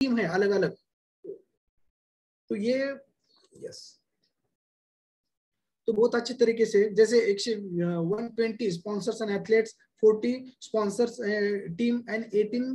Team है अलग अलग। तो ये यस, तो बहुत अच्छे तरीके से जैसे 120 sponsors and athletes, 40 sponsors team and 18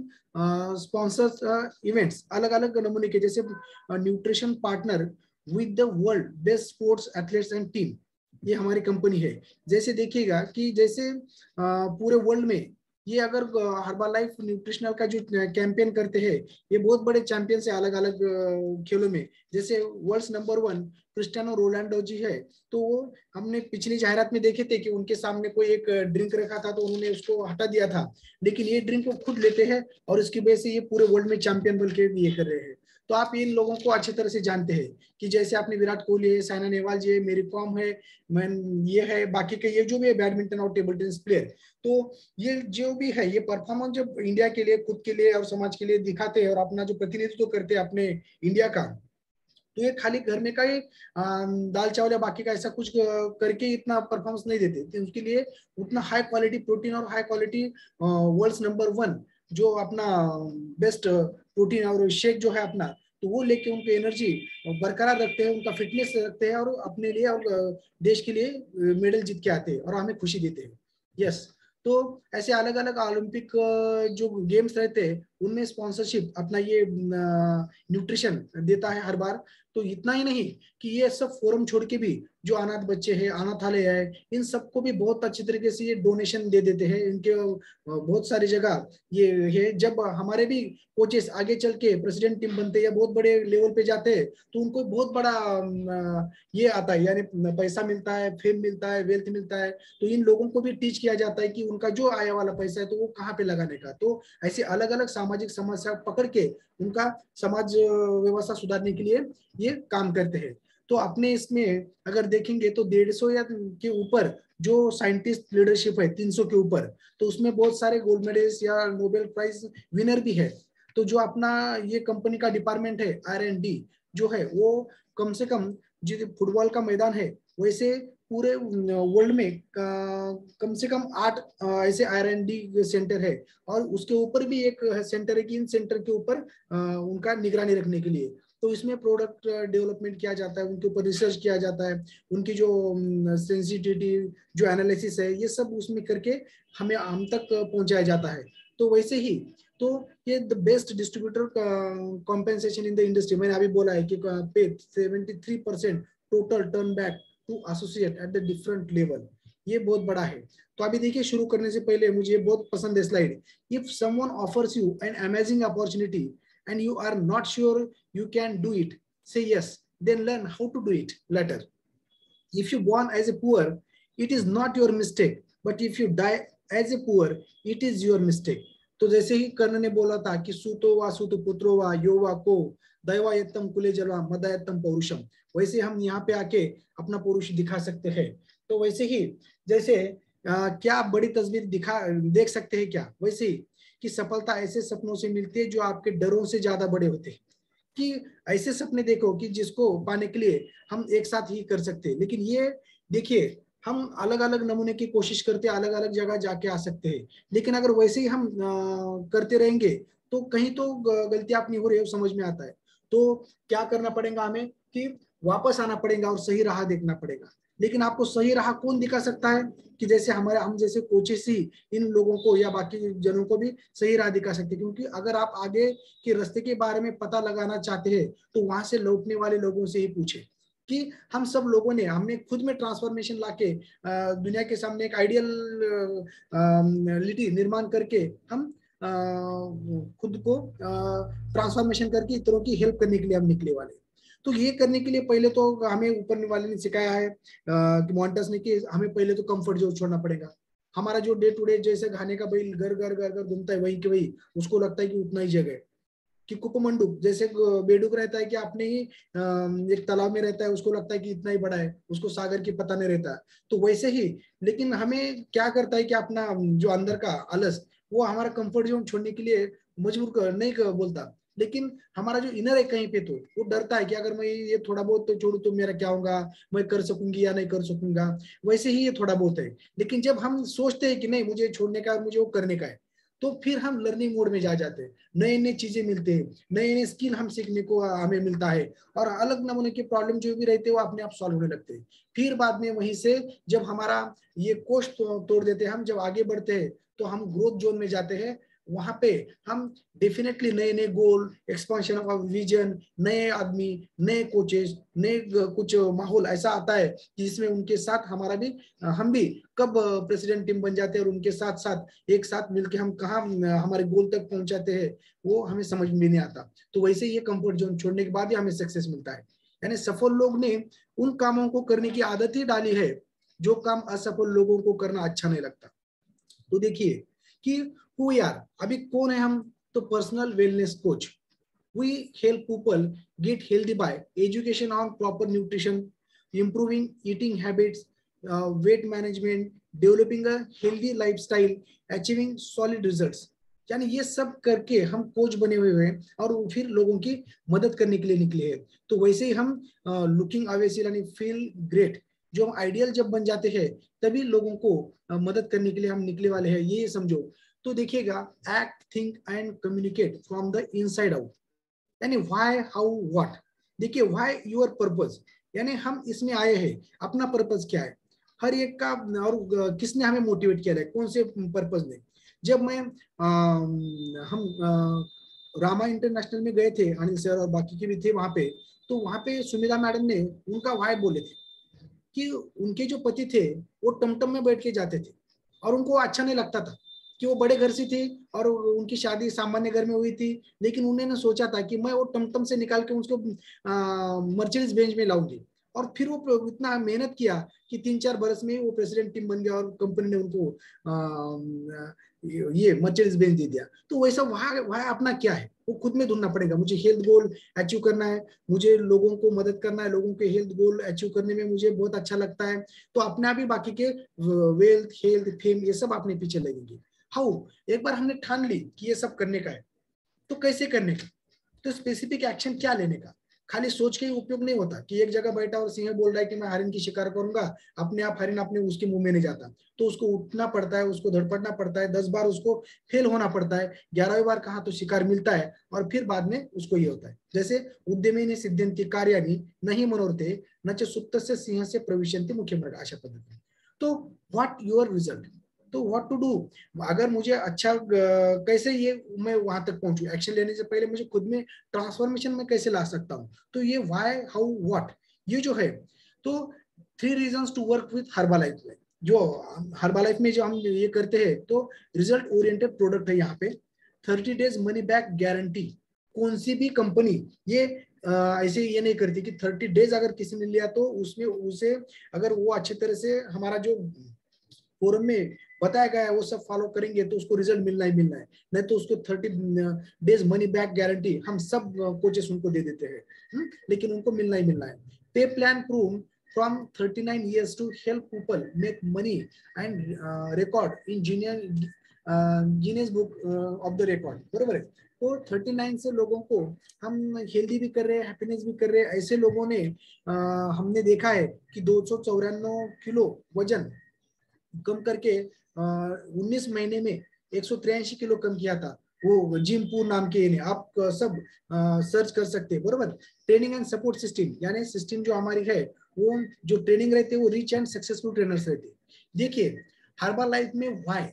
sponsors events, अलग अलग नमूने के, जैसे nutrition partner with the world best sports athletes and team, ये हमारी कंपनी है। जैसे देखिएगा कि जैसे पूरे वर्ल्ड में ये अगर हर्बल लाइफ न्यूट्रिशनल का जो कैंपेन करते हैं, ये बहुत बड़े चैंपियन है अलग अलग खेलों में। जैसे वर्ल्ड नंबर 1 क्रिस्टियानो रोनाल्डो जी है, तो वो हमने पिछली जाहिरात में देखे थे कि उनके सामने कोई एक ड्रिंक रखा था तो उन्होंने उसको हटा दिया था, लेकिन ये ड्रिंक वो खुद लेते हैं और इसकी वजह से ये पूरे वर्ल्ड में चैंपियन बन के ये कर रहे हैं। तो आप इन लोगों को अच्छी तरह से जानते हैं कि जैसे आपने विराट कोहली है, साइना नेहवाल जी है, मेरी कॉम है, मैं ये है, बाकी के ये जो भी है बैडमिंटन और टेबल टेनिस प्लेयर, तो ये जो भी है ये परफॉर्मेंस जब इंडिया के लिए, खुद के लिए और समाज के लिए दिखाते हैं और अपना जो प्रतिनिधित्व करते हैं अपने इंडिया का, तो ये खाली घर में का ही दाल चावल या बाकी का ऐसा कुछ करके इतना परफॉर्मेंस नहीं देते, तो उसके लिए उतना हाई क्वालिटी प्रोटीन और हाई क्वालिटी वर्ल्ड नंबर 1 जो अपना बेस्ट प्रोटीन और शेक जो है अपना, तो वो लेके उनको एनर्जी बरकरार रखते हैं, उनका फिटनेस रखते हैं और अपने लिए और देश के लिए मेडल जीत के आते हैं और हमें खुशी देते हैं। यस, तो ऐसे अलग अलग ओलंपिक जो गेम्स रहते हैं उनमें स्पॉन्सरशिप अपना ये न्यूट्रिशन देता है हर बार। तो इतना ही नहीं कि ये सब फोरम छोड़ के भी जो अनाथ बच्चे हैं, अनाथालय है, इन सबको भी बहुत अच्छी तरीके से ये डोनेशन दे देते हैं। इनके बहुत सारी जगह ये है, जब हमारे भी कोचेस आगे चल के प्रेसिडेंट टीम बनते हैं या बहुत बड़े लेवल पे जाते हैं तो उनको बहुत बड़ा ये आता है, यानी पैसा मिलता है, फेम मिलता है, वेल्थ मिलता है। तो इन लोगों को भी टीच किया जाता है कि उनका जो आया वाला पैसा है तो वो कहाँ पे लगाने का। तो ऐसे अलग अलग सामाजिक समस्या पकड़ के उनका समाज व्यवस्था सुधारने के लिए ये काम करते हैं। तो अपने इसमें अगर देखेंगे तो 150 या के ऊपर जो साइंटिस्ट लीडरशिप है, 300 के ऊपर, तो उसमें बहुत सारे गोल्ड मेडलिस्ट या नोबेल प्राइज विनर भी है। तो जो अपना ये कंपनी का डिपार्टमेंट है R&D जो है, वो कम से कम जो फुटबॉल का मैदान है वैसे पूरे वर्ल्ड में कम से कम 8 ऐसे R&D सेंटर है, और उसके ऊपर भी एक सेंटर है कि इन सेंटर के ऊपर उनका निगरानी रखने के लिए। तो इसमें प्रोडक्ट डेवलपमेंट किया जाता है, उनके ऊपर रिसर्च किया जाता है, उनकी जो सेंसिटिविटी जो एनालिसिस है ये सब उसमें करके हमें हम तक पहुंचाया जाता है। तो वैसे ही तो ये the best distributor compensation in the industry, मैंने अभी बोला है कि pay 73% total turn back to associate at the different level, ये बहुत बड़ा है। तो अभी देखिए, शुरू करने से पहले मुझे बहुत पसंद है slide, if someone offers you an amazing opportunity and you are not sure you can do it, say yes, then learn how to do it later. If you born as a poor, it is not your mistake, but if you die as a poor, it is your mistake. तो जैसे ही कर्ण ने बोला था कि सुतो वा सुतो पुत्रो वा यो वा को दैवायत्तम कुले जलवा मदायत्तम पौरुषम, वैसे हम यहाँ पे आके अपना पौरुष दिखा सकते हैं। तो वैसे ही जैसे क्या आप बड़ी तस्वीर देख सकते हैं क्या, वैसे ही कि सफलता ऐसे सपनों से मिलती है जो आपके डरों से ज्यादा बड़े होते हैं। कि ऐसे सपने देखो कि जिसको पाने के लिए हम एक साथ ही कर सकते हैं, लेकिन ये देखिए हम अलग अलग नमूने की कोशिश करते हैं, अलग अलग जगह जाके आ सकते हैं, लेकिन अगर वैसे ही हम करते रहेंगे तो कहीं तो गलतियां अपनी हो रही है समझ में आता है। तो क्या करना पड़ेगा हमें कि वापस आना पड़ेगा और सही राह देखना पड़ेगा। लेकिन आपको सही राह कौन दिखा सकता है कि जैसे हम जैसे कोचेस ही इन लोगों को या बाकी जनों को भी सही राह दिखा सकते हैं। क्योंकि अगर आप आगे के रास्ते के बारे में पता लगाना चाहते हैं तो वहां से लौटने वाले लोगों से ही पूछे कि हम सब लोगों ने हमने खुद में ट्रांसफॉर्मेशन लाके दुनिया के सामने एक आइडियल लिटी निर्माण करके हम खुद को ट्रांसफॉर्मेशन करके इतरों की हेल्प करने के लिए हम निकले वाले। तो ये करने के लिए पहले तो हमें ऊपर वाले ने सिखाया है कि मॉन्टस ने, कि हमें पहले तो कंफर्ट जोन छोड़ना पड़ेगा। हमारा जो डे टू डे जैसे खाने का बैल घर घर घर घर घूमता है वही के वही, उसको लगता है कि उतना ही जगह कि कुकुमंडुक जैसे बेडूक रहता है कि आपने ही एक तालाब में रहता है, उसको लगता है कि इतना ही बड़ा है, उसको सागर की पता नहीं रहता। तो वैसे ही लेकिन हमें क्या करता है कि अपना जो अंदर का आलस वो हमारा कंफर्ट जोन छोड़ने के लिए मजबूर नहीं बोलता, लेकिन हमारा जो इनर है कहीं पे तो वो डरता है कि अगर मैं ये थोड़ा बहुत तो छोड़ू तो मेरा क्या होगा, मैं कर सकूंगी या नहीं कर सकूंगा। वैसे ही ये थोड़ा बहुत है, लेकिन जब हम सोचते हैं कि नहीं मुझे छोड़ने का, मुझे वो करने का है, तो फिर हम लर्निंग मोड में जा जाते हैं, नए नए चीजें मिलते हैं, नए नए स्किल हम सीखने को हमें मिलता है, और अलग नमूने के प्रॉब्लम जो भी रहते हैं वो अपने आप सॉल्व होने लगते हैं। फिर बाद में वहीं से जब हमारा ये कोर्स तोड़ देते हैं, हम जब आगे बढ़ते हैं तो हम ग्रोथ जोन में जाते हैं। वहां पे हम डेफिनेटली नए नए गोल, एक्सपेंशन ऑफ विजन, नए आदमी, नए कोचेस, नए कुछ माहौल ऐसा आता है कि जिसमें उनके साथ हमारा भी, हम भी कब प्रेसिडेंट टीम बन जाते हैं और उनके साथ साथ एक साथ मिलकर हम कहाँ हमारे गोल तक पहुंचाते हैं वो हमें समझ में नहीं आता। तो वैसे ये कंफर्ट जोन छोड़ने के बाद ही हमें सक्सेस मिलता है। यानी सफल लोग ने उन कामों को करने की आदत ही डाली है जो काम असफल लोगों को करना अच्छा नहीं लगता। तो देखिए कि हु यार अभी कौन है हम, तो personal wellness coach. We help people get healthy by education on proper nutrition, improving eating habits, weight management, developing a healthy lifestyle, achieving solid results। यानी ये सब करके हम कोच बने हुए हैं और फिर लोगों की मदद करने के लिए निकले हैं। तो वैसे ही हम लुकिंग अवेसी यानी फील ग्रेट, जो हम आइडियल जब बन जाते हैं तभी लोगों को मदद करने के लिए हम निकले वाले हैं, ये समझो। तो देखिएगा, act, think and communicate from the inside out. यानी व्हाई, हाउ, व्हाट। देखिए व्हाई योर पर्पस, यानी हम इसमें आए हैं, अपना पर्पस क्या है हर एक का, और किसने हमें मोटिवेट किया है, कौन से पर्पस ने। जब मैं हम रामा इंटरनेशनल में गए थे, अनिल सर और बाकी के भी थे वहां पे, तो वहां पे सुमिता मैडम ने उनका व्हाई बोले थे कि उनके जो पति थे वो टमटम में बैठ के जाते थे और उनको अच्छा नहीं लगता था कि वो बड़े घर से थे और उनकी शादी सामान्य घर में हुई थी, लेकिन उन्होंने सोचा था कि मैं वो टमटम से निकाल के उसको मर्सिडीज बेंज में लाऊंगी। और फिर वो इतना मेहनत किया कि 3-4 बरस में वो प्रेसिडेंट टीम बन गया और कंपनी ने उनको ये मर्सिडीज बेंज दे दिया। तो वैसा वहां वहां अपना क्या है वो खुद में ढूंढना पड़ेगा। मुझे हेल्थ गोल अचीव करना है, मुझे लोगों को मदद करना है, लोगों के हेल्थ गोल अचीव करने में मुझे बहुत अच्छा लगता है, तो अपने आप ही बाकी के वेल्थ, हेल्थ, फेम ये सब अपने पीछे लगेंगे। हाउ, एक बार हमने ठान ली कि ये सब करने का है, तो कैसे करने का, तो स्पेसिफिक एक्शन क्या लेने का। खाली सोच के ही उपयोग नहीं होता कि एक जगह बैठा और सिंह बोल रहा है कि मैं हरिन की शिकार करूंगा, अपने आप हरिन अपने उसके मुंह में नहीं जाता, तो उसको उठना पड़ता है, उसको धड़पड़ना पड़ता है, 10 बार उसको फेल होना पड़ता है, 11वीं बार कहाँ तो शिकार मिलता है और फिर बाद में उसको ये होता है। जैसे उद्यमी सिद्ध्यंति कार्याणि नहीं मनोरथे न च सुप्तस्य सिंह से प्रविशन्ति मुख्य मृग, अशा पद्धति। तो व्हाट योर रिजल्ट, तो व्हाट टू डू, अगर मुझे अच्छा कैसे ये मैं वहां तक पहुंचू, एक्शन लेने से पहले मुझे खुद में ट्रांसफॉर्मेशन में कैसे ला सकता हूँ। तो ये व्हाई, हाउ, व्हाट, ये जो है, तो 3 reasons to work with Herbalife में, जो हर्बालाइफ में जो हम ये करते हैं, तो रिजल्ट ओरिएंटेड प्रोडक्ट है यहाँ पे। 30 डेज मनी बैक गारंटी, कौन सी भी कंपनी ये ऐसे ये नहीं करती कि 30 डेज अगर किसी ने लिया तो उसमें उसे अगर वो अच्छी तरह से हमारा जो फोरम में बताया गया है वो सब फॉलो करेंगे तो उसको रिजल्ट मिलना ही मिलना है, नहीं तो उसको 30 डेज मनी बैक गारंटी हम सब कोचेस उनको दे देते हैं, लेकिन उनको मिलना ही मिलना है। पे plan prove from 39 years to help people make money and record in Guinness Book of the Record, बरोबर है। तो 39 से लोगों को हम हेल्दी भी कर रहे हैं, हैप्पीनेस भी कर रहे हैं। ऐसे लोगों ने हमने देखा है कि 294 किलो वजन कम करके 19 महीने में 183 किलो कम किया था, वो जिमपूर नाम के ने आप सब सर्च कर सकते हैं, बरोबर। ट्रेनिंग एंड सपोर्ट सिस्टम, यानी सिस्टम जो हमारी है वो जो ट्रेनिंग रहते हैं वो रिच एंड सक्सेसफुल ट्रेनर्स रहते हैं। देखिए हर्बल लाइफ में व्हाई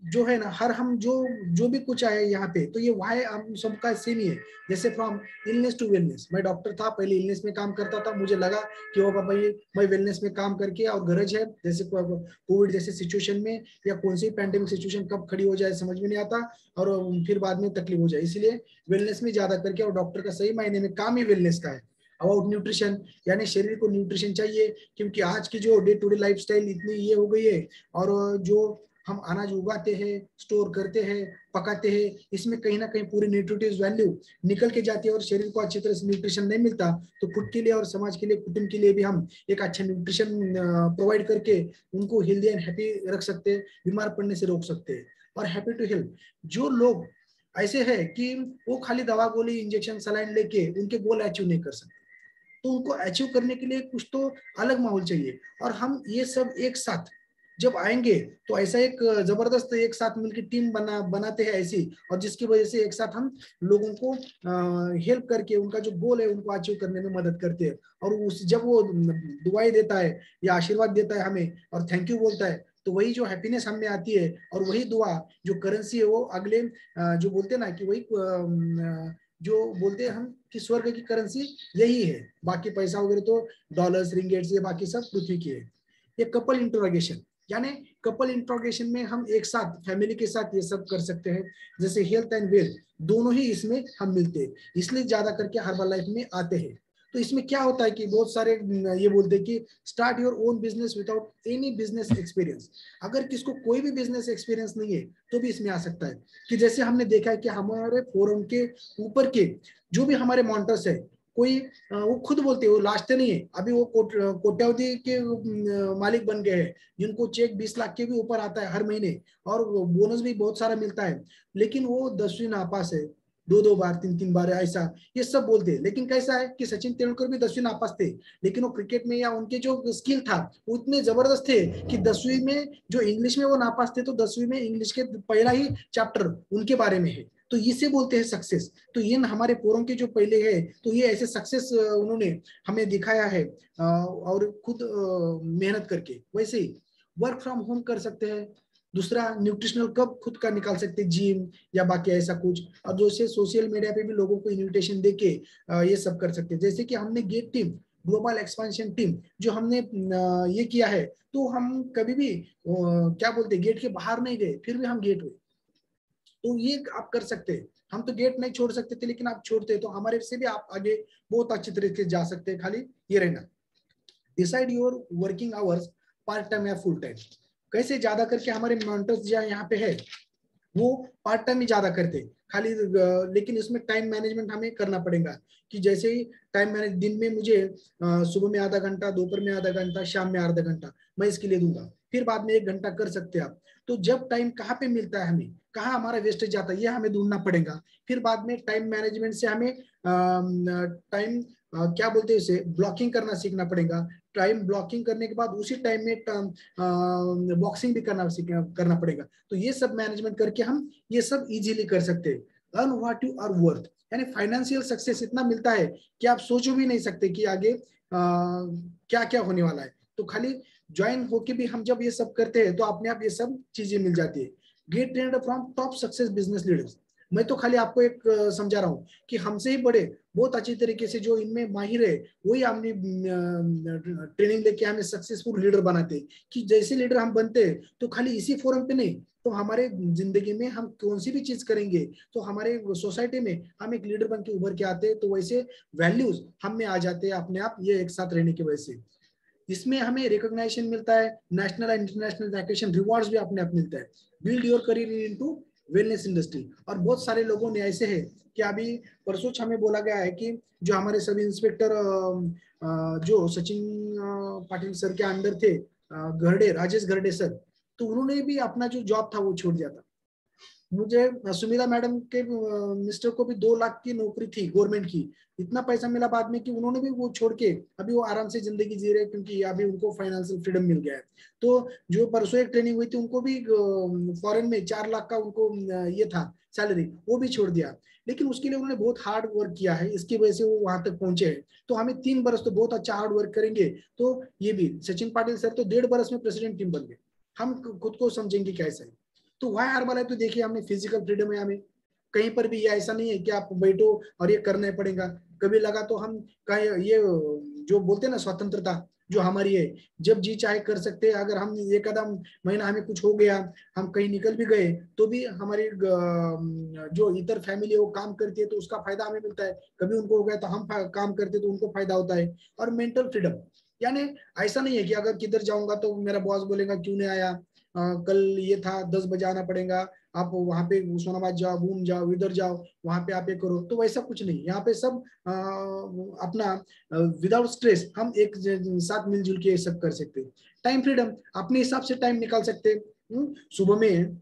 जो है ना, हर हम जो जो भी कुछ आए यहाँ पे, तो ये व्हाई हम सबका सेम ही है। जैसे फ्रॉम इलनेस टू वेलनेस, मैं डॉक्टर था पहले, इलनेस में काम करता था, मुझे लगा कि ओ बाबा ये मैं वेलनेस में काम करके और गरज है, जैसे कोविड जैसे सिचुएशन में या कौन सी पैंडेमिक सिचुएशन कब खड़ी हो जाए समझ में नहीं आता और फिर बाद में तकलीफ हो जाए, इसलिए वेलनेस में ज्यादा करके, और डॉक्टर का सही मायने में काम ही वेलनेस का है। अबाउट न्यूट्रिशन, यानी शरीर को न्यूट्रिशन चाहिए, क्योंकि आज की जो डे टू डे लाइफस्टाइल इतनी ये हो गई है, और जो हम अनाज उगाते हैं, स्टोर करते हैं, पकाते हैं, इसमें कहीं ना कहीं पूरी न्यूट्रिटिव वैल्यू निकल के जाती है और शरीर को अच्छी तरह से न्यूट्रिशन नहीं मिलता। तो खुद के लिए और समाज के लिए, कुटुंब के लिए भी हम एक अच्छा न्यूट्रिशन प्रोवाइड करके उनको हेल्दी एंड हैप्पी रख सकते हैं, बीमार पड़ने से रोक सकते हैं। और हैप्पी टू हेल्प, जो लोग ऐसे है कि वो खाली दवा गोली इंजेक्शन सलाइन लेके उनके गोल अचीव नहीं कर सकते, तो उनको अचीव करने के लिए कुछ तो अलग माहौल चाहिए। और हम ये सब एक साथ जब आएंगे तो ऐसा एक जबरदस्त एक साथ मिलकर टीम बनाते हैं ऐसी, और जिसकी वजह से एक साथ हम लोगों को हेल्प करके उनका जो गोल है उनको अचीव करने में मदद करते हैं। और उस जब वो दुआएं देता है या आशीर्वाद देता है हमें और थैंक यू बोलता है, तो वही जो हैप्पीनेस हमें आती है, और वही दुआ जो करेंसी है वो अगले जो बोलते हैं ना कि वही जो बोलते हैं हम कि स्वर्ग की करेंसी यही है, बाकी पैसा वगैरह तो डॉलर्स रिंगेट्स ये बाकी सब पृथ्वी की है। ये कपल इंट्रोगेशन, यानी कपल इंट्रोगेशन में हम एक साथ फैमिली के साथ ये सब कर सकते हैं, जैसे हेल्थ एंड वेल्थ दोनों ही इसमें हम मिलते हैं, इसलिए ज्यादा करके हर्बल लाइफ में आते हैं। तो इसमें क्या होता है कि बहुत सारे ये बोलते हैं कि start your own business without any business experience. अगर किसको कोई भी बिजनेस एक्सपीरियंस नहीं है तो भी इसमें आ सकता है। कि जैसे हमने देखा है कि हमारे फोरम के ऊपर के जो भी हमारे मॉनिटर्स है, कोई वो खुद बोलते हैं वो लास्ट नहीं है, अभी वो कोट्यावधि के मालिक बन गए हैं, जिनको चेक 20 लाख के भी ऊपर आता है हर महीने, और बोनस भी बहुत सारा मिलता है, लेकिन वो 10वीं नापास है, 2 बार 3 बार ऐसा ये सब बोलते हैं। लेकिन कैसा है कि सचिन तेंदुलकर भी 10वीं नापास थे, लेकिन वो क्रिकेट में या उनके जो स्किल था वो इतने जबरदस्त थे कि 10वीं में जो इंग्लिश में वो नापास थे, तो 10वीं में इंग्लिश के पहला ही चैप्टर उनके बारे में है, तो इसे बोलते हैं सक्सेस। तो ये हमारे फोरम के जो पहले है, तो ये ऐसे सक्सेस उन्होंने हमें दिखाया है, और खुद मेहनत करके। वैसे ही वर्क फ्रॉम होम कर सकते हैं। दूसरा, न्यूट्रिशनल कप खुद का निकाल सकते हैं, जिम या बाकी ऐसा कुछ। और जैसे सोशल मीडिया पे भी लोगों को इन्विटेशन देके ये सब कर सकते हैं। जैसे कि हमने get team, global expansion team जो हमने ये किया है, तो हम कभी भी क्या बोलते हैं गेट के बाहर नहीं गए, फिर भी हम गेट हुए। तो ये आप कर सकते हैं। हम तो गेट नहीं छोड़ सकते थे, लेकिन आप छोड़ते तो हमारे से भी आप आगे बहुत अच्छी तरीके से जा सकते हैं। खाली ये रहना, decide your working hours, part time या फुल टाइम। कैसे ज्यादा करके हमारे मेंटर्स जो यहाँ पे है वो पार्ट टाइम ही ज्यादा करते खाली, लेकिन इसमें टाइम मैनेजमेंट हमें करना पड़ेगा। कि जैसे ही टाइम मैनेज, दिन में मुझे सुबह में आधा घंटा, दोपहर में आधा घंटा, शाम में आधा घंटा मैं इसके लिए दूंगा, फिर बाद में 1 घंटा कर सकते हैं आप। तो जब टाइम कहाँ पे मिलता है, हमें कहाँ हमारा वेस्टेज जाता है, ये हमें ढूंढना पड़ेगा। फिर बाद में टाइम मैनेजमेंट से हमें टाइम क्या बोलते हैं उसे ब्लॉकिंग करना सीखना पड़ेगा। टाइम ब्लॉकिंग करने के बाद उसी टाइम में बॉक्सिंग भी करना पड़ेगा। तो ये सब मैनेजमेंट करके हम ये सब इजीली कर सकते हैं। Earn what you are worth, यानी फाइनेंशियल सक्सेस इतना मिलता है कि आप सोचो भी नहीं सकते कि आगे क्या क्या होने वाला है। तो खाली ज्वाइन होके भी हम जब ये सब करते हैं तो अपने आप ये सब चीजें मिल जाती है। Get trained from top success business leaders. मैं तो खाली आपको एक समझा रहा हूँ कि हमसे ही बड़े बहुत अच्छी तरीके से जो इनमें माहिर है, वही हमने ट्रेनिंग लेके हमें सक्सेसफुल लीडर बनाते हैं। कि जैसे लीडर हम बनते हैं तो खाली इसी फोरम पे नहीं, तो हमारे जिंदगी में हम कौन सी भी चीज करेंगे तो हमारे सोसाइटी में हम एक लीडर बन के उभर के आते हैं। तो वैसे वैल्यूज हम में आ जाते हैं अपने आप, ये एक साथ रहने की वजह से। इसमें हमें रिकॉग्निशन मिलता है, national and international vacation rewards भी अपने आप मिलता है। Build your career into wellness industry. और बहुत सारे लोगों ने ऐसे है कि अभी परसों हमें बोला गया है कि जो हमारे सब इंस्पेक्टर जो सचिन पाटिल सर के अंडर थे, घरडे, राजेश घरडे सर, तो उन्होंने भी अपना जो जॉब था वो छोड़ दिया था। मुझे सुमिता मैडम के मिस्टर को भी 2 लाख की नौकरी थी गवर्नमेंट की, इतना पैसा मिला बाद में कि उन्होंने भी वो छोड़ के अभी वो आराम से जिंदगी जी रहे, क्योंकि अभी उनको फाइनेंशियल फ्रीडम मिल गया है। तो जो परसों एक ट्रेनिंग हुई थी उनको भी फॉरेन में 4 लाख का उनको ये था सैलरी, वो भी छोड़ दिया। लेकिन उसके लिए उन्होंने बहुत हार्ड वर्क किया है, इसकी वजह से वो वहां तक पहुंचे हैं। तो हमें 3 बरस तो बहुत अच्छा हार्ड वर्क करेंगे तो ये भी सचिन पाटिल सर तो 1.5 बरस में प्रेसिडेंट टीम बन गए। हम खुद को समझेंगे कैसे है। तो वाई हर्बल है, तो देखिए हमने फिजिकल फ्रीडम है, हमें कहीं पर भी ये ऐसा नहीं है कि आप बैठो और ये करना ही पड़ेगा। कभी लगा तो हम कहीं ये जो बोलते हैं ना स्वतंत्रता जो हमारी है, जब जी चाहे कर सकते हैं। अगर हम एक कदम महीना हमें कुछ हो गया, हम कहीं निकल भी गए, तो भी हमारी जो इतर फैमिली है वो काम करती है तो उसका फायदा हमें मिलता है। कभी उनको हो गया तो हम काम करते तो उनको फायदा होता है। और मेंटल फ्रीडम, यानी ऐसा नहीं है कि अगर किधर जाऊंगा तो मेरा बॉस बोलेगा क्यों नहीं आया, कल ये था 10 बजे आना पड़ेगा, आप वहां पे उस्मानाबाद जाओ, घूम जाओ, इधर जाओ, वहां पे आप ये करो। तो वैसा कुछ नहीं, यहाँ पे सब अपना विदाउट स्ट्रेस हम एक साथ मिलजुल के ये सब कर सकते हैं। टाइम फ्रीडम, अपने हिसाब से टाइम निकाल सकते हैं। सुबह में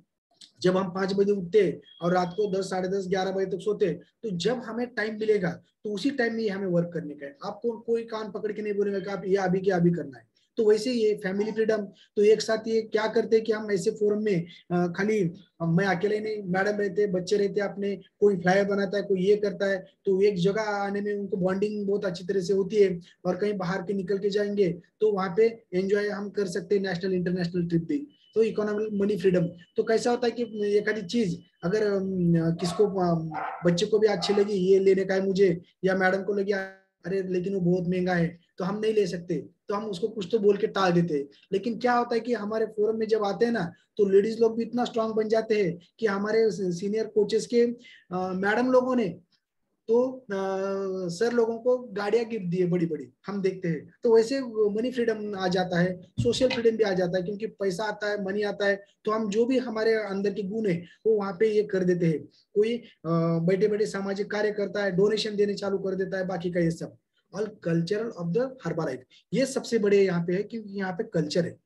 जब हम 5 बजे उठते और रात को 10, साढ़े 10, 11 बजे तक सोते, तो जब हमें टाइम मिलेगा तो उसी टाइम में हमें वर्क करने का है। आपको कोई कान पकड़ के नहीं बोलेगा कि आप ये अभी के अभी करना है। तो वैसे ये फैमिली फ्रीडम, तो एक साथ ये क्या करते हैं कि हम ऐसे फोरम में खाली मैं अकेले नहीं, मैडम रहते, बच्चे रहते अपने, कोई फ्लायर बनाता है, कोई ये करता है, तो एक जगह आने में उनको बॉन्डिंग बहुत अच्छी तरह से होती है। और कहीं बाहर के निकल के जाएंगे तो वहाँ पे एंजॉय हम कर सकते हैं, नेशनल इंटरनेशनल ट्रिप भी। तो इकोनॉमिक मनी फ्रीडम, तो कैसा होता है कि एक आधी चीज अगर किसको बच्चे को भी अच्छी लगी, ये लेने का है मुझे, या मैडम को लगी अरे लेकिन वो बहुत महंगा है तो हम नहीं ले सकते, तो हम उसको कुछ तो बोल के टाल देते हैं। लेकिन क्या होता है कि हमारे फोरम में जब आते हैं ना, तो लेडीज लोग भी इतना स्ट्रांग बन जाते हैं कि हमारे सीनियर कोचेस के मैडम लोगों ने तो सर लोगों को गाड़ियां गिफ्ट दी है बड़ी बड़ी, हम देखते हैं। तो वैसे मनी फ्रीडम आ जाता है, सोशल फ्रीडम भी आ जाता है, क्योंकि पैसा आता है, मनी आता है, तो हम जो भी हमारे अंदर के गुण है वो वहां पे ये कर देते हैं। कोई बैठे बैठे सामाजिक कार्य करता है, डोनेशन देने चालू कर देता है, बाकी का ये सब। और कल्चरल ऑफ द हर्बालाइफ, ये सबसे बड़े यहाँ पे है कि यहाँ पे कल्चर है।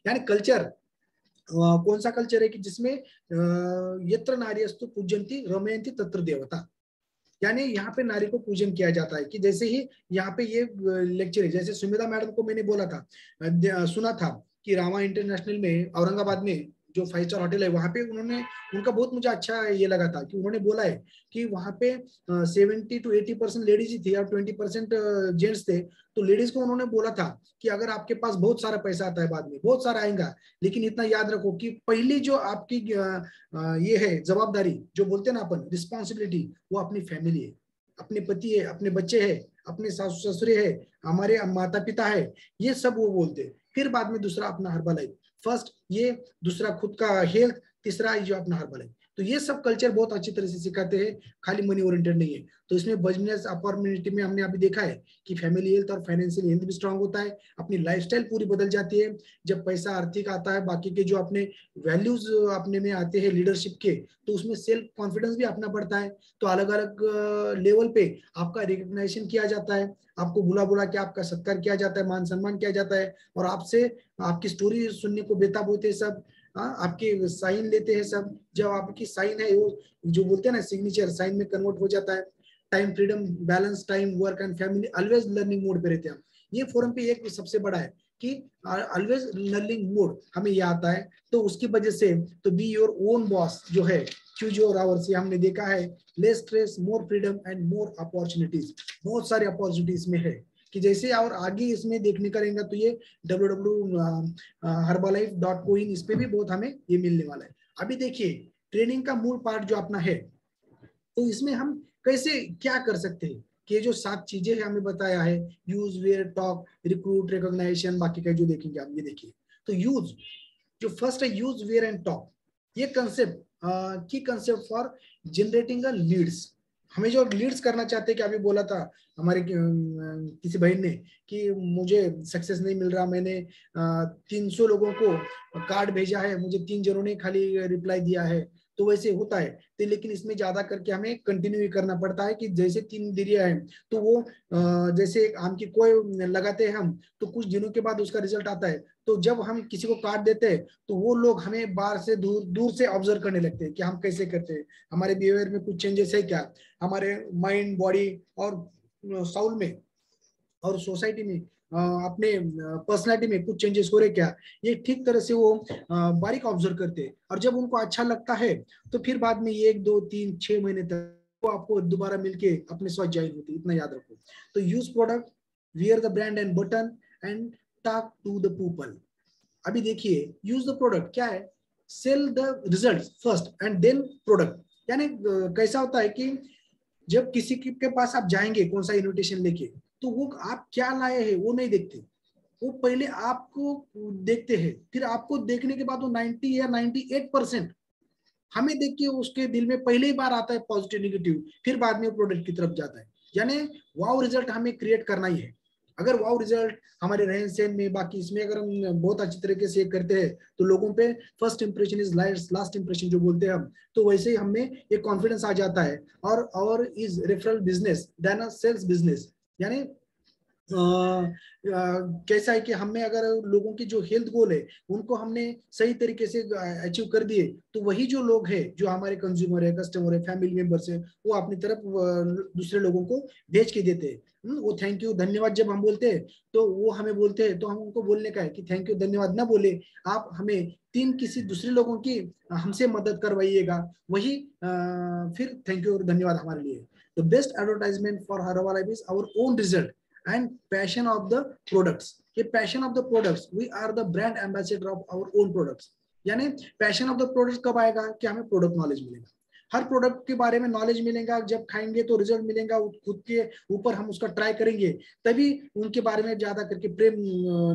यानी कल्चर कौन सा कल्चर है कि जिसमें यत्र नार्यस्तु पूज्यन्ति रमयन्ति तत्र देवता, यानी यहाँ पे नारी को पूजन किया जाता है। कि जैसे ही यहाँ पे ये लेक्चर है, जैसे सुमिता मैडम को मैंने बोला था, सुना था कि रामा इंटरनेशनल में औरंगाबाद में जो 5 स्टार होटल है, वहां पे उन्होंने, उनका बहुत मुझे अच्छा ये लगा था कि उन्होंने बोला है कि वहां पे 70 to 80% लेडीज ही थी और 20% जेंट्स थे। तो लेडीज को उन्होंने बोला था कि अगर आपके पास बहुत सारा पैसा आता है, बाद में बहुत सारा आएगा, लेकिन इतना याद रखो कि पहली जो आपकी ये है जवाबदारी, जो बोलते हैं ना अपन रिस्पॉन्सिबिलिटी, वो अपनी फैमिली है, अपने पति है, अपने बच्चे है, अपने सासू ससुरे है, हमारे माता पिता है, ये सब वो बोलते। फिर बाद में दूसरा अपना हर्बल लाइफ, फर्स्ट ये, दूसरा खुद का हेल्थ, तीसरा जो अपना हर्बल लाइफ। तो ये सब कल्चर बहुत अच्छी तरह से सिखाते हैं, खाली मनी ओरिएंटेड नहीं है। तो इसमें बिजनेस अपॉर्चुनिटी में हमने अभी देखा है कि फैमिली हेल्थ और फाइनेंशियल हेल्थ भी स्ट्रांग होता है, अपनी लाइफस्टाइल पूरी बदल जाती है जब पैसा आर्थिक आता है। बाकी के जो अपने वैल्यूज अपने में आते हैं लीडरशिप के, तो उसमें सेल्फ कॉन्फिडेंस भी अपना बढ़ता है। तो अलग अलग लेवल पे आपका रिकग्नाइजेशन किया जाता है, आपको बुला बुला के आपका सत्कार किया जाता है, मान सम्मान किया जाता है, और आपसे आपकी स्टोरी सुनने को बेताब होते हैं सब। आपके साइन लेते हैं सब, जब आपकी साइन है वो जो बोलते हैं ना सिग्नेचर, साइन में कन्वर्ट हो जाता है। Time freedom, balance time work and family, always learning mode पे रहते हैं हम। ये फोरम पे एक सबसे बड़ा है कि ऑलवेज लर्निंग मोड हमें ये आता है। तो उसकी वजह से तो बी योर ओन बॉस जो है, चूज योर आवर्स, ये हमने देखा है। Less stress, more freedom and more opportunities, बहुत सारी अपॉर्चुनिटीज में है कि जैसे, और आगे इसमें देखने का रहेगा तो ये www.herbalife.coin, इस पे भी बहुत हमें ये मिलने वाला है। अभी देखिए ट्रेनिंग का मूल पार्ट जो अपना है, तो इसमें हम कैसे क्या कर सकते हैं कि ये जो 7 चीजें हैं हमें बताया है, use, wear, talk, recruit, recognition, बाकी का जो देखेंगे आप, ये देखिए। तो यूज, जो फर्स्ट है यूज, वेयर एंड टॉक, ये कंसेप्ट की कंसेप्ट फॉर जनरेटिंग लीड्स। हमें जो लीड्स करना चाहते हैं, कि अभी बोला था हमारे किसी बहन ने कि मुझे सक्सेस नहीं मिल रहा, मैंने 300 लोगों को कार्ड भेजा है, मुझे 3 जनों ने खाली रिप्लाई दिया है। तो वैसे होता है, तो लेकिन इसमें ज्यादा करके हमें कंटिन्यू करना पड़ता है कि जैसे 3 दिरिया है, तो वो जैसे आम की कोई लगाते हैं हम, तो कुछ दिनों के बाद उसका रिजल्ट आता है। तो जब हम किसी को कार्ड देते हैं, तो वो लोग हमें बाहर से दूर दूर से ऑब्जर्व करने लगते हैं कि हम कैसे करते हैं, हमारे बिहेवियर में कुछ चेंजेस है क्या, हमारे माइंड, बॉडी और साउल में और सोसाइटी में, अपने पर्सनालिटी में कुछ चेंजेस हो रहे क्या, ये ठीक तरह से वो बारीक ऑब्जर्व करते हैं। और जब उनको अच्छा लगता है, तो फिर बाद में 1 2 3 6 महीने तक वो आपको दोबारा मिलके अपने साथ ज्वाइन होती है, इतना याद रखो। तो use product, wear the brand and button and talk to the people. अभी देखिए यूज द प्रोडक्ट क्या है, sell the result first and then product. यानी कैसा होता है कि जब किसी के पास आप जाएंगे कौन सा इन्विटेशन लेके, तो वो आप क्या लाए हैं वो नहीं देखते, वो पहले आपको देखते हैं। फिर आपको देखने के बाद वो 90 या 98% हमें देख के उसके दिल में पहले ही बार आता है पॉजिटिव निगेटिव, फिर बाद में प्रोडक्ट की तरफ जाता है। यानी वाव रिजल्ट हमें क्रिएट करना ही है। अगर वाव रिजल्ट हमारे रहन सहन में, बाकी इसमें अगर हम बहुत अच्छी तरीके से करते हैं, तो लोगों पे first impression is last impression जो बोलते हैं हम, तो वैसे ही हमें एक कॉन्फिडेंस आ जाता है। और is referral business than a sales business. यानी कैसा है कि हमें अगर लोगों की जो हेल्थ गोल है उनको हमने सही तरीके से अचीव कर दिए, तो वही जो लोग हैं, जो हमारे कंज्यूमर है, कस्टमर है, फैमिली मेंबर्स है, वो अपनी तरफ दूसरे लोगों को भेज के देते हैं। वो थैंक यू धन्यवाद जब हम बोलते हैं, तो वो हमें बोलते हैं, तो हम उनको बोलने का है कि थैंक यू धन्यवाद ना बोले, आप हमें तीन किसी दूसरे लोगों की हमसे मदद करवाइएगा, वही फिर थैंक यू और धन्यवाद हमारे लिए। The best advertisement for herbal is our own result and passion of the products। ये passion of the products, we are the brand ambassador of our own products। यानी passion of the products कब आएगा कि हमें product knowledge मिलेगा, हर product के बारे में नॉलेज मिलेगा, जब खाएंगे तो रिजल्ट मिलेगा, खुद के ऊपर हम उसका ट्राई करेंगे, तभी उनके बारे में ज्यादा करके प्रेम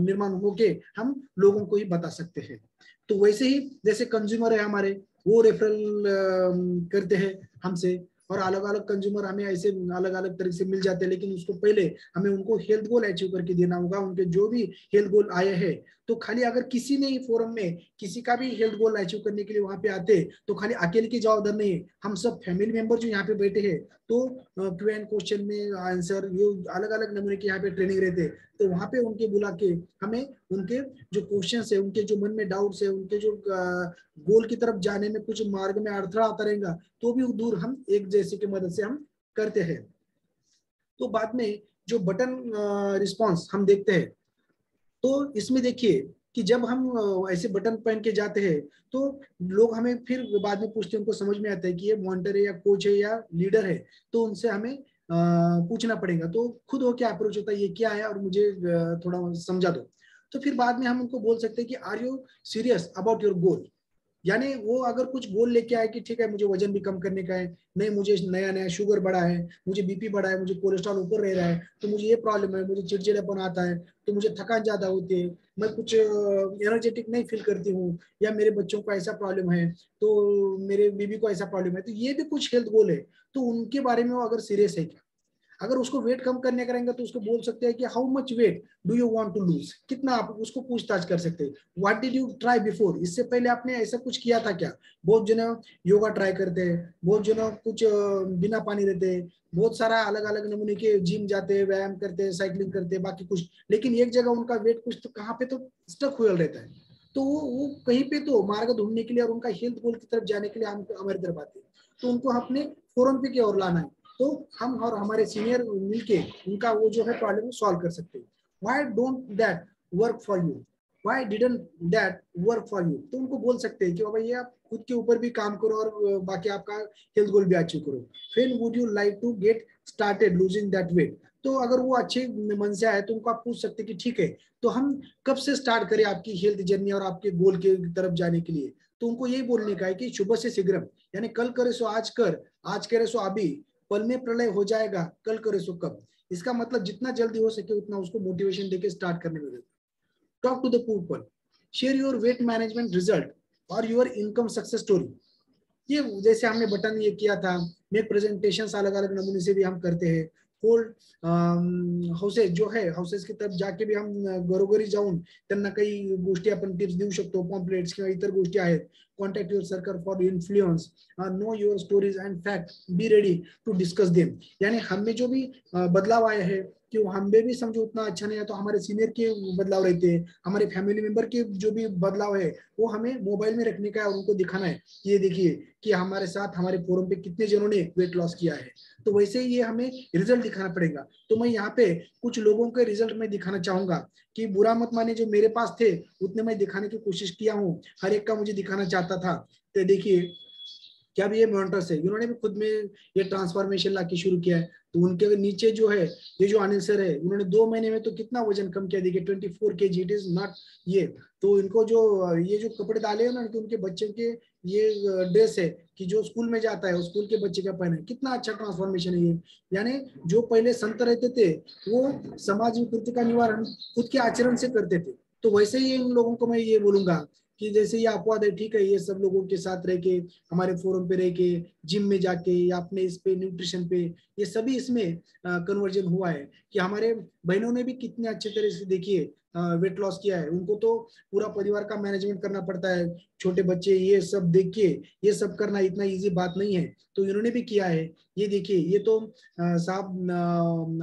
निर्माण होके हम लोगों को ही बता सकते हैं। तो वैसे ही जैसे कंज्यूमर है हमारे, वो रेफरल करते हैं हमसे, और अलग अलग कंज्यूमर हमें ऐसे अलग अलग तरीके से मिल जाते हैं, लेकिन उसको पहले हमें उनको हेल्थ गोल अचीव करके देना होगा। उनके जो भी हेल्थ गोल आए हैं, तो खाली अगर किसी ने फोरम में किसी का भी हेल्थ गोल अचीव करने के लिए वहां पे आते, तो खाली अकेले की जवाबदारी नहीं है, हम सब फैमिली मेंबर जो यहाँ पे बैठे हैं, तो क्यू एंड क्वेश्चन में आंसर, ये अलग अलग नमूने की यहाँ पे ट्रेनिंग रहते, तो वहां पे उनके बुला के हमें उनके जो क्वेश्चन है, उनके जो मन में डाउट्स है, उनके जो गोल की तरफ जाने में कुछ मार्ग में अड़थड़ा आता रहेगा, तो भी दूर हम एक जैसे की मदद से हम करते हैं। तो बाद में जो बटन रिस्पांस हम देखते हैं, तो इसमें देखिए कि जब हम ऐसे बटन पहन के जाते हैं, तो लोग हमें फिर बाद में पूछते हैं, उनको समझ में आता है कि ये मॉनिटर है या कोच है या लीडर है, तो उनसे हमें पूछना पड़ेगा। तो खुद हो क्या अप्रोच होता है, ये क्या है और मुझे थोड़ा समझा दो। तो फिर बाद में हम उनको बोल सकते हैं कि are you serious about your goal. यानी वो अगर कुछ गोल लेके आए कि ठीक है मुझे वजन भी कम करने का है, नहीं मुझे नया नया शुगर बढ़ा है, मुझे बीपी बढ़ा है, मुझे कोलेस्ट्रॉल ऊपर रह रहा है, तो मुझे ये प्रॉब्लम है, मुझे चिड़चिड़ापन आता है, तो मुझे थकान ज्यादा होती है, मैं कुछ एनर्जेटिक नहीं फील करती हूँ, या मेरे बच्चों को ऐसा प्रॉब्लम है, तो मेरे बीबी को ऐसा प्रॉब्लम है, तो ये भी कुछ हेल्थ गोल है। तो उनके बारे में वो अगर सीरियस है क्या, अगर उसको वेट कम करने करेंगे, तो उसको बोल सकते हैं कि how much weight do you want to lose, कितना, आप उसको पूछताछ कर सकते हैं। What did you try before, इससे पहले आपने ऐसा कुछ किया था क्या। बहुत जने योगा ट्राई करते हैं, बहुत जने कुछ बिना पानी रहते हैं, बहुत सारा अलग अलग नमूने के जिम जाते हैं, व्यायाम करते हैं, साइकिलिंग करते हैं, बाकी कुछ, लेकिन एक जगह उनका वेट कुछ तो कहाँ पे तो स्टक हुआ रहता है। तो वो कहीं पे तो मार्ग ढूंढने के लिए और उनका हेल्थ गोल की तरफ जाने के लिए हम हमारी तरफ आते हैं, तो उनको अपने फोरम पे की ओर लाना है। तो हम और हमारे सीनियर मिलके उनका वो जो है प्रॉब्लम सॉल्व कर सकते हैं। Why don't that work for you, why didn't that work for you, तो उनको बोल सकते हैं कि बाबा ये आप खुद के ऊपर भी काम करो और बाकी आपका हेल्थ गोल भी अचीव करो। फिर would you like to get started losing that weight. तो अगर वो अच्छे मन से आए, तो उनको आप पूछ सकते हैं कि ठीक है, तो हम कब से स्टार्ट करें आपकी हेल्थ जर्नी और आपके गोल के तरफ जाने के लिए। तो उनको यही बोलने का है कि शुभ से शीघ्रम, यानी कल करे सो आज कर, आज करे सो अभी, पल में प्रलय हो जाएगा, कल करे सो कब। इसका मतलब जितना जल्दी हो सके उतना उसको मोटिवेशन देके स्टार्ट करने में। Talk to the people, share your weight management result और योर इनकम सक्सेस स्टोरी। ये जैसे हमने बटन ये किया था, मेक प्रेजेंटेशन अलग अलग नमूने से भी हम करते हैं। होल्ड हाऊसेस जो है, हाऊसेस की तरफ जाके भी हम घरोघरी जाऊन त्यांना काही गोष्टी आपण टिप्स देऊ शकतो, पॉम्पलेट्स किंवा इतर गोष्टी आहेत। Contact your circle for influence, know your stories and fact, be ready to discuss them. यानी हमें जो भी बदलाव आए हैं, कि हम भी समझो उतना अच्छा नहीं है, तो हमारे सीनियर के बदलाव रहते हैं, हमारे फैमिली मेंबर के जो भी बदलाव है, वो हमें मोबाइल में रखने का है और उनको दिखाना है कि ये देखिए कि हमारे साथ हमारे फोरम पे कितने जनों ने वेट लॉस किया है। तो वैसे ही ये हमें रिजल्ट दिखाना पड़ेगा। तो मैं यहाँ पे कुछ लोगों के रिजल्ट में दिखाना चाहूंगा, कि बुरा मत माने, जो मेरे पास थे उतने मैं दिखाने की कोशिश किया हूँ, हर एक का मुझे दिखाना चाहता था। तो देखिए क्या भी ये मॉनिटर्स है, इन्होंने भी खुद में ये ट्रांसफॉर्मेशन ला के शुरू किया है। तो उनके नीचे जो है, ये जो अनिल सर है, उन्होंने 2 महीने में तो कितना वजन कम किया, देखिए 24 kg, इट इज नॉट ये। तो इनको जो ये जो कपड़े डाले हैं ना, उनके बच्चे के ये ड्रेस है कि जो स्कूल में जाता है, स्कूल के बच्चे का पहने, कितना अच्छा ट्रांसफॉर्मेशन है ये। यानी जो पहले संत रहते थे, वो समाज विकृति का निवारण खुद के आचरण से करते थे। तो वैसे ही इन लोगों को मैं ये बोलूंगा कि जैसे ये अपवाद है, ठीक है, ये सब लोगों के साथ रह के, हमारे फोरम पे रह के, जिम में जाके, या अपने इस पे न्यूट्रिशन पे, ये सभी इसमें कन्वर्जन हुआ है। कि हमारे बहनों ने भी कितने अच्छे तरह से देखिए वेट लॉस किया है, उनको तो पूरा परिवार का मैनेजमेंट करना पड़ता है, छोटे बच्चे ये सब देख के ये सब करना इतना इजी बात नहीं है, तो इन्होंने भी किया है। ये देखिए, ये तो साहब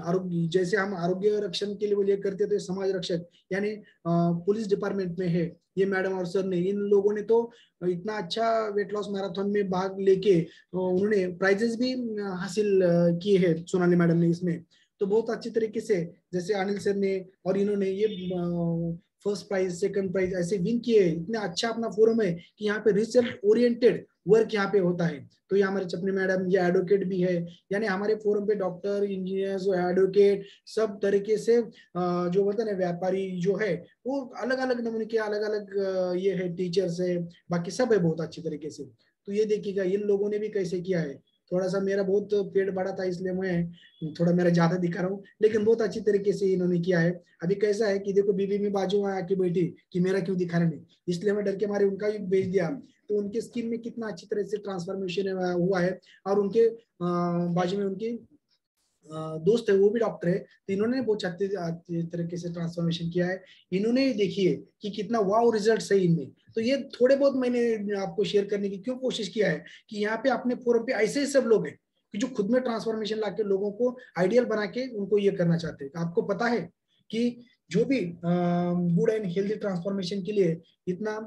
आरोग्य, जैसे हम आरोग्य रक्षण के लिए वो ये करते तो समाज रक्षक यानी पुलिस डिपार्टमेंट में है ये मैडम और सर ने, इन लोगों ने तो इतना अच्छा वेट लॉस मैराथन में भाग लेके उन्होंने प्राइजेस भी हासिल किए हैं सोनाली मैडम ने इसमें। तो बहुत अच्छी तरीके से जैसे अनिल सर ने और इन्होंने ये फर्स्ट प्राइज सेकंड प्राइज ऐसे विन किए। इतना अच्छा अपना फोरम है कि यहाँ पे रिसर्च ओरिएंटेड वर्क यहाँ पे होता है। तो ये हमारे चपनी मैडम ये एडवोकेट भी है, यानी हमारे फोरम पे डॉक्टर इंजीनियर्स एडवोकेट सब तरीके से जो बोलते हैं ना व्यापारी जो है वो अलग अलग नमूने के अलग अलग ये है, टीचर्स है, बाकी सब है बहुत अच्छी तरीके से। तो ये देखिएगा इन लोगों ने भी कैसे किया है। थोड़ा सा मेरा बहुत पेट बड़ा था इसलिए मैं थोड़ा मेरा ज्यादा दिखा रहा हूँ, लेकिन बहुत अच्छी तरीके से इन्होंने किया है। अभी कैसा है कि देखो बीबी में बाजू में आके बैठी कि मेरा क्यों दिखा रहे नहीं, इसलिए मैं डर के मारे उनका भी भेज दिया। तो उनके स्किन में कितना अच्छी तरह से ट्रांसफॉर्मेशन हुआ है, और उनके बाजू में उनकी दोस्त है वो भी डॉक्टर है, तो इन्होंने बहुत अच्छे तरीके से ट्रांसफॉर्मेशन किया है। इन्होंने देखिए कि कितना वाव रिजल्ट है इनमें। तो ये थोड़े बहुत मैंने आपको शेयर करने की क्यों कोशिश किया है कि यहाँ पे अपने फोरम पे ऐसे ही सब लोग हैं कि जो खुद में ट्रांसफॉर्मेशन लाके लोगों को आइडियल बना के उनको ये करना चाहते हैं। आपको पता है कि जो भी गुड एंड हेल्दी ट्रांसफॉर्मेशन के लिए इतना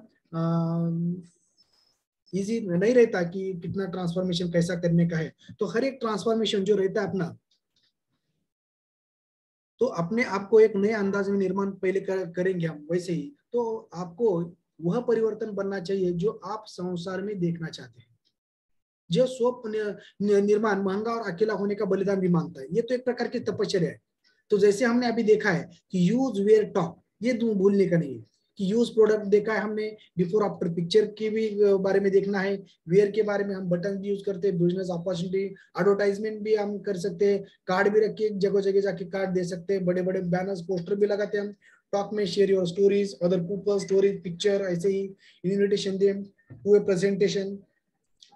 इजी नहीं रहता कि कितना ट्रांसफॉर्मेशन कैसा करने का है। तो हर एक ट्रांसफॉर्मेशन जो रहता है अपना, तो अपने आप को एक नए अंदाज में निर्माण पहले करेंगे हम, वैसे ही तो आपको वह परिवर्तन बनना चाहिए जो आप संसार में देखना चाहते हैं। जो स्व निर्माण महंगा और अकेला होने का बलिदान भी मांगता है, ये तो एक प्रकार की तपस्या है। तो जैसे हमने अभी देखा है कि यूज वेयर टॉक, ये भूलने का नहीं है कि यूज प्रोडक्ट देखा है हमने, बिफोर आफ्टर पिक्चर के भी बारे में देखना है, वेयर के बारे में हम बटन भी यूज करते हैं, बिजनेस अपॉर्चुनिटी एडवर्टाइजमेंट भी हम कर सकते हैं, कार्ड भी रख के जगह जगह जाके कार्ड दे सकते हैं, बड़े बड़े बैनर्स पोस्टर भी लगाते हैं हम, टॉक में share your stories other people stories picture, ऐसे ही इन्विटेशन दे टू ए प्रेजेंटेशन।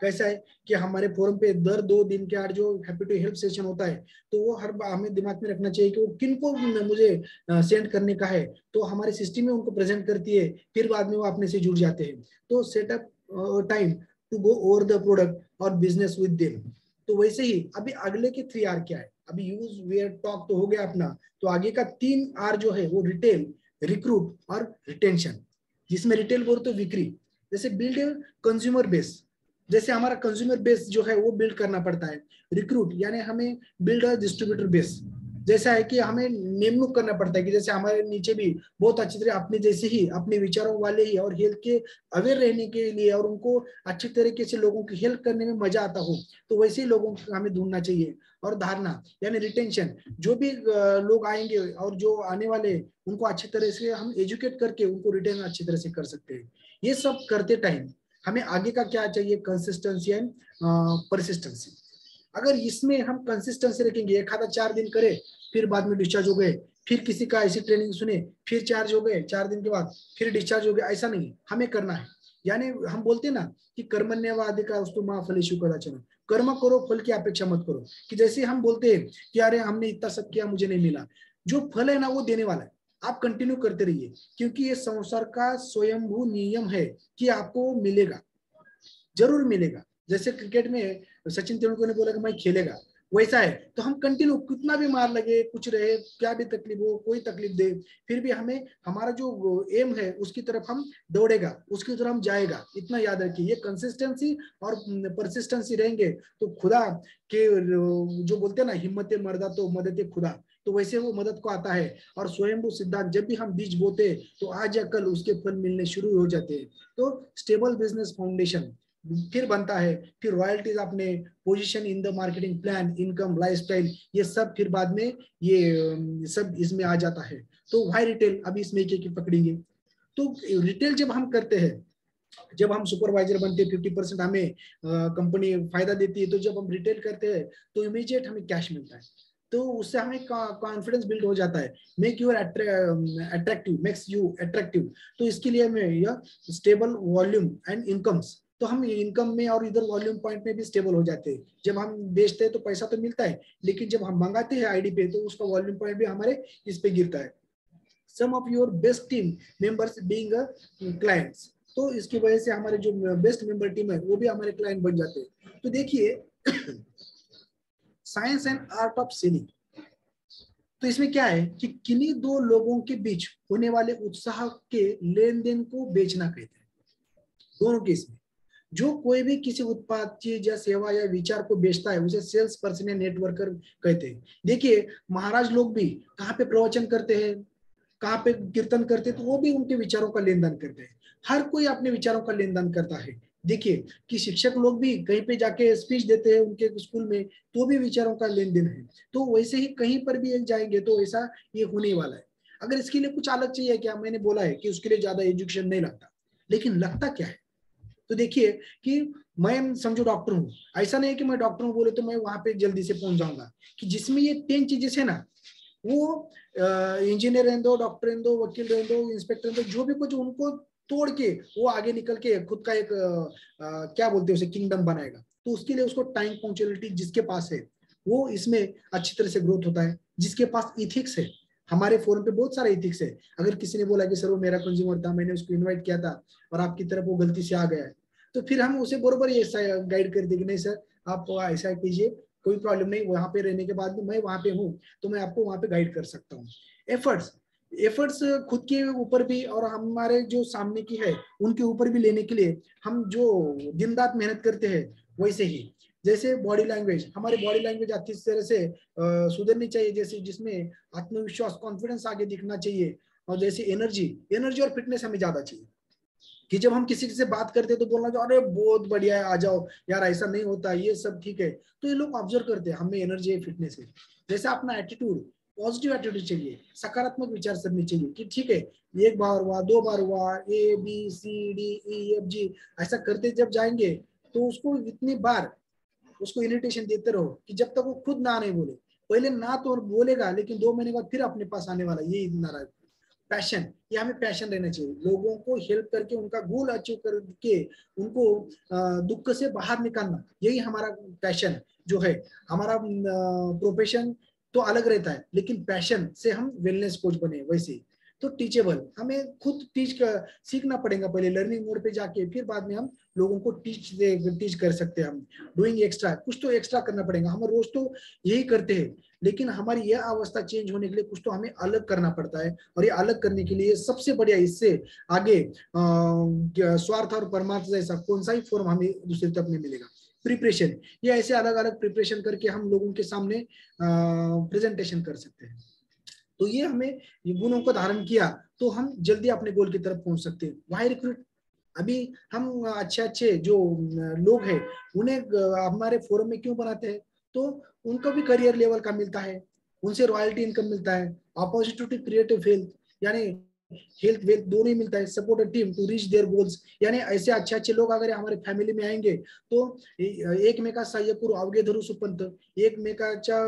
कैसा है कि हमारे फोरम पे दर 2 दिन के आज जो हैप्पी टू हेल्प सेशन होता है, तो वो हर बार हमें दिमाग में रखना चाहिए कि वो किन को मुझे सेंड करने का है, तो हमारे सिस्टम में उनको प्रेजेंट करती है, फिर बाद में वो अपने से जुड़ जाते हैं। तो set up time to go over the product और बिजनेस विद देम। तो वैसे ही अभी अगले के 3 R क्या है, अभी यूज वेयर टॉक तो हो गया अपना, तो आगे का 3 R जो है वो रिटेल, रिक्रूट और रिटेंशन। जिसमें रिटेल बोल तो बिक्री, जैसे बिल्ड कंज्यूमर बेस, जैसे हमारा कंज्यूमर बेस जो है वो बिल्ड करना पड़ता है। रिक्रूट यानी हमें बिल्ड अ डिस्ट्रीब्यूटर बेस, जैसा है कि हमें नेमनुक करना पड़ता है कि जैसे हमारे नीचे भी बहुत अच्छी तरह अपने जैसे ही अपने विचारों वाले ही और हेल्थ के अवेयर रहने के लिए और उनको अच्छी तरीके से लोगों की हेल्प करने में मजा आता हो, तो वैसे ही लोगों को हमें ढूंढना चाहिए। और धारणा यानी रिटेंशन, जो भी लोग आएंगे और जो आने वाले उनको अच्छी तरह से हम एजुकेट करके उनको रिटेन अच्छी तरह से कर सकते हैं। ये सब करते टाइम हमें आगे का क्या चाहिए, कंसिस्टेंसी एंड परसिस्टेंसी। अगर इसमें हम कंसिस्टेंसी रखेंगे, एक आधा 4 दिन करे फिर बाद में डिस्चार्ज हो गए, फिर किसी का ऐसी ट्रेनिंग सुने फिर चार्ज हो गए 4 दिन के बाद फिर डिस्चार्ज हो गए, ऐसा नहीं हमें करना है। यानी हम बोलते हैं ना कि कर्मण्यवाधिकार वस्तु मां फलेषु कदाचन, कर्म करो फल की अपेक्षा मत करो। कि जैसे हम बोलते हैं कि अरे हमने इतना सब किया मुझे नहीं मिला, जो फल है ना वो देने वाला है, आप कंटिन्यू करते रहिए, क्योंकि ये संसार का स्वयंभू नियम है कि आपको मिलेगा, जरूर मिलेगा। जैसे क्रिकेट में सचिन तेंदुलकर ने बोला कि मैं खेलेगा, वैसा है। तो हम कंटिन्यू कितना भी मार लगे कुछ रहे क्या भी तकलीफ हो कोई तकलीफ दे, फिर भी हमें हमारा जो एम है उसकी तरफ हम दौड़ेगा, उसकी तरफ हम जाएगा। इतना याद रखिए, ये कंसिस्टेंसी और परसिस्टेंसी रहेंगे तो खुदा के जो बोलते हैं ना हिम्मत मर्दा तो मदद खुदा, तो वैसे वो मदद को आता है। और स्वयंभू सिद्धांत, जब भी हम बीज बोते तो आज या कल उसके फल मिलने शुरू हो जाते हैं। तो स्टेबल बिजनेस फाउंडेशन फिर बनता है, फिर रॉयल्टीज अपने position in the marketing plan, income, lifestyle, ये सब फिर बाद में ये सब इसमें आ जाता है। तो वाई रिटेल अभी इसमें एक पकड़ेंगे। तो रिटेल जब हम करते हैं, जब हम सुपरवाइजर बनते हैं 50% हमें कंपनी फायदा देती है, तो जब हम रिटेल करते हैं तो इमीडिएट हमें कैश मिलता है, तो उससे हमें कॉन्फिडेंस बिल्ड हो जाता है। Make your attractive, makes you attractive. तो इसके लिए हमें यह स्टेबल वॉल्यूम एंड इनकम्स, तो हम इनकम में और इधर वॉल्यूम पॉइंट में भी स्टेबल हो जाते हैं। जब हम बेचते हैं तो पैसा तो मिलता है, लेकिन जब हम मंगाते हैं आईडी पे तो उसका वॉल्यूम पॉइंट भी हमारे इस पे गिरता है। Some of your best team members being clients. तो इसकी वजह से हमारे जो बेस्ट मेंबर टीम है वो भी हमारे क्लाइंट बन जाते हैं। तो देखिए science and art of selling, तो इसमें क्या है कि किन्हीं दो लोगों के बीच होने वाले उत्साह के लेन देन को बेचना कहते हैं। दोनों केस में जो कोई भी किसी उत्पाद, चीज या सेवा या विचार को बेचता है उसे सेल्स पर्सन या नेटवर्कर कहते हैं। देखिए महाराज लोग भी कहाँ पे प्रवचन करते हैं, कहाँ पे कीर्तन करते हैं, तो वो भी उनके विचारों का लेन देन करते हैं। हर कोई अपने विचारों का लेन देन करता है। देखिए कि शिक्षक लोग भी कहीं पे जाके स्पीच देते हैं उनके स्कूल में, तो भी विचारों का लेन देन है। तो वैसे ही कहीं पर भी जाएंगे तो ऐसा ये होने वाला है। अगर इसके लिए कुछ अलग चाहिए क्या, मैंने बोला है कि उसके लिए ज्यादा एजुकेशन नहीं लगता, लेकिन लगता क्या है, तो देखिए कि मैं समझो डॉक्टर हूँ, ऐसा नहीं है कि मैं डॉक्टर हूँ बोले तो मैं वहां पे जल्दी से पहुंच जाऊंगा। कि जिसमें ये 10 चीजें है ना, वो इंजीनियर रहने दो, डॉक्टर रहने दो, वकील रहने दो, इंस्पेक्टर रहने दो, जो भी कुछ उनको तोड़ के वो आगे निकल के खुद का एक क्या बोलते हैं उसे किंगडम बनाएगा। तो उसके लिए उसको टाइम पंक्चुअलिटी जिसके पास है वो इसमें अच्छी तरह से ग्रोथ होता है। जिसके पास इथिक्स है, हमारे फोरम पे बहुत सारा इथिक्स है। अगर किसी ने बोला कि सर वो मेरा कंज्यूमर था, मैंने उसको इन्वाइट किया था और आपकी तरफ वो गलती से आ गया है, तो फिर हम उसे बरोबर ये गाइड कर देंगे, नहीं सर आप ऐसा कीजिए, कोई प्रॉब्लम नहीं, वहां पे रहने के बाद भी मैं वहां पे हूँ तो मैं आपको वहां पे गाइड कर सकता हूँ। एफर्ट्स एफर्ट्स खुद के ऊपर भी और हमारे जो सामने की है उनके ऊपर भी लेने के लिए हम जो दिन रात मेहनत करते हैं, वैसे ही जैसे बॉडी लैंग्वेज, हमारी बॉडी लैंग्वेज अच्छी तरह से सुधरनी चाहिए, जैसे जिसमें आत्मविश्वास, कॉन्फिडेंस आगे दिखना चाहिए। और जैसे एनर्जी एनर्जी और फिटनेस हमें ज्यादा चाहिए कि जब हम किसी से बात करते हैं तो बोलना जो अरे बहुत बढ़िया है, आ जाओ यार, ऐसा नहीं होता, ये सब ठीक है। तो ये लोग ऑब्जर्व करते हैं हमें एनर्जी है, फिटनेस है। जैसे अपना एटीट्यूड, पॉजिटिव एटीट्यूड चाहिए, सकारात्मक विचार करनी चाहिए कि ठीक है एक बार हुआ, दो बार हुआ, A B C D E F G ऐसा करते जब जाएंगे तो उसको इतनी बार उसको इरिटेशन देते रहो कि जब तक वो खुद ना नहीं बोले। पहले ना तो बोलेगा लेकिन 2 महीने बाद फिर अपने पास आने वाला, ये नाराज। पैशन, ये हमें पैशन रहना चाहिए, लोगों को हेल्प करके उनका गोल अचीव करके उनको दुख से बाहर निकालना, यही हमारा पैशन जो है। हमारा प्रोफेशन तो अलग रहता है लेकिन पैशन से हम वेलनेस कोच बने वैसे। तो टीचेबल, हमें खुद सीखना पड़ेगा पहले लर्निंग मोड पे जाके, फिर बाद में हम लोगों को टीच कर सकते हैं। हम डूइंग एक्स्ट्रा, कुछ तो एक्स्ट्रा करना पड़ेगा। हम रोज तो यही करते हैं लेकिन हमारी यह अवस्था चेंज होने के लिए कुछ तो हमें अलग करना पड़ता है। और ये अलग करने के लिए सबसे बढ़िया, इससे आगे स्वार्थ और परमार्थ जैसा कौन सा ही फॉर्म हमें दूसरी तरफ में मिलेगा। प्रिपरेशन, ये ऐसे अलग अलग प्रिपरेशन करके हम लोगों के सामने प्रेजेंटेशन कर सकते हैं। तो ये हमें ये गुणों को धारण किया तो हम जल्दी अपने गोल की तरफ पहुंच सकते हैं। वाई रिक्रूट, अभी हम अच्छे अच्छे जो लोग हैं उन्हें हमारे फोरम में क्यों बनाते हैं, तो उनको भी करियर लेवल का मिलता है, उनसे रॉयल्टी इनकम मिलता है, अपॉर्चुनिटी क्रिएटिव हेल्थ यानी हेल्थ वेल्थ दोनों ही मिलता है, support a team to reach their goals. यानी ऐसे अच्छे अच्छे लोग अगर हमारे फॅमिली में आएंगे तो एकमेका सहाय्य करू, अवघे धरू सुपंत, एकमेकाच्या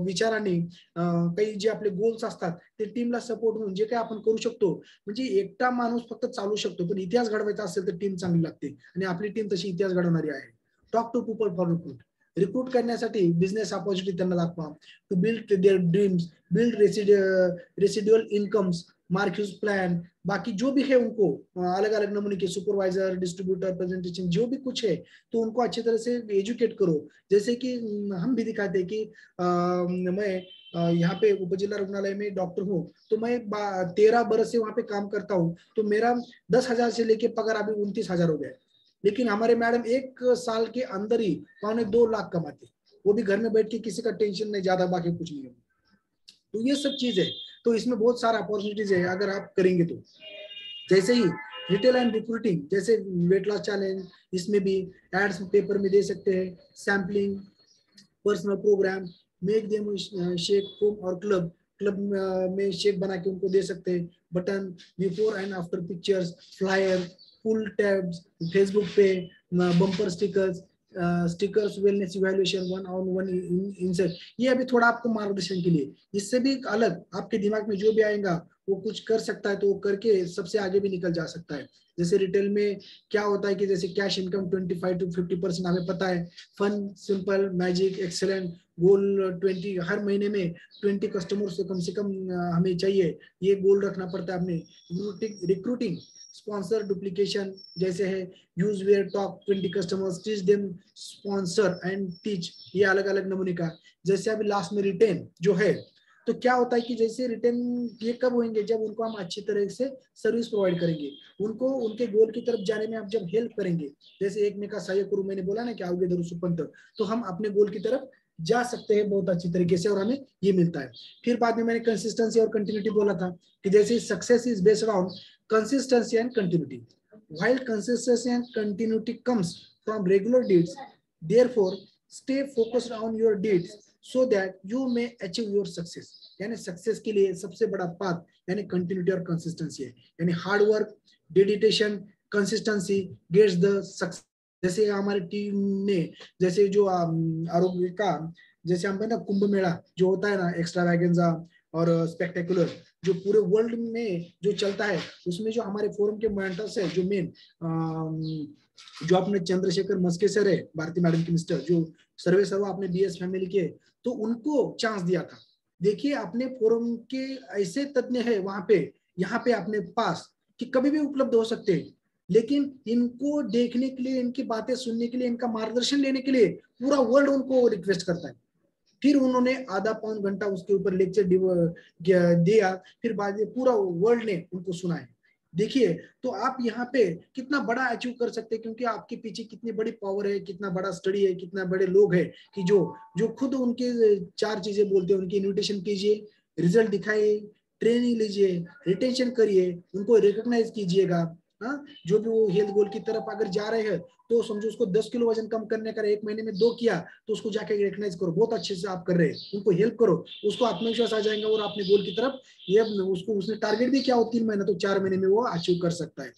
विचाराने काही जे आपले गोल्स असतात ते टीमला सपोर्ट म्हणून जे काही आपण करू शकतो। म्हणजे एकटा माणूस फक्त चालू शकतो पण इतिहास घडवायचा असेल तर टीम चांगली लागते आणि आपली टीम तशी इतिहास घडवणारी आहे। Talk to people for recruit, recruit करण्यासाठी बिझनेस अपॉर्च्युनिटी त्यांना दाखवा, to build their dreams, build residual incomes, Mark Hughes plan, बाकी जो भी है उनको अलग अलग नमूने के सुपरवाइजर, डिस्ट्रीब्यूटर, प्रेजेंटेशन जो भी कुछ है तो उनको अच्छी तरह से एजुकेट करो। जैसे कि हम भी दिखाते हैं कि मैं यहाँ पे उपजिला रुग्णालय में डॉक्टर हूँ तो मैं 13 बरस से वहाँ पे काम करता हूँ, तो मेरा 10,000 से लेके पगार अभी 29,000 हो गया है। लेकिन हमारे मैडम 1 साल के अंदर ही 2.25 लाख कमाते, वो भी घर में बैठ के, किसी का टेंशन नहीं ज्यादा, बाकी कुछ नहीं है। तो ये सब चीज है, तो इसमें बहुत सारा अपॉर्चुनिटीज है अगर आप करेंगे तो। जैसे ही रिटेल एंड रिक्रूटिंग, जैसे वेट लॉस चैलेंज, इसमें भी एड्स पेपर में दे सकते हैं, sampling, personal program, make them shake home और क्लब, क्लब में शेक बना के उनको दे सकते हैं, button, before and after pictures, flyer, pull tabs, Facebook पे bumper stickers, stickers, wellness evaluation, 1-on-1 insert. ये अभी थोड़ा आपको मार्गदर्शन के लिए, इससे भी अलग आपके दिमाग में जो भी आएगा वो कुछ कर सकता है तो वो करके सबसे आगे भी निकल जा सकता है। जैसे रिटेल में क्या होता है कि जैसे कैश इनकम 25 to 50% हमें पता है, फन, सिंपल, मैजिक, एक्सेलेंट, गोल 20 हर महीने में 20 कस्टमर से कम हमें चाहिए, ये गोल रखना पड़ता है अपने। रिक्रूटिंग स्पॉन्सर डुप्लीकेशन जैसे है, use wear top 20 customers, teach them sponsor and teach, ये अलग अलग नमूने का। जैसे अभी लास्ट में रिटेन जो है, तो क्या होता है कि जैसे रिटर्न ये कब होंगे, जब उनको हम अच्छी तरह से सर्विस प्रोवाइड करेंगे, उनको उनके गोल की तरफ जाने में आप जब हेल्प करेंगे, जैसे एक में का सहायक करूं, मैंने बोला ना कि आओगे दर सुपंत, तो हम अपने गोल की तरफ जा सकते हैं बहुत अच्छी तरीके से और हमें ये मिलता है। फिर बाद में मैंने कंसिस्टेंसी और कंटिन्यूटी बोला था कि जैसे success is based on consistency and continuity, while consistency and continuity comes from regular deeds, therefore stay focused on your deeds so that you may achieve your success। यानी सक्सेस के लिए सबसे बड़ा पाथ यानी कंटिन्यूटी और consistency है, यानी hard work, dedication, consistency gets the success. जैसे हमारी टीम ने, जैसे जो आरोग्य का, जैसे हम ना कुंभ मेला जो होता है ना, एक्स्ट्रावैगेंजा और स्पेक्टेकुलर, जो पूरे वर्ल्ड में जो चलता है, उसमें जो हमारे फोरम के मेंटर्स है, जो मेन जो अपने चंद्रशेखर मस्के सर है, भारती मैडम की मिस्टर, जो सर्वे सर्वा अपने बीएस फैमिली के, तो उनको चांस दिया था। देखिए अपने फोरम के ऐसे तज्ञ है वहां पे, यहाँ पे अपने पास कि कभी भी उपलब्ध हो सकते हैं, लेकिन इनको देखने के लिए, इनकी बातें सुनने के लिए, इनका मार्गदर्शन लेने के लिए पूरा वर्ल्ड उनको रिक्वेस्ट करता है। फिर उन्होंने आधा पौन घंटा उसके ऊपर लेक्चर दिया, फिर बाद में पूरा वर्ल्ड ने उनको सुना है। देखिए तो आप यहाँ पे कितना बड़ा अचीव कर सकते हैं, क्योंकि आपके पीछे कितनी बड़ी पावर है, कितना बड़ा स्टडी है, कितना बड़े लोग हैं कि जो खुद उनके 4 चीजें बोलते हैं, उनकी इन्विटेशन कीजिए, रिजल्ट दिखाइए, ट्रेनिंग लीजिए, रिटेंशन करिए, उनको रिकॉग्नाइज कीजिएगा। हाँ, जो भी वो हेल्थ गोल की तरफ अगर जा रहे हैं, तो समझो उसको 10 किलो वजन कम करने का 1 महीने में 2 किया, तो उसको जाके रिकॉग्नाइज करो, बहुत अच्छे से आप कर रहे हैं, उनको हेल्प करो, उसको आत्मविश्वास आ जाएगा और अपने गोल की तरफ ये उसको, उसने टारगेट भी क्या हो 3 महीने, तो 4 महीने में वो अचीव कर सकता है।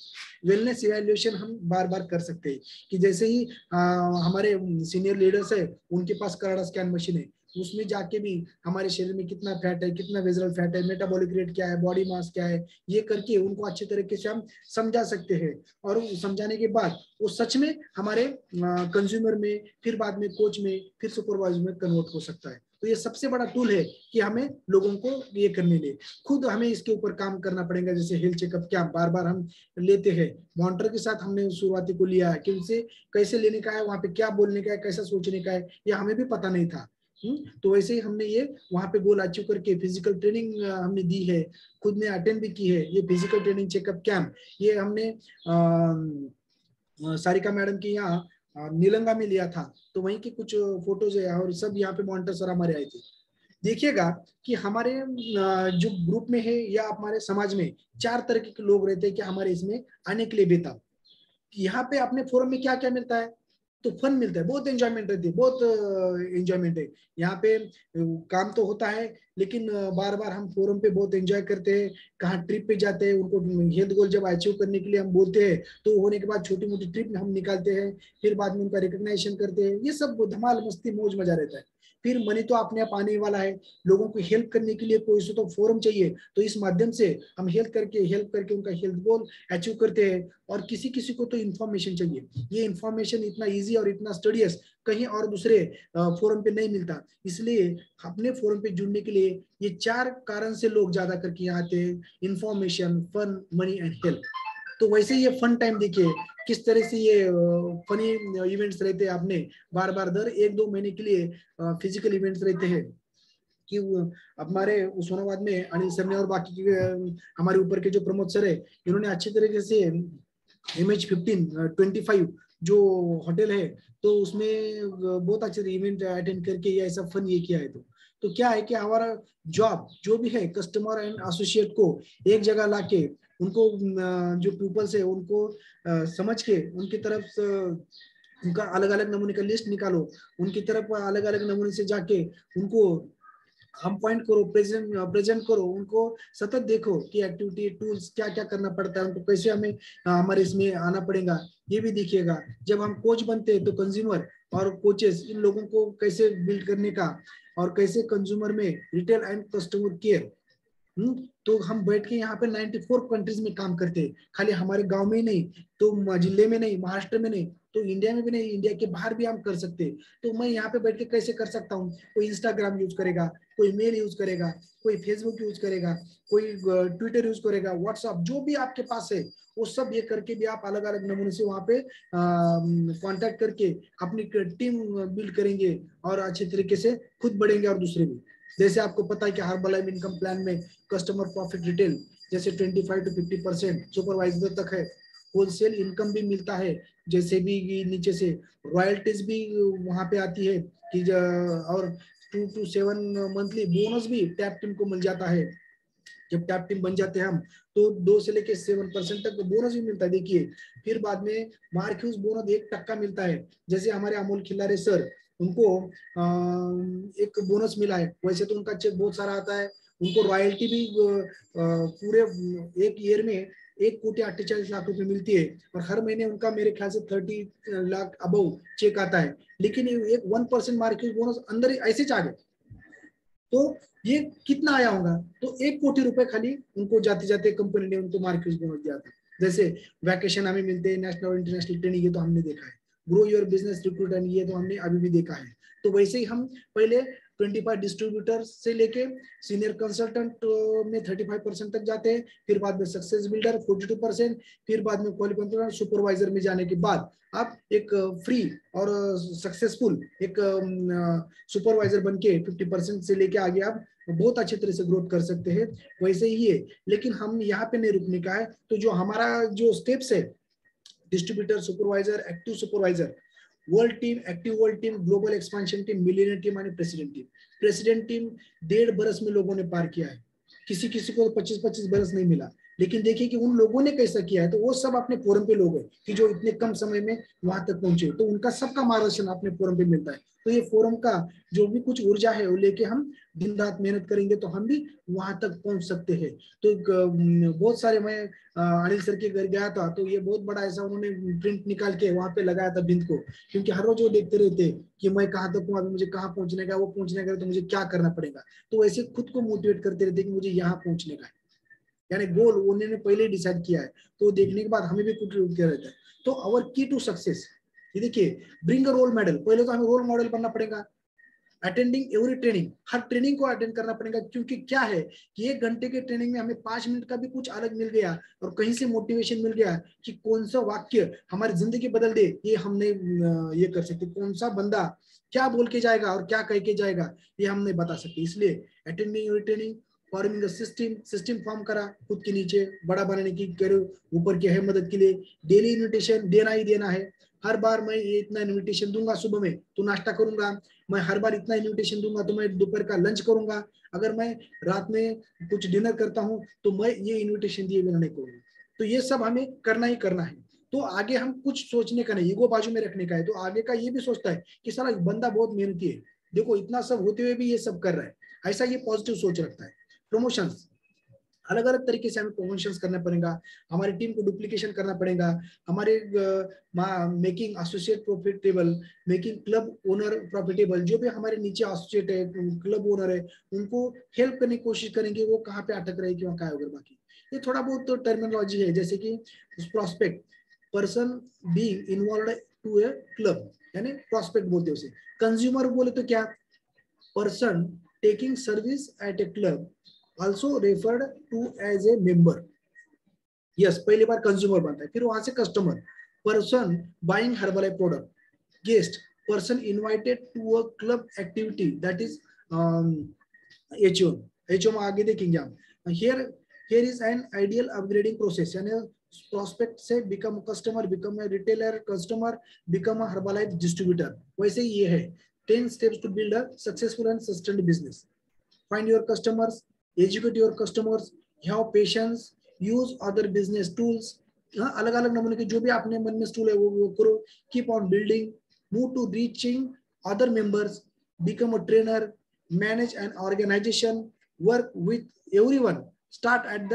वेलनेस इवैल्यूएशन हम बार बार कर सकते हैं कि जैसे ही हमारे सीनियर लीडर्स है, उनके पास कराडा स्कैन मशीन है, उसमें जाके भी हमारे शरीर में कितना फैट है, कितना विजरल फैट है, मेटाबॉलिक रेट क्या है, बॉडी मास क्या है, ये करके उनको अच्छे तरीके से हम समझा सकते हैं। और समझाने के बाद वो सच में हमारे कंज्यूमर में, फिर बाद में कोच में, फिर सुपरवाइजर में कन्वर्ट हो सकता है। तो ये सबसे बड़ा टूल है कि हमें लोगों को ये करने लिए खुद हमें इसके ऊपर काम करना पड़ेगा। जैसे हेल्थ चेकअप क्या बार बार हम लेते हैं, मॉनिटर के साथ हमने शुरुआती को लिया है कि उनसे कैसे लेने का है, वहां पे क्या बोलने का है, कैसा सोचने का है, ये हमें भी पता नहीं था। तो वैसे ही हमने ये वहां पे गोल अचीव करके फिजिकल ट्रेनिंग हमने दी है, खुद ने अटेंड भी की है ये फिजिकल ट्रेनिंग चेकअप कैंप। ये हमने सारिका मैडम के यहाँ नीलंगा में लिया था, तो वहीं की कुछ फोटोज है और सब यहाँ पे मॉनिटर सर हमारे आए थे। देखिएगा कि हमारे जो ग्रुप में है या हमारे समाज में 4 तरह के लोग रहते हैं कि हमारे इसमें आने के लिए बेताब। यहाँ पे अपने फोरम में क्या क्या मिलता है, तो फन मिलता है, बहुत एंजॉयमेंट रहती है, बहुत एंजॉयमेंट है यहाँ पे। काम तो होता है, लेकिन बार बार हम फोरम पे बहुत एंजॉय करते हैं, कहाँ ट्रिप पे जाते हैं, उनको हेल्थ गोल जब अचीव करने के लिए हम बोलते हैं, तो होने के बाद छोटी मोटी ट्रिप हम निकालते हैं, फिर बाद में उनका रिकॉग्नाइजेशन करते हैं, ये सब धमाल मस्ती मौज मजा रहता है। फिर मनी तो अपने आप आने वाला है, लोगों को हेल्प करने के लिए कोई तो फोरम चाहिए, तो इस माध्यम से हम हेल्प करके उनका हेल्थ गोल अचीव करते हैं। और किसी किसी को तो इन्फॉर्मेशन चाहिए, ये इन्फॉर्मेशन इतना इजी और इतना स्टडीज कहीं और दूसरे फोरम पे नहीं मिलता, इसलिए अपने फोरम पे जुड़ने के लिए ये 4 कारण से लोग ज्यादा करके आते हैं, information, fun, money and help. तो वैसे ये फन टाइम देखिए किस तरह से ये फनी इवेंट्स रहते हैं, आपने बार बार दर 1-2 महीने के लिए फिजिकल इवेंट्स रहते हैं कि हमारे उस्मानाबाद में अनिल सर ने और बाकी हमारे ऊपर के जो प्रमोद सर है, इन्होंने अच्छी तरीके से MH15-25 जो होटल है, तो उसमें बहुत अच्छे इवेंट अटेंड करके ये ऐसा फन ये किया है। तो क्या है कि हमारा जॉब जो भी है, कस्टमर एंड एसोसिएट को एक जगह लाके उनको जो पीपल्स है उनको समझ के उनकी तरफ उनका अलग अलग नमूने का लिस्ट निकालो, उनकी तरफ अलग अलग नमूने से जाके उनको हम पॉइंट करो, प्रेजेंट करो, उनको सतत देखो कि एक्टिविटी टूल्स क्या क्या करना पड़ता है, उनको कैसे हमें हमारे इसमें आना पड़ेगा, ये भी देखिएगा। जब हम कोच बनते हैं तो कंज्यूमर और कोचेस इन लोगों को कैसे बिल्ड करने का, और कैसे कंज्यूमर में रिटेल एंड कस्टमर केयर तो हम बैठ के यहाँ पे 94 कंट्रीज में काम करते हैं, खाली हमारे गांव में ही नहीं, तो जिले में नहीं, महाराष्ट्र में नहीं, तो इंडिया में भी नहीं, इंडिया के बाहर भी हम कर सकते हैं। तो मैं यहाँ पे बैठ के कैसे कर सकता हूँ? कोई इंस्टाग्राम यूज करेगा, कोई मेल यूज करेगा, कोई फेसबुक यूज करेगा, कोई ट्विटर यूज करेगा, व्हाट्सअप, जो भी आपके पास है वो सब ये करके भी आप अलग अलग नमूने से वहाँ पे कांटेक्ट करके अपनी टीम बिल्ड करेंगे और अच्छे तरीके से खुद बढ़ेंगे और दूसरे भी। जैसे आपको पता है कि हर्बल लाइफ इनकम प्लान में कस्टमर प्रॉफिट रिटेल जैसे 25 to 50% सुपरवाइजर तक है, होलसेल इनकम भी मिलता है, जैसे भी नीचे से रॉयल्टीज भी वहां पे आती है कि और 2 to 7 मंथली बोनस भी टैप टीम को मिल जाता है। जब टैप टीम बन जाते हैं हम तो 2 से लेके 7% तक बोनस भी मिलता है। देखिए फिर बाद में मार्क्यूज बोनस 1% मिलता है, जैसे हमारे अमोल खिलारे सर, उनको एक बोनस मिला है, वैसे तो उनका चेक बहुत सारा आता है, उनको रॉयल्टी भी पूरे एक ईयर में 1,48,00,000 रुपए मिलती है, और हर महीने उनका मेरे ख्याल से 30 लाख अबव चेक आता है। लेकिन एक 1% मार्क्यूज बोनस अंदर ऐसे आ गए, तो ये कितना आया होगा? तो 1 कोटी रुपए खाली उनको जाते जाते कंपनी ने उनको मार्क्यूज बोनस दिया था। जैसे वैकेशन हमें मिलते हैं, नेशनल और इंटरनेशनल ट्रेनिंग, ये तो हमने देखा है, ग्रो योर बिजनेस रिक्रूटर, ये तो हमने अभी भी देखा है। तो वैसे ही हम पहले 25 डिस्ट्रीब्यूटर से लेके सीनियर कंसल्टेंट में 35% तक जाते हैं, फिर बाद में सक्सेस बिल्डर 42%, फिर बाद में क्वालिफाइड सुपरवाइजर में जाने के बाद आप एक फ्री और सक्सेसफुल एक सुपरवाइजर बन के 50% से लेके आगे आप बहुत अच्छे तरह से ग्रोथ कर सकते हैं। वैसे ही है, लेकिन हम यहाँ पे नहीं रुकने का है। तो जो हमारा जो स्टेप्स है, distributor, supervisor, active supervisor, world team, active world team, global expansion team, millionaire team और प्रेसिडेंट टीम। प्रेसिडेंट टीम 1.5 बरस में लोगों ने पार किया है, किसी किसी को 25-25 बरस नहीं मिला, लेकिन देखिए कि उन लोगों ने कैसा किया है। तो वो सब अपने फोरम पे लोग हैं कि जो इतने कम समय में वहां तक पहुंचे, तो उनका सबका मार्गदर्शन अपने फोरम पे मिलता है। तो ये फोरम का जो भी कुछ ऊर्जा है वो लेके हम दिन रात मेहनत करेंगे तो हम भी वहां तक पहुंच सकते हैं। तो बहुत सारे, मैं अनिल सर के घर गया था, तो ये बहुत बड़ा ऐसा उन्होंने प्रिंट निकाल के वहां पे लगाया था भिंत को, क्योंकि हर रोज वो देखते रहते कि मैं कहाँ तक हूँ, अभी मुझे कहाँ पहुंचने का, वो पहुंचने का तो मुझे क्या करना पड़ेगा। तो वैसे खुद को मोटिवेट करते रहते कि मुझे यहाँ पहुंचने का है, यानी गोल उन्होंने पहले ही डिसाइड किया है, तो देखने के बाद हमें भी कुछ क्या रहता है। तो आवर की टू सक्सेस, ये देखिए, ब्रिंग अ रोल मॉडल, पहले तो हमें रोल मॉडल बनना पड़ेगा। Attending every training, her training को अटेंड करना पड़ेगा, क्योंकि क्या है कि 1 घंटे के ट्रेनिंग में हमें 5 मिनट का भी कुछ अलग मिल गया और कहीं से मोटिवेशन मिल गया कि कौन सा वाक्य हमारी जिंदगी बदल दे, ये हमने ये कर सकते, कौन सा बंदा क्या बोल के जाएगा और क्या कह के जाएगा ये हम नहीं बता सकते। इसलिए attending every training, forming the system form करा खुद के नीचे बड़ा बनाने की, करो ऊपर की है मदद के लिए। डेली इन्विटेशन देना ही देना है, हर बार मैं ये इतना इन्विटेशन दूंगा, सुबह में तो नाश्ता करूंगा, मैं हर बार इतना इन्विटेशन दूंगा तो मैं दोपहर का लंच करूंगा, अगर मैं रात में कुछ डिनर करता हूं तो मैं ये इन्विटेशन दिए बिना नहीं करूंगा। तो ये सब हमें करना ही करना है। तो आगे हम कुछ सोचने का नहीं, ईगो बाजू में रखने का है। तो आगे का ये भी सोचता है कि साला बंदा बहुत मेहनती है, देखो इतना सब होते हुए भी ये सब कर रहा है, ऐसा ये पॉजिटिव सोच रखता है। प्रमोशंस, अलग अलग तरीके से हमें प्रमोशंस करना पड़ेगा, हमारी टीम को डुप्लीकेशन करना पड़ेगा, हमारे making associate profitable, making club owner profitable, जो भी हमारे नीचे एसोसिएट है, क्लब ओनर है, उनको हेल्प करने की कोशिश करेंगे, वो कहाँ पे अटक रहे क्यों क्या होगा। बाकी ये थोड़ा बहुत तो टर्मिनोलॉजी है, जैसे कि prospect, person being involve to a club, यानी प्रोस्पेक्ट बोलते हैं उसे। कंज्यूमर बोले तो क्या, person taking service at a club, also referred to as a member। Yes, पहली बार कंज्यूमर बनता है, फिर वहां से customer, person buying Herbalife product, guest, person invited to a club activity, that is HO. HO में आगे देखेंगे हम। Here is an ideal upgrading process, यानी प्रोस्पेक्ट से become customer, become a retailer, customer become a Herbalife distributor. वैसे ही ये है 10 steps to build a successful and sustained business। Find your customers, educate your customers, have patience, use other business tools। हाँ, अलग अलग नमूने के जो भी आपने मन में टूल है वो करो। Keep on building, move to reaching other members, become a trainer, manage an organization, work with everyone, start at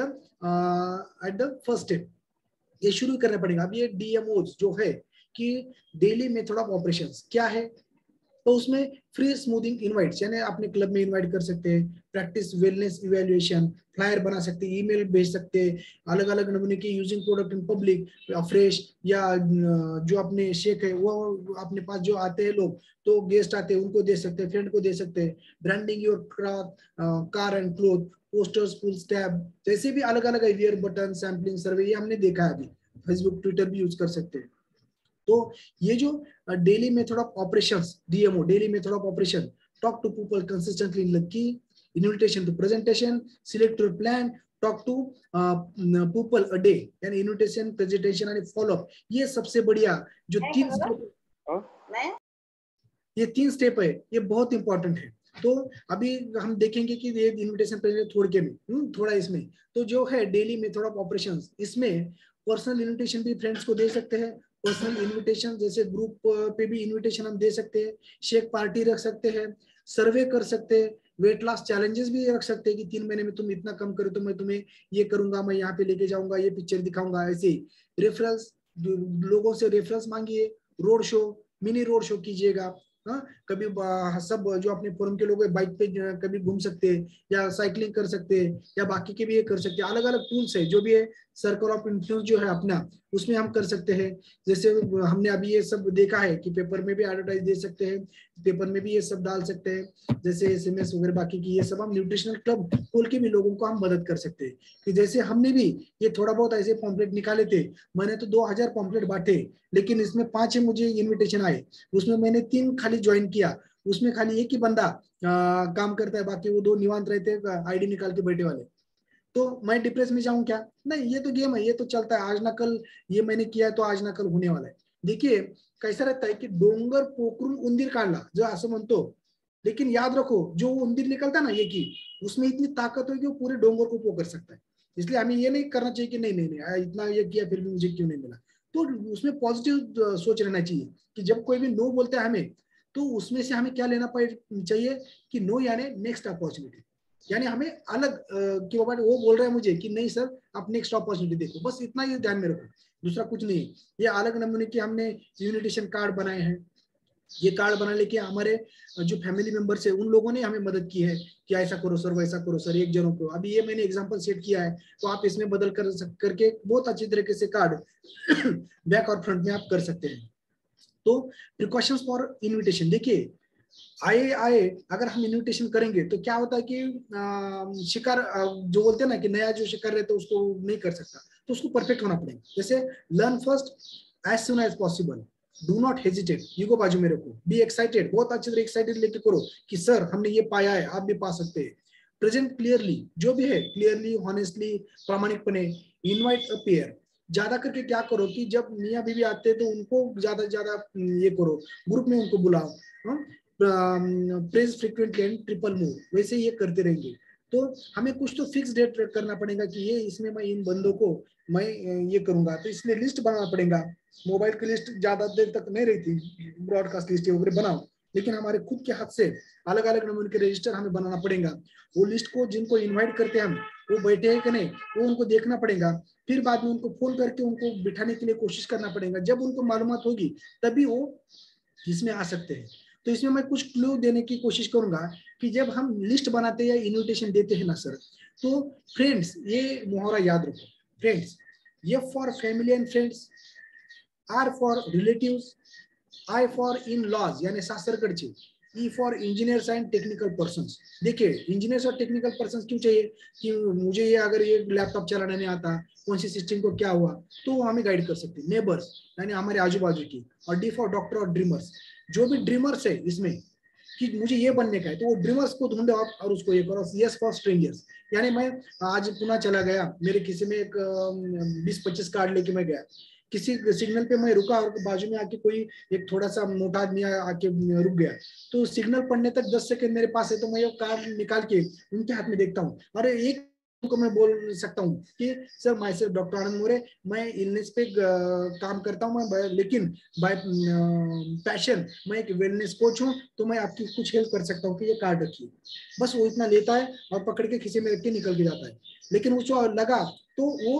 the first step. ये शुरू करना पड़ेगा। अब ये डीएमओ जो है कि डेली मेथड ऑफ ऑपरेशंस क्या है, तो उसमें फ्री स्मूथिंग इनवाइट्स, यानी अपने क्लब में इनवाइट कर सकते हैं, प्रैक्टिस वेलनेस इवैल्यूएशन, फ्लायर बना सकते हैं, ईमेल भेज सकते हैं, अलग अलग नमूने के using product in public, fresh या जो अपने शेक है वो अपने पास जो आते हैं लोग, तो गेस्ट आते हैं उनको दे सकते हैं, फ्रेंड को दे सकते हैं, branding your car and cloth, posters, full step, जैसे भी अलग अलग है, वियर बटन, सैम्पलिंग सर्वे, ये हमने देखा है अभी, फेसबुक ट्विटर भी यूज कर सकते हैं। तो ये जो daily method of operations, DMO, daily method of operation, talk to people consistently in key, invitation to presentation, select your plan, talk to people a day, यानी इन्विटेशन, प्रेजेंटेशन आणि follow up, ये सबसे बढ़िया जो ये 3 स्टेप है, ये बहुत इंपॉर्टेंट है। तो अभी हम देखेंगे कि ये इन्विटेशन थोड़ के में थोड़ा इसमें, तो जो है डेली मेथड ऑफ ऑपरेशंस, इसमें पर्सनल इन्विटेशन भी फ्रेंड्स को दे सकते हैं, पर्सनल इन्विटेशन जैसे ग्रुप पे भी इन्विटेशन हम दे सकते हैं, शेक पार्टी रख सकते हैं, सर्वे कर सकते हैं, वेट लॉस चैलेंजेस भी रख सकते हैं कि 3 महीने में तुम इतना कम करो तो मैं तुम्हें ये करूंगा, मैं यहाँ पे लेके जाऊंगा, ये पिक्चर दिखाऊंगा, ऐसे रेफरल्स, लोगों से रेफरल्स मांगिए, road show, mini road show कीजिएगा। हाँ, कभी सब जो अपने फोरम के लोग बाइक पे कभी घूम सकते हैं, या साइकिलिंग कर सकते हैं, या बाकी के भी ये कर सकते हैं, अलग अलग टूल्स है जो भी है, सर्कल ऑफ इन्फ्लुएंस जो है अपना, उसमें हम कर सकते हैं। जैसे हमने अभी ये सब देखा है कि पेपर में भी एडवर्टाइज दे सकते हैं, पेपर में भी ये सब डाल सकते हैं, जैसे एसएमएस वगैरह, बाकी की ये सब हम न्यूट्रिशनल क्लब खोल के भी लोगों को हम मदद कर सकते हैं। कि जैसे हमने भी ये थोड़ा बहुत ऐसे पॉम्पलेट निकाले थे, मैंने तो 2000 पॉम्पलेट बांटे, लेकिन इसमें 5 मुझे इन्विटेशन आए, उसमें मैंने 3 खाली ज्वाइन किया, उसमें खाली एक ही बंदा काम करता है, बाकी वो 2 निवांत रहते हैं आईडी निकाल के बैठे वाले। तो मैं डिप्रेस में जाऊं क्या? नहीं, ये तो गेम है, ये तो चलता है, आज ना कल ये मैंने किया है तो आज ना कल होने वाला है। देखिए कैसा रहता है कि डोंगर पोखरून उंदीर काढला जो असं म्हणतो, लेकिन याद रखो जो उंदीर निकलता है ना ये की, उसमें इतनी ताकत होगी वो पूरे डोंगर को पोकर सकता है। इसलिए हमें ये नहीं करना चाहिए कि नहीं नहीं नहीं इतना ये किया फिर भी मुझे क्यों नहीं मिला। तो उसमें पॉजिटिव सोच रहना चाहिए कि जब कोई भी नो बोलता है हमें, तो उसमें से हमें क्या लेना चाहिए कि नो यानी नेक्स्ट अपॉर्चुनिटी, यानी हमें अलग कि बाबा वो बोल रहा है मुझे कि नहीं सर आप नेक्स्ट अपॉर्चुनिटी देखो, बस इतना ही ध्यान में रखो, दूसरा कुछ नहीं। ये अलग नमूने के हमने इन्विटेशन कार्ड बनाए हैं, ये कार्ड बनाने के हमारे जो फैमिली मेंबर्स है उन लोगों ने हमें मदद की है कि ऐसा करो सर वैसा करो सर, एक जनों को अभी ये मैंने एग्जांपल सेट किया है, तो आप इसमें बदल करके बहुत अच्छी तरीके से कार्ड बैक और फ्रंट में आप कर सकते हैं। तो प्रिकॉशंस फॉर इन्विटेशन, देखिए आए आए अगर हम इन्विटेशन करेंगे तो क्या होता है कि शिकार जो बोलते हैं ना कि नया जो शिकार रहता है उसको नहीं कर सकता, तो उसको परफेक्ट होना पड़ेगा। जैसे learn first as soon as possible, do not hesitate, ego बाजू में रखो, बी एक्साइटेड, बहुत अच्छी तरह एक्साइटेड लेके करो कि सर हमने ये पाया है आप भी पा सकते हैं। प्रेजेंट क्लियरली, जो भी है क्लियरली हॉनेस्टली प्रामाणिकपने, इनवाइट अ पेयर, ज्यादा करके क्या करो कि जब मियाँ बीवी आते हैं तो उनको ज्यादा ज्यादा ये करो, ग्रुप में उनको बुलाओ, praise frequently and triple move, वैसे ये करते रहेंगे। तो हमें कुछ तो फिक्स डेट करना पड़ेगा कि ये इसमें मैं इन बंदों को मैं ये करूंगा, तो इसलिए लिस्ट बनाना पड़ेगा। मोबाइल की लिस्ट ज्यादा देर तक नहीं रहती, ब्रॉडकास्ट लिस्ट वगैरह बनाओ, लेकिन हमारे खुद के हाथ से अलग अलग नंबर के रजिस्टर हमें बनाना पड़ेगा। वो लिस्ट को जिनको इन्वाइट करते हैं हम, वो बैठे हैं कि नहीं वो उनको देखना पड़ेगा, फिर बाद में उनको फोन करके उनको बिठाने के लिए कोशिश करना पड़ेगा। जब उनको मालूमात होगी तभी वो इसमें आ सकते हैं। तो इसमें मैं कुछ क्लू देने की कोशिश करूंगा कि जब हम लिस्ट बनाते हैं या इन्विटेशन देते हैं ना सर, तो फ्रेंड्स ये मुहावरा याद रखो, फ्रेंड्स ये for family and friends, R for relatives, I for in laws यानी सासरकडचे, E for engineers and technical persons. देखिए इंजीनियर्स और टेक्निकल पर्संस क्यों चाहिए कि मुझे ये अगर ये लैपटॉप चलाना नहीं आता, कौन सी सिस्टम को क्या हुआ, तो वो हमें गाइड कर सकते हैं। नेबर्स यानी हमारे आजू बाजू की, और डी फॉर डॉक्टर और ड्रीमर्स, जो भी ड्रीमर्स है इसमें कि मुझे ये बनने का है, तो वो ड्रीमर्स को ढूंढो आप और उसको ये करो। यस फॉर स्ट्रेंजर्स, यानी मैं आज पुणे चला गया, मेरे किसी में एक 20-25 कार्ड लेके मैं गया, किसी सिग्नल पे मैं रुका और बाजू में आके कोई एक थोड़ा सा मोटा आदमी आके रुक गया, तो सिग्नल पढ़ने तक 10 सेकंड मेरे पास है, तो मैं वो कार्ड निकाल के उनके हाथ में देखता हूँ, अरे एक को मैं बोल सकता हूँ कि सर मैं से डॉक्टर आनंद मोरे, मैं इलनेस पे काम करता हूँ, मैं लेकिन बाय पैशन मैं एक वेलनेस कोच हूँ, तो मैं आपकी कुछ हेल्प कर सकता हूँ कि ये कार्ड रखिए। बस वो इतना लेता है और पकड़ के खीसे में रख के निकल के जाता है। लेकिन उसको लगा तो वो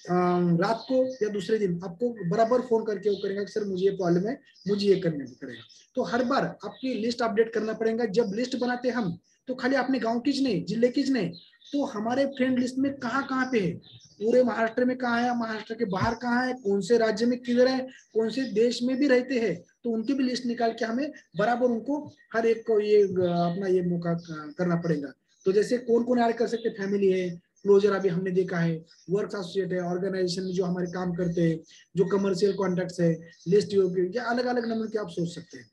रात को या दूसरे दिन आपको बराबर फोन करके वो करेंगे कि सर मुझे ये प्रॉब्लम है, मुझे ये करने पड़ेगा। तो हर बार आपकी लिस्ट अपडेट करना पड़ेगा। जब लिस्ट बनाते हम तो खाली अपने गांव की नहीं, जिले की नहीं, तो हमारे फ्रेंड लिस्ट में कहाँ कहाँ पे है, पूरे महाराष्ट्र में कहाँ है, महाराष्ट्र के बाहर कहाँ है, कौन से राज्य में किधर है, कौन से देश में भी रहते हैं, तो उनकी भी लिस्ट निकाल के हमें बराबर उनको हर एक को ये अपना ये मौका करना पड़ेगा। तो जैसे कौन कौन ऐड कर सकते, फैमिली है, क्लोजर अभी हमने देखा है, वर्क एसोसिएट है, ऑर्गेनाइजेशन में जो हमारे काम करते हैं, जो कमर्शियल कॉन्ट्रैक्ट्स है, लिस्ट या अलग अलग नंबर के आप सोच सकते हैं।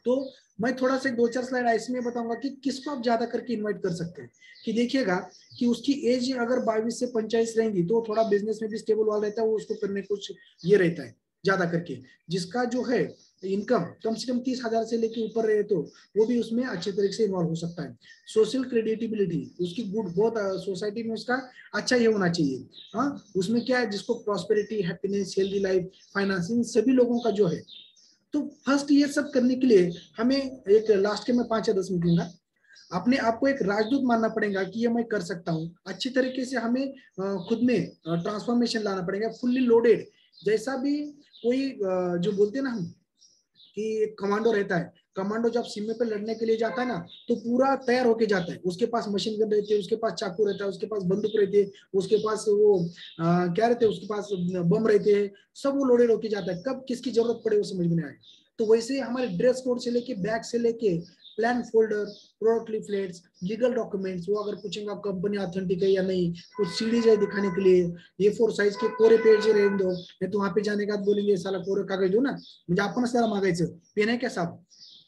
तो मैं थोड़ा सा 2-4 स्लाइड ऐसे में बताऊंगा कि किसको आप ज्यादा करके इनवाइट कर सकते हैं। कि देखिएगा कि उसकी एज अगर 22 से 45 रहेंगी तो थोड़ा बिजनेस में भी स्टेबल वाला रहता है, वो उसको करने कुछ ये रहता है ज्यादा करके। जिसका जो है इनकम कम से कम 30,000 से लेके ऊपर रहे तो वो भी उसमें अच्छे तरीके से इन्वॉल्व हो सकता है। सोशल क्रेडिटेबिलिटी उसकी गुड, बहुत सोसाइटी में उसका अच्छा ये होना चाहिए। हाँ, उसमें क्या है, जिसको prosperity, happiness, healthy life, financing सभी लोगों का जो है। तो फर्स्ट ये सब करने के लिए हमें एक लास्ट के मैं 5 या 10 मिनट लूंगा, अपने आप को एक राजदूत मानना पड़ेगा कि ये मैं कर सकता हूँ। अच्छी तरीके से हमें खुद में ट्रांसफॉर्मेशन लाना पड़ेगा, फुल्ली लोडेड। जैसा भी कोई जो बोलते हैं ना हम कि कमांडो रहता है, कमांडो जब सीमे पे लड़ने के लिए जाता है ना तो पूरा तैयार होके जाता है, उसके पास मशीन गन रहती है, उसके पास चाकू रहता है, उसके पास बंदूक रहती है, उसके पास वो क्या रहते हैं, उसके पास बम रहते हैं, सब वो लोडेड होके जाता है, कब किसकी जरूरत पड़े वो समझ में नहीं आए। तो वैसे हमारे ड्रेस कोड से लेके, बैग से लेके, plan folder, product leaflets, legal documents, वो अगर पूछेंगे आप कंपनी ऑथेंटिक है या नहीं, कुछ सीडीज है दिखाने के लिए, A4 साइज के कोरे पेज रहने दो, नहीं तो वहां पे जाने के बाद बोलेंगे साला कोरे कागज दो ना, म्हणजे आपणच त्याला मागायचं, पेन है क्या साहब,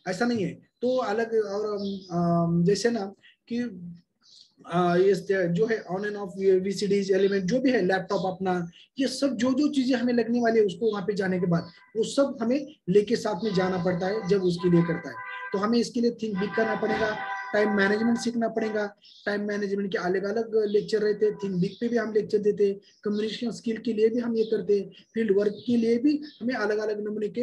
ऐसा नहीं है। तो अलग और जैसे ना कि ये जो है on end of VCDs element जो भी है, लैपटॉप अपना, ये सब जो जो चीजें हमें लगने वाली है उसको वहां पे जाने के बाद वो सब हमें लेके साथ में जाना पड़ता है जब उसके लिए करता है। तो हमें इसके लिए थिंक बिग करना पड़ेगा, टाइम मैनेजमेंट सीखना पड़ेगा। टाइम मैनेजमेंट के अलग अलग लेक्चर रहते हैं, थिंक बिग पे भी हम लेक्चर देते हैं, कम्युनिकेशन स्किल के लिए भी हम ये करते हैं, फील्ड वर्क के लिए भी हमें अलग अलग नमूने के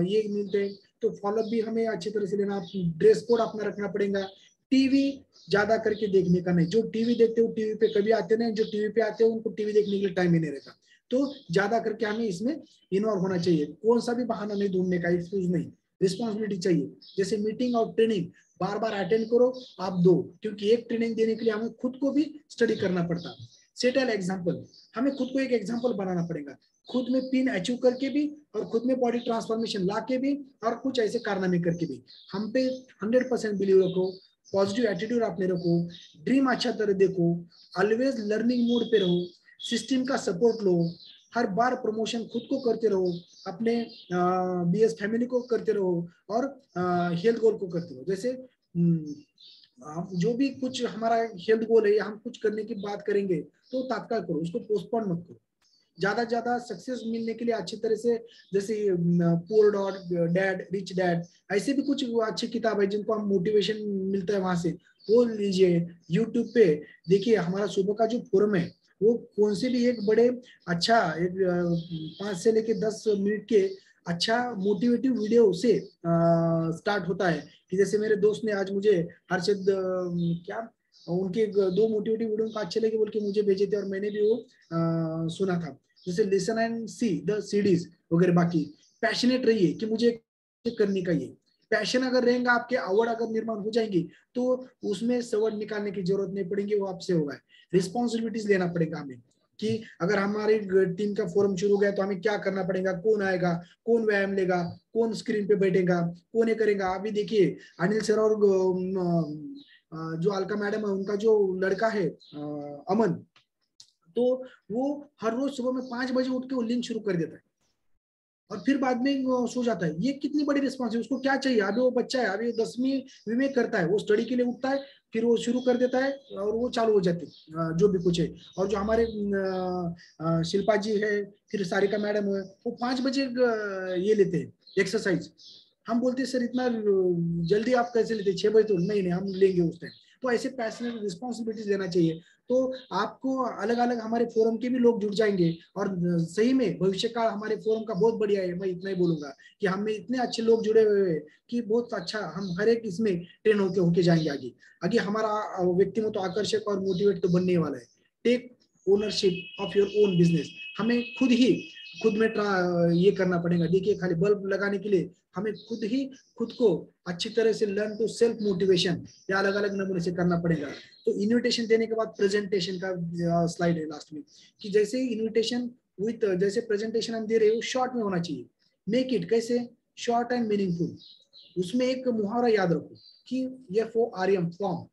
ये मिलते हैं। तो फॉलोअप भी हमें अच्छी तरह से लेना, ड्रेस कोड अपना रखना पड़ेगा। टीवी ज्यादा करके देखने का नहीं, जो टीवी देखते हो टीवी पे कभी आते नहीं, जो टीवी पे आते हो उनको टीवी देखने के लिए टाइम ही नहीं रहता। तो ज्यादा करके हमें इसमें इन्वॉल्व होना चाहिए, कौन सा भी बहाना नहीं ढूंढने का, एक्सक्यूज नहीं, रिस्पॉन्सिबिलिटी चाहिए। जैसे मीटिंग और ट्रेनिंग बार बार अटेंड करो आप दो, क्योंकि एक ट्रेनिंग देने के लिए हमें खुद को भी स्टडी करना पड़ता है। सेट एन एग्जाम्पल, हमें खुद को एक एग्जाम्पल बनाना पड़ेगा, खुद में पिन अचीव करके भी और खुद में बॉडी ट्रांसफॉर्मेशन ला के भी और कुछ ऐसे कारनामे करके भी। हम पे 100% बिलीव रखो, पॉजिटिव एटीट्यूड आपने रखो, ड्रीम अच्छा तरह देखो, ऑलवेज लर्निंग मोड पे रहो, सिस्टम का सपोर्ट लो, हर बार प्रमोशन खुद को करते रहो, अपने BS फैमिली को करते रहो और हेल्थ गोल को करते रहो। जैसे जो भी कुछ हमारा हेल्थ गोल है या हम कुछ करने की बात करेंगे तो तत्काल करो, उसको पोस्टपोन मत करो। ज्यादा ज्यादा सक्सेस मिलने के लिए अच्छी तरह से, जैसे पुअर डैड रिच डैड, ऐसे भी कुछ अच्छी किताब है जिनको हम मोटिवेशन मिलता है वहां से, वो लीजिए। यूट्यूब पे देखिए हमारा सुबह का जो फोरम है वो कौन से भी एक बड़े अच्छा एक 5 से लेके 10 मिनट के अच्छा मोटिवेटिव वीडियो से स्टार्ट होता है। कि जैसे मेरे दोस्त ने आज मुझे हर्षद क्या उनके 2 मोटिवेटिव वीडियो का अच्छे लगे बोल के मुझे भेजे थे और मैंने भी वो सुना था। जैसे listen and see the CDs वगैरह। बाकी पैशनेट रहिए कि मुझे करने का ये पैशन अगर रहेगा, आपके अवार्ड अगर निर्माण हो जाएंगी तो उसमें सवार्ड निकालने की जरूरत नहीं पड़ेगी, वो आपसे होगा। रिस्पॉन्सिबिलिटीज लेना पड़ेगा हमें कि अगर हमारी टीम का फोरम शुरू हो गया तो हमें क्या करना पड़ेगा, कौन आएगा, कौन व्यायाम लेगा, कौन स्क्रीन पे बैठेगा, कौन ये करेगा। अभी देखिए अनिल सर और जो अलका मैडम है उनका जो लड़का है अमन, तो वो हर रोज सुबह में 5 बजे उठ के वो लिंक शुरू कर देता है और फिर बाद में सो जाता है। ये कितनी बड़ी रिस्पॉन्स है, उसको क्या चाहिए, अभी वो बच्चा है, अभी 10वीं में करता है, वो स्टडी के लिए उठता है, फिर वो शुरू कर देता है और वो चालू हो जाते जो भी कुछ है। और जो हमारे शिल्पा जी है, फिर सारिका मैडम है, वो 5 बजे ये लेते हैं एक्सरसाइज। हम बोलते हैं सर इतना जल्दी आप कैसे लेते, 6 बजे तो नहीं नहीं हम लेंगे उस टाइम। तो ऐसे पैशनेट रिस्पॉन्सिबिलिटीज लेना चाहिए। तो आपको अलग अलग हमारे फोरम के भी लोग जुड़ जाएंगे और सही में भविष्य काल हमारे फोरम का बहुत बढ़िया है। मैं इतना ही बोलूंगा कि हमें इतने अच्छे लोग जुड़े हुए हैं कि बहुत अच्छा हम हर एक इसमें ट्रेन होके होके जाएंगे आगे। आगे हमारा व्यक्तिमत्व आकर्षक और मोटिवेट तो बनने वाला है। Take ownership of your own business. हमें खुद में ये करना पड़ेगा। देखिए खाली बल्ब लगाने के लिए हमें खुद को अच्छी तरह से लर्न टू सेल्फ मोटिवेशन या अलग अलग नमूने से करना पड़ेगा। तो इन्विटेशन देने के बाद प्रेजेंटेशन का स्लाइड है लास्ट में, कि जैसे इन्विटेशन विथ जैसे प्रेजेंटेशन हम दे रहे हो शॉर्ट में होना चाहिए। मेक इट कैसे, शॉर्ट एंड मीनिंगफुल। उसमें एक मुहावरा याद रखो कि FORM form,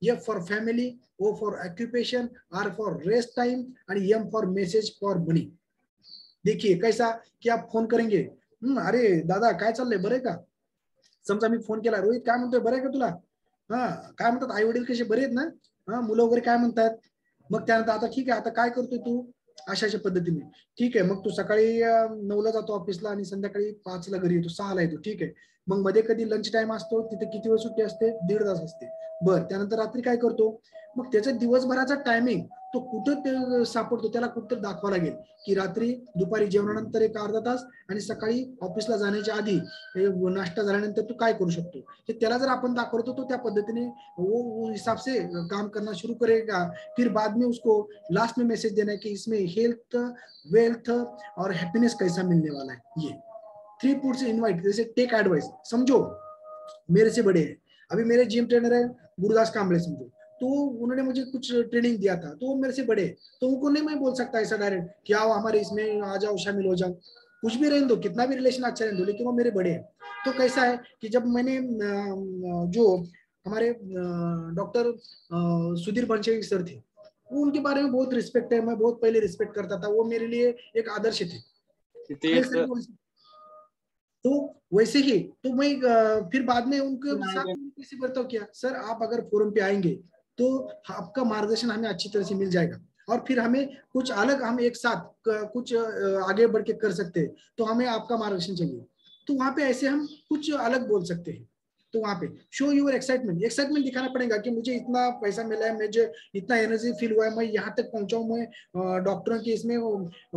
F for family, O for occupation, R for rest time and M for message for money. देखिए कैसा कि आप फोन करेंगे, अरे दादा काय चाललंय, बरे का? समजा मी फोन केला, रोहित काय म्हणतोय, बरं आहे का तुला? हा, काय म्हणतात आई वडील कसे, बरे आहेत ना? हा, मुलं वगैरे काय म्हणतात? मग त्यानंतर आता ठीक आहे, आता काय करतोय तू? अशा पद्धतीने ठीक आहे, मग तू सकाळी 9ला जातो ऑफिसला आणि संध्याकाळी 5ला घरी येतो, 6ला येतो, ठीक आहे. मग मध्ये कधी लंच टाइम असतो, तिथे किती वेळ सुट्टी असते? 1.5 तास असते. बर, त्यानंतर रात्री काय करतो? मग त्याचा दिवसभराचा टायमिंग तो कुठं सापडतो, त्याला कुठं दाखवा लागेल की रात्री दुपारी जेवणानंतर एक अर्धा तास आणि सकाळी ऑफिसला जाण्याच्या आधी नाश्ता झाल्यानंतर तू काय करू शकतो, हे त्याला जर आपण दाखवतो तो त्या पद्धतीने वो हिसाब से काम करना शुरू करेगा। फिर बाद में उसको लास्ट में मैसेज देना है कि इसमें हेल्थ, वेल्थ और हैप्पीनेस कैसा मिलने वाला है। ये 3 पुट्स इनवाइट, जैसे टेक एडवाइस, समझो मेरे से बड़े हैं, अभी मेरे जिम ट्रेनर है गुरुदास कांबले, समझो, तो उन्होंने मुझे कुछ ट्रेनिंग दिया था, तो वो मेरे से बड़े, तो उनको नहीं मैं बोल सकता ऐसा डायरेक्ट कि आओ हमारे इसमें आ जाओ, शामिल हो जाओ, कुछ भी रहने दो, कितना भी रिलेशन अच्छा रहने दो, लेकिन वो मेरे बड़े हैं। तो कैसा है कि जब मैंने जो हमारे डॉक्टर सुधीर बंशे सर थे, वो उनके बारे में बहुत रिस्पेक्ट है, मैं बहुत पहले रिस्पेक्ट करता था, वो मेरे लिए एक आदर्श थे। तो वैसे ही तो मैं फिर बाद में उनके साथ कैसे बर्ताव किया, सर आप अगर फोरम पे आएंगे तो आपका मार्गदर्शन हमें अच्छी तरह से मिल जाएगा, और फिर हमें कुछ अलग, हम एक साथ कुछ आगे बढ़ के कर सकते हैं, तो हमें आपका मार्गदर्शन चाहिए। तो वहां पे ऐसे हम कुछ अलग बोल सकते हैं। तो वहां पे शो यूर एक्साइटमेंट दिखाना पड़ेगा कि मुझे इतना पैसा मिला है, मुझे इतना एनर्जी फील हुआ है, मैं यहाँ तक पहुंचा हूँ, मैं डॉक्टरों के इसमें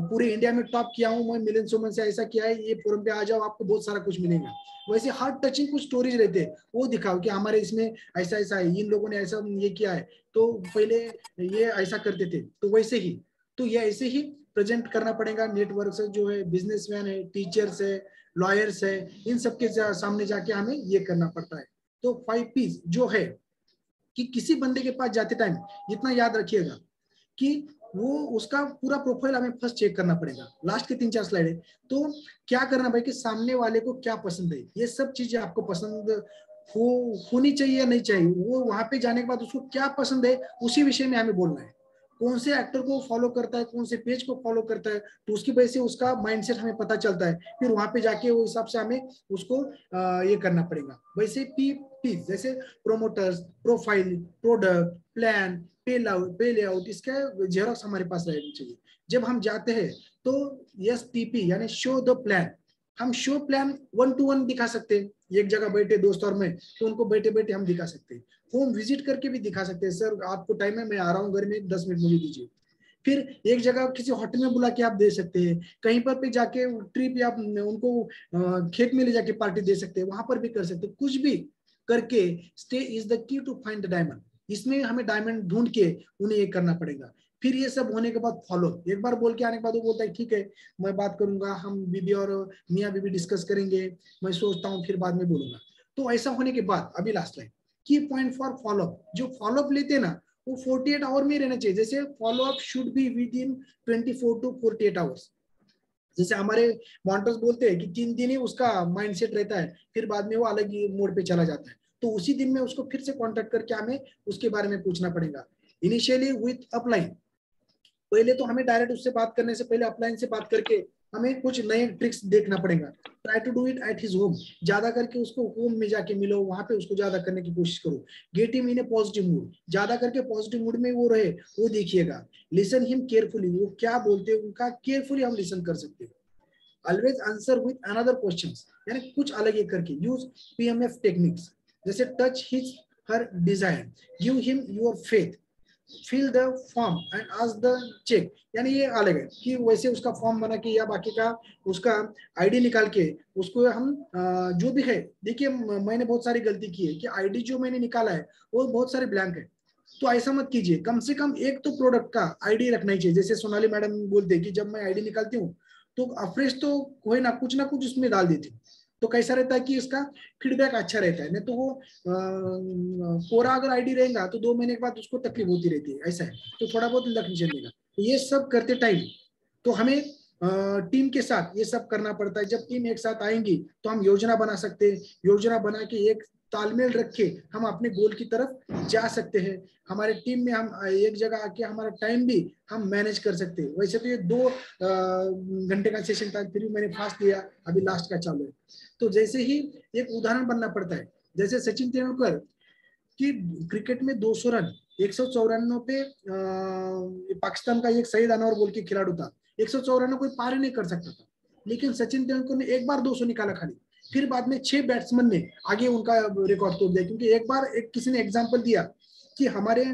पूरे इंडिया में टॉप किया हूँ, मैं मिलियन वुमेन से ऐसा किया है, ये फोरम पे आ जाओ आपको बहुत सारा कुछ मिलेगा। वैसे हार्ट टचिंग कुछ स्टोरीज रहते हैं, वो दिखाओ कि हमारे इसमें ऐसा ऐसा है, इन लोगों ने ऐसा ये किया है, तो पहले ये ऐसा करते थे, तो वैसे ही, तो ये ऐसे ही प्रेजेंट करना पड़ेगा। नेटवर्क से जो है, बिजनेसमैन है, टीचर्स है, लॉयर्स है, इन सबके सामने जाके हमें ये करना पड़ता है। तो 5 P's जो है कि किसी बंदे के पास जाते टाइम इतना याद रखिएगा कि वो उसका पूरा प्रोफाइल हमें फर्स्ट चेक करना पड़ेगा। लास्ट के 3-4 स्लाइड है, तो क्या करना भाई कि सामने वाले को क्या पसंद है, ये सब चीजें आपको पसंद होनी चाहिए या नहीं चाहिए, वो वहां पे जाने के बाद उसको क्या पसंद है उसी विषय में हमें बोलना है। कौन से एक्टर को फॉलो करता है, कौन से पेज को फॉलो करता है, तो उसकी वजह से उसका माइंडसेट हमें पता चलता है, फिर वहां पे जाके वो हिसाब से हमें उसको ये करना पड़ेगा। वैसे पी जैसे प्रोमोटर्स, प्रोफाइल, प्रोडक्ट, प्लान, पे लेआउट, इसका जेरॉक्स हमारे पास रहना चाहिए। जब हम जाते हैं तो STP यानी शो द प्लान, हम शो प्लान 1 to 1 दिखा सकते हैं, एक जगह बैठे दोस्त और मैं, तो उनको बैठे बैठे हम दिखा सकते हैं, होम विजिट करके भी दिखा सकते हैं, सर आपको टाइम है, मैं आ रहा हूँ घर में, 10 मिनट मुझे दीजिए। फिर एक जगह किसी होटल में बुला के आप दे सकते हैं, कहीं पर पे जाके ट्रिप या उनको खेत में ले जाके पार्टी दे सकते हैं, वहां पर भी कर सकते हैं, कुछ भी करके stay is the key to find the diamond. इसमें हमें डायमंड ढूंढ के उन्हें ये करना पड़ेगा। फिर ये सब होने के बाद फॉलो, एक बार बोल के आने के बाद वो बोलता है ठीक है मैं बात करूंगा, हम बीबी और मियाँ बीबी डिस्कस करेंगे, मैं सोचता हूँ फिर बाद में बोलूंगा। तो ऐसा होने के बाद अभी लास्ट लाइन, की पॉइंट फॉर फॉलोअप, जो फॉलोअप लेते हैं ना वो 48 आवर में रहना चाहिए। जैसे follow up should be with in 24 to 48 hours. जैसे हमारे मॉन्टर्स बोलते हैं कि 3 दिन ही उसका माइंडसेट रहता है, फिर बाद में वो अलग ही मोड पे चला जाता है, तो उसी दिन में उसको फिर से कांटेक्ट करके हमें उसके बारे में पूछना पड़ेगा। इनिशियली विथ अपलाइन, पहले तो हमें डायरेक्ट उससे बात करने से पहले अपलाइन से बात करके हमें कुछ नए ट्रिक्स देखना पड़ेगा। Try to do it at his home, ज्यादा करके उसको होम में जाके मिलो, वहां पे उसको ज्यादा करने की कोशिश करो। Get him in A positive mood, ज्यादा करके पॉजिटिव मूड में वो रहे, वो देखिएगा। लिसन हिम केयरफुली, वो क्या बोलते हैं उनका केयरफुली हम लिसन कर सकते हैं। Always answer with another questions, यानी कुछ अलग ही करके। यूज PMF टेक्निक्स, जैसे touch his her desire, give him your faith, fill the form and ask the check, यानी ये अलग है कि वैसे उसका फॉर्म बना के या बाकी का उसका आईडी निकाल के उसको हम जो भी है। देखिए मैंने बहुत सारी गलती की है कि आईडी जो मैंने निकाला है वो बहुत सारे ब्लैंक है, तो ऐसा मत कीजिए, कम से कम एक तो प्रोडक्ट का आईडी रखना ही चाहिए। जैसे सोनाली मैडम बोलते कि जब मैं आईडी निकालती हूँ तो अफ्रेश तो कोई ना कुछ उसमें डाल देती हूँ, तो कैसा रहता है कि इसका फीडबैक अच्छा रहता है। नहीं तो वो कोरा अगर आईडी रहेगा तो 2 महीने के बाद उसको तकलीफ होती रहती है, ऐसा है। तो थोड़ा बहुत लक चलेगा। ये सब करते टाइम तो हमें टीम के साथ ये सब करना पड़ता है। जब टीम एक साथ आएंगी तो हम योजना बना सकते हैं, योजना बना के एक तालमेल रख के हम अपने गोल की तरफ जा सकते हैं। हमारे टीम में हम एक जगह आके हमारा टाइम भी हम मैनेज कर सकते हैं। वैसे तो ये 2 घंटे का सेशन था, फिर भी मैंने फास्ट लिया, अभी लास्ट का चालू है। तो जैसे ही एक उदाहरण बनना पड़ता है, जैसे सचिन तेंदुलकर कि क्रिकेट में 200 रन 154 पे पाकिस्तान का एक सईद अनवर बोल के खिलाड़ी था, 154 कोई पार ही नहीं कर सकता था, लेकिन सचिन तेंदुलकर ने एक बार 200 निकाला खाली। फिर बाद में 6 बैट्समैन ने आगे उनका रिकॉर्ड तोड़ दिया, क्योंकि एक बार किसी ने एग्जांपल दिया कि हमारे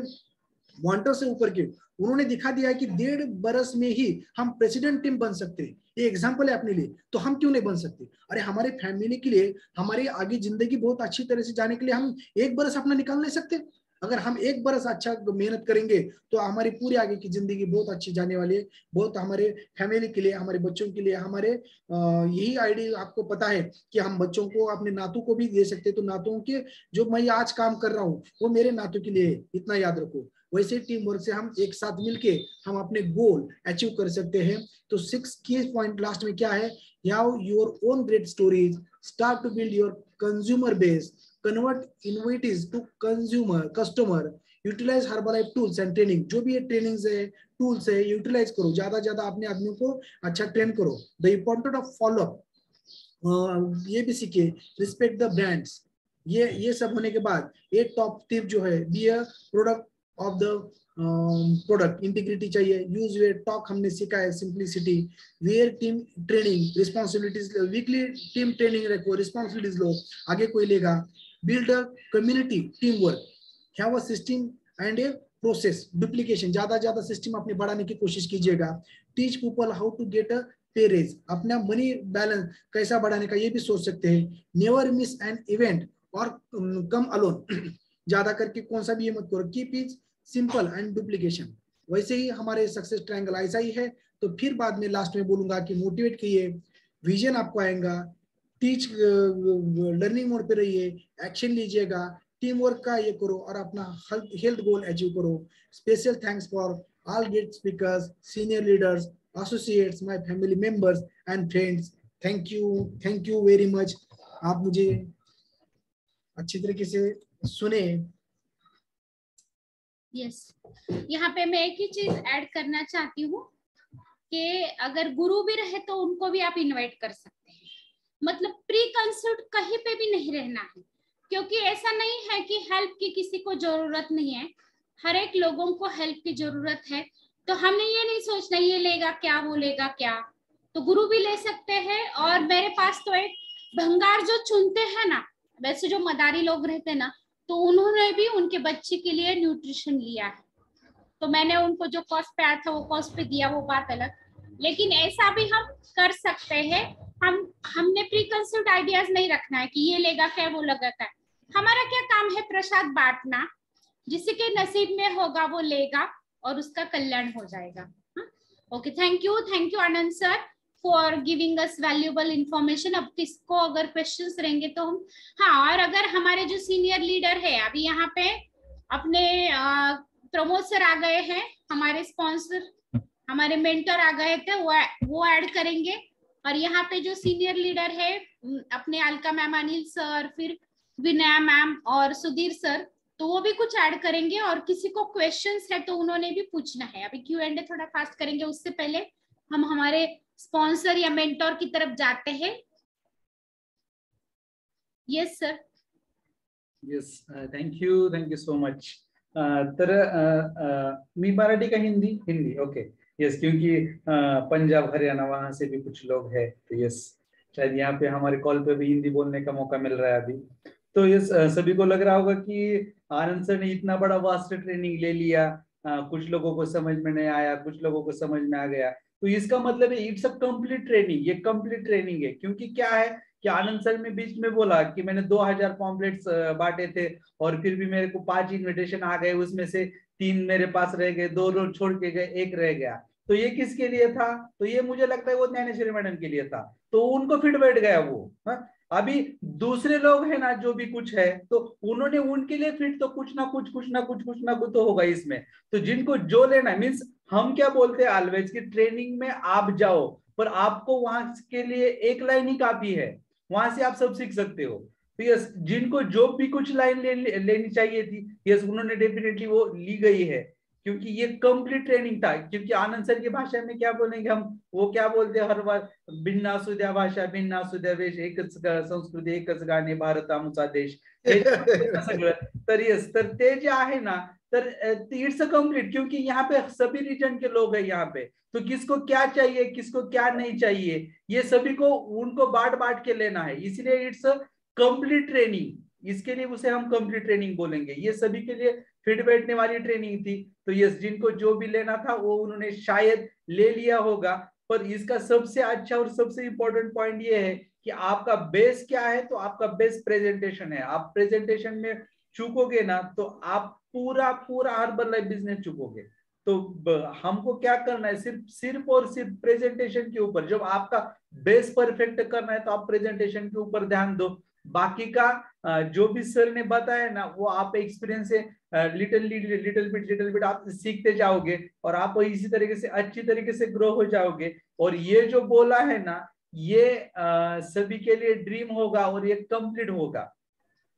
वांटर से ऊपर के उन्होंने दिखा दिया कि 1.5 बरस में ही हम प्रेसिडेंट टीम बन सकते हैं। ये एग्जांपल है अपने लिए, तो हम क्यों नहीं बन सकते? अरे हमारे फैमिली के लिए, हमारी आगे जिंदगी बहुत अच्छी तरह से जाने के लिए हम 1 बरस अपना निकाल नहीं सकते? अगर हम 1 बरस अच्छा मेहनत करेंगे तो हमारी पूरी आगे की जिंदगी बहुत अच्छी जाने वाली है। बहुत हमारे फैमिली के लिए, हमारे बच्चों के लिए, हमारे यही आईडी आपको पता है कि हम बच्चों को, अपने नातों को भी दे सकते हैं। तो नातों के जो मैं आज काम कर रहा हूँ वो मेरे नातों के लिए है, इतना याद रखो। वैसे टीम वर्क से हम एक साथ मिलके हम अपने गोल अचीव कर सकते हैं। तो 6 की पॉइंट लास्ट में क्या है? Have your own great stories, start to build your consumer base, convert innovatives to consumer customer, utilise Herbalife tools and training. जो भी ये ट्रेनिंग्स है, टूल्स है, यूटिलाइज करो, ज्यादा ज्यादा अपने आदमियों को अच्छा ट्रेन करो। द इम्पोर्टेंट ऑफ फॉलोअप ये भी सीखे, रिस्पेक्ट द ब्रांड्स। ये सब होने के बाद ये टॉप टिप जो है, be a product of the product, integrity चाहिए, यूज वेयर टॉक हमने सीखा है, simplicity, wear team training, responsibilities, weekly team training रखो, रिस्पॉन्सिबिलिटीज लो, आगे कोई लेगा, build a community team work, have a system and a process, duplication, ज्यादा सिस्टम अपने बढ़ाने की कोशिश कीजिएगा, teach people how to get a pay raise, अपना मनी बैलेंस कैसा बढ़ाने का ये भी सोच सकते हैं, नेवर मिस एन इवेंट और कम अलोन, ज्यादा करके कौन सा भी ये मत करो, keep it simple and duplication. वैसे ही हमारे सक्सेस ट्रायंगल ऐसा ही है। तो फिर बाद में लास्ट में बोलूंगा कि मोटिवेट कीजिए, विजन आपको आएगा, टीच लर्निंग मोड पे रहिए, एक्शन लीजिएगा, टीम वर्क का ये करो और अपना हेल्थ गोल अचीव करो। Special thanks for all get speakers, senior leaders, associates, my family members and friends. Thank you very much. आप मुझे अच्छी तरीके से सुने। यस, यहाँ पे मैं एक ही चीज ऐड करना चाहती हूँ कि अगर गुरु भी रहे तो उनको भी आप इनवाइट कर सकते हैं। मतलब प्री कंसल्ट कहीं पे भी नहीं रहना है, क्योंकि ऐसा नहीं है कि हेल्प की किसी को जरूरत नहीं है, हर एक लोगों को हेल्प की जरूरत है। तो हमने ये नहीं सोचना ये लेगा क्या वो लेगा क्या, तो गुरु भी ले सकते हैं। और मेरे पास तो एक भंगार जो चुनते हैं ना, वैसे जो मदारी लोग रहते हैं ना, तो उन्होंने भी उनके बच्चे के लिए न्यूट्रिशन लिया है, तो मैंने उनको जो कॉस्ट पे आया था वो कॉस्ट पे दिया, वो बात अलग। लेकिन ऐसा भी हम कर सकते हैं। हमने प्री कंसीव्ड आइडियाज नहीं रखना है कि ये लेगा क्या वो लगा क्या। हमारा क्या काम है? प्रसाद बांटना, जिसके के नसीब में होगा वो लेगा और उसका कल्याण हो जाएगा। Okay, thank you Anand sir for giving us valuable information. अब किसको अगर क्वेश्चंस रहेंगे तो हम, हाँ, और अगर हमारे जो सीनियर लीडर है अभी यहाँ पे अपने प्रमोद सर आ गए हैं, हमारे स्पॉन्सर, हमारे मेंटर आ गए थे, वो ऐड करेंगे। और यहाँ पे जो सीनियर लीडर है अपने अलका मैम, अनिल सर, फिर विनया मैम और सुधीर सर, तो वो भी कुछ ऐड करेंगे। और किसी को क्वेश्चंस है तो उन्होंने भी पूछना है। अभी Q&A थोड़ा फास्ट करेंगे, उससे पहले हम हमारे स्पॉन्सर या मेंटर की तरफ जाते हैं। Yes sir. Yes, thank you so much. तर मी मराठी का हिंदी? हिंदी, ओके। यस, क्योंकि पंजाब हरियाणा वहां से भी कुछ लोग हैं, तो यस, शायद यहाँ पे हमारे कॉल पे भी हिंदी बोलने का मौका मिल रहा है अभी। तो यस, सभी को लग रहा होगा कि आनंद सर ने इतना बड़ा वास्ट ट्रेनिंग ले लिया, कुछ लोगों को समझ में नहीं आया, कुछ लोगों को समझ में आ गया। तो इसका मतलब है इट्स अ कंप्लीट ट्रेनिंग, ये कंप्लीट ट्रेनिंग है। क्योंकि क्या है कि आनंद सर ने बीच में बोला कि मैंने 2000 पॉम्पलेट्स बांटे थे और फिर भी मेरे को 5 इन्विटेशन आ गए, उसमें से 3 मेरे पास रह गए, 2 लोग छोड़ के गए, 1 रह गया। तो ये किसके लिए था? तो ये मुझे लगता है वो ज्ञानेश्वरी मैडम के लिए था, तो उनको फिट बैठ गया वो। अभी दूसरे लोग हैं ना जो भी कुछ है, तो उन्होंने उनके लिए फिट तो कुछ ना कुछ तो होगा इसमें। तो जिनको जो लेना है, मीन्स हम क्या बोलते हैं ऑलवेज कि ट्रेनिंग में आप जाओ, पर आपको वहां के लिए एक लाइन ही काफी है, वहां से आप सब सीख सकते हो। तो यस, जिनको जो भी कुछ लाइन लेनी चाहिए थी, यस उन्होंने डेफिनेटली वो ली गई है, क्योंकि ये कंप्लीट ट्रेनिंग था। क्योंकि आनंद सर की भाषा में क्या बोलेंगे हम, वो क्या बोलते हैं हर बार, भिन्न असू द्या भाषा, भिन्न असू द्या वेश, एकच संस्कृती, एकच गाणे, भारत आमचा देश, हे सगळं। तर यस, तर ते जे आहे ना, तर इट्स अ कंप्लीट, क्योंकि यहाँ पे सभी रीजन के लोग हैं यहाँ पे, तो किसको क्या चाहिए, किसको क्या नहीं चाहिए, ये सभी को उनको बांट बांट के लेना है, इसलिए इट्स अ कंप्लीट ट्रेनिंग। इसके लिए उसे हम कंप्लीट ट्रेनिंग बोलेंगे। ये सभी के लिए फिट बैठने वाली ट्रेनिंग थी। तो यस, जिनको जो भी लेना था वो उन्होंने शायद ले लिया होगा। पर इसका सबसे अच्छा और सबसे इंपॉर्टेंट पॉइंट ये है कि आपका बेस क्या है, तो आपका बेस प्रेजेंटेशन है। आप प्रेजेंटेशन में चूकोगे ना, तो आप पूरा पूरा हर्बल लाइफ बिजनेस चुकोगे। तो हमको क्या करना है, सिर्फ और सिर्फ प्रेजेंटेशन के ऊपर। जब आपका बेस परफेक्ट करना है तो आप प्रेजेंटेशन के ऊपर ध्यान दो। बाकी का जो भी सर ने बताया ना, वो आप एक्सपीरियंस से लिटिल बिट आप सीखते जाओगे, और आप इसी तरीके से अच्छी तरीके से ग्रो हो जाओगे। और ये जो बोला है ना, ये सभी के लिए ड्रीम होगा और ये कंप्लीट होगा,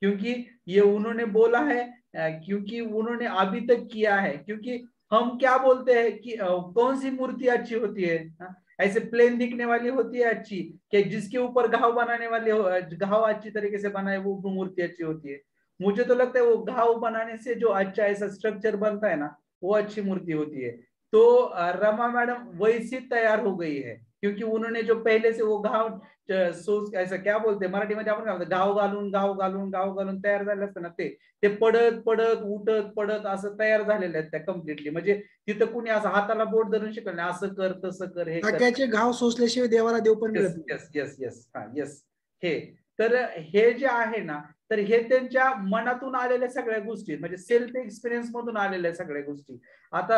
क्योंकि ये उन्होंने बोला है, क्योंकि उन्होंने अभी तक किया है। क्योंकि हम क्या बोलते हैं कि कौन सी मूर्ति अच्छी होती है, ऐसे प्लेन दिखने वाली होती है अच्छी, कि जिसके ऊपर घाव बनाने वाले घाव अच्छी तरीके से बनाए वो मूर्ति अच्छी होती है। मुझे तो लगता है वो घाव बनाने से जो अच्छा ऐसा स्ट्रक्चर बनता है ना, वो अच्छी मूर्ति होती है। तो रमा मैडम वैसी तैयार हो गई है, क्योंकि उन्होंने जो पहले से वो घाव सोच, ऐसा क्या बोलते मराठीमध्ये आपण काय घाव घालून तयार झालं असतं ना, ते पडत पडत उठत पडत असं तयार झालेलं आहे त्या कम्प्लिटली। म्हणजे तिथं कुणी असं हाताला बोट धरून शिकवलं नाही, असं कर तसं कर हे कर। टाक्याचे घाव सोसल्याशिवाय देवाला देव पण मिळत नाही. यस यस यस हा यस, हे तर हे जे आहे ना, तर हे त्यांच्या मनातून आलेल्या सगळ्या गोष्टी, म्हणजे सेल्फ एक्सपिरियन्स मधून आलेल्या सगळ्या गोष्टी। आता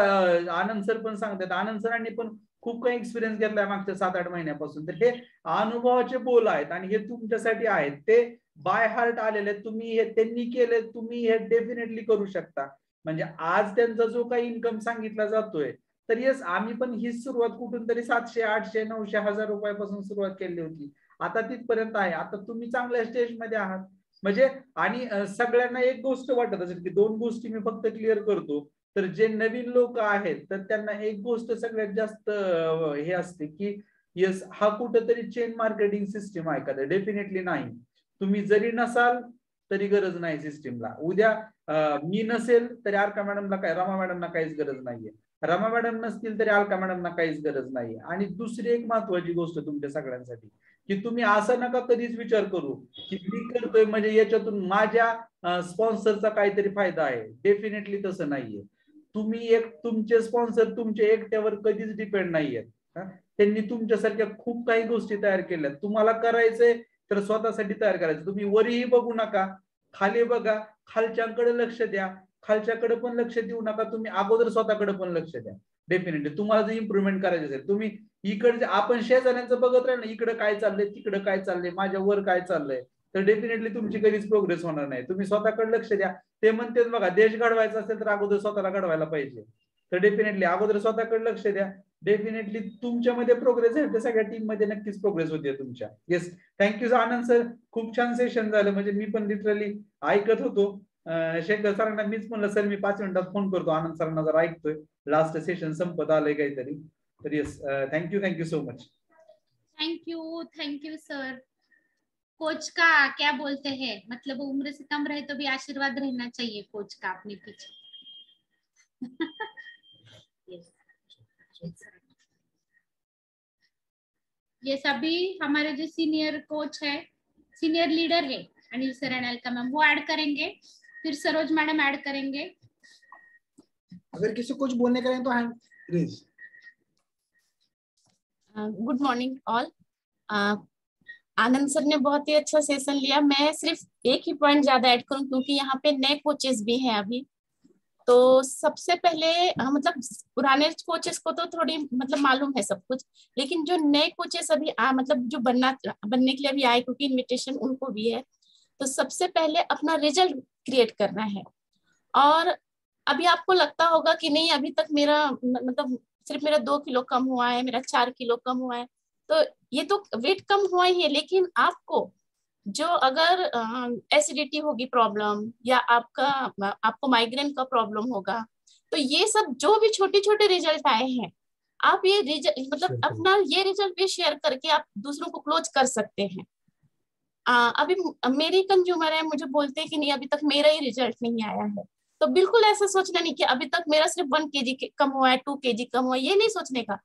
आनंद सर पण सांगतात, आनंद सरांनी पण खूप काही एक्सपिरियन्स घेतलाय मागच्या 7-8 महिन्यापासून। तर हे अनुभवाचे बोल आहेत आणि हे तुमच्यासाठी आहेत, ते बाय हार्ट आलेले। तुम्ही हे त्यांनी केले, तुम्ही हे डेफिनेटली करू शकता। म्हणजे आज त्यांचा जो काही इन्कम सांगितला जातोय, तर येस आम्ही पण ही सुरुवात कुठून तरी 700, 800, 900, 1000 रुपयापासून सुरुवात केली होती, आता तिथपर्यंत आहे। आता तुम्ही चांगल्या स्टेज मध्ये आहात म्हणजे। आणि सगळ्यांना एक गोष्ट वाटत असेल की 2 गोष्टी मी फक्त क्लिअर करतो, तर जे नवीन लोक आहेत तर त्यांना एक गोष्ट सगळ्यात जास्त हे असते की यस, हा कुठेतरी चेन मार्केटिंग सिस्टीम आहे का? डेफिनेटली नाही। तुम्ही जरी नसाल तरी गरज नाही सिस्टीमला। उद्या मी नसेल तरी अलका मॅडमला काय, रमा मॅडमला काहीच गरज नाहीये, रमा मॅडम नसतील तरी अलका मॅडमना काहीच गरज नाहीये। आणि दुसरी एक महत्वाची गोष्ट तुमच्या सगळ्यांसाठी, की तुम्ही असं नका कधीच विचार करू की मी करतोय म्हणजे याच्यातून माझ्या स्पॉन्सरचा काहीतरी फायदा आहे। डेफिनेटली तसं नाहीये। तुम्ही एक, तुमचे स्पॉन्सर तुमच्या एकट्यावर कधीच डिपेंड नाहीयेत। त्यांनी तुमच्यासारख्या खूप काही गोष्टी तयार केल्या, तुम्हाला करायचंय तर स्वतःसाठी तयार करायचं। तुम्ही वरही बघू नका, खाली बघा, खालच्याकडे लक्ष द्या, खालच्याकडे पण लक्ष देऊ नका, तुम्ही अगोदर स्वतःकडे पण लक्ष द्या। डेफिनेटली तुम्हाला जर इम्प्रुव्हमेंट करायचं असेल, तुम्ही इकडे आपण शेजाऱ्यांचं बघत राहिलं ना, इकडे काय चाललंय, तिकडे काय चाललंय, माझ्या वर काय चाललंय, तर डेफिनेटली तुमची कधीच प्रोग्रेस होणार नाही। तुम्ही स्वतःकडे लक्ष द्या। ते म्हणते बघा, देश घडवायचा असेल तर अगोदर स्वतःला घडवायला पाहिजे। तर डेफिनेटली अगोदर स्वतःकडे लक्ष द्या, डेफिनेटली तुमच्यामध्ये प्रोग्रेस आहे, तर सगळ्या टीम मध्ये नक्कीच प्रोग्रेस होते तुमच्या। येस, थँक्यू आनंद सर, खूप छान सेशन झालं। म्हणजे मी पण लिटरली ऐकत होतो। शेखर सरांना मीच म्हणलं सर मी 5 मिनिटात फोन करतो, आनंद सरांना जर ऐकतोय, लास्ट सेशन संपत आलंय काहीतरी। तर yes, thank you so much. Thank you sir. Coach का क्या बोलते हैं, मतलब उम्र से कम रहे तो भी आशीर्वाद रहना चाहिए कोच का अपने पीछे। ये सभी हमारे जो सीनियर कोच है, सीनियर लीडर है Anil sir and Alka ma'am, वो ऐड करेंगे, फिर सरोज मैडम ऐड करेंगे। अगर किसी कुछ बोलने करें तो hand raise. Good morning all. Anand sir ने बहुत ही अच्छा सेशन लिया। मैं सिर्फ एक ही पॉइंट ज्यादा ऐड करूं क्योंकि यहाँ पे नए कोचेस भी हैं अभी। तो सबसे पहले मतलब पुराने कोचेस को तो थोड़ी मतलब मालूम है सब कुछ, लेकिन जो नए कोचेस अभी मतलब जो बनने के लिए अभी आए, क्योंकि इनविटेशन उनको भी है, तो सबसे पहले अपना रिजल्ट क्रिएट करना है। और अभी आपको लगता होगा कि नहीं अभी तक मेरा मतलब सिर्फ मेरा 2 किलो कम हुआ है, मेरा 4 किलो कम हुआ है, तो ये तो वेट कम हुआ ही है। लेकिन आपको जो अगर एसिडिटी होगी प्रॉब्लम, या आपको माइग्रेन का प्रॉब्लम होगा, तो ये सब जो भी छोटे छोटे रिजल्ट आए हैं, आप ये रिजल्ट मतलब अपना ये रिजल्ट भी शेयर करके आप दूसरों को क्लोज कर सकते हैं। अभी मेरी कंज्यूमर है, मुझे बोलते हैं कि नहीं अभी तक मेरा ही रिजल्ट नहीं आया है, तो बिल्कुल ऐसा सोचना नहीं कि अभी तक मेरा सिर्फ 1 kg कम हुआ है, 2 kg कम हुआ है, ये नहीं सोचने का।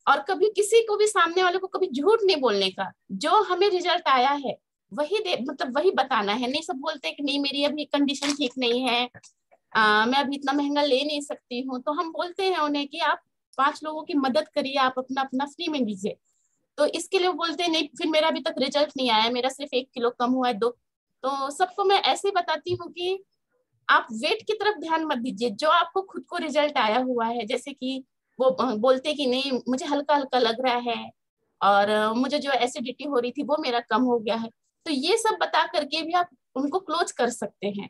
और कभी किसी को भी, सामने वाले को कभी झूठ नहीं बोलने का। जो हमें रिजल्ट आया है वही मतलब वही बताना है। नहीं सब बोलते हैं कि नहीं मेरी अभी कंडीशन ठीक नहीं है, मैं अभी इतना महंगा ले नहीं सकती हूँ, तो हम बोलते हैं उन्हें कि आप 5 लोगों की मदद करिए, आप अपना अपना फ्री में लीजिए। तो इसके लिए वो बोलते हैं नहीं फिर मेरा अभी तक रिजल्ट नहीं आया, मेरा सिर्फ 1 किलो कम हुआ है, 2। तो सबको मैं ऐसे ही बताती हूँ कि आप वेट की तरफ ध्यान मत दीजिए, जो आपको खुद को रिजल्ट आया हुआ है। जैसे कि वो बोलते कि नहीं मुझे हल्का हल्का लग रहा है, और मुझे जो एसिडिटी हो रही थी वो मेरा कम हो गया है, तो ये सब बता करके भी आप उनको क्लोज कर सकते हैं।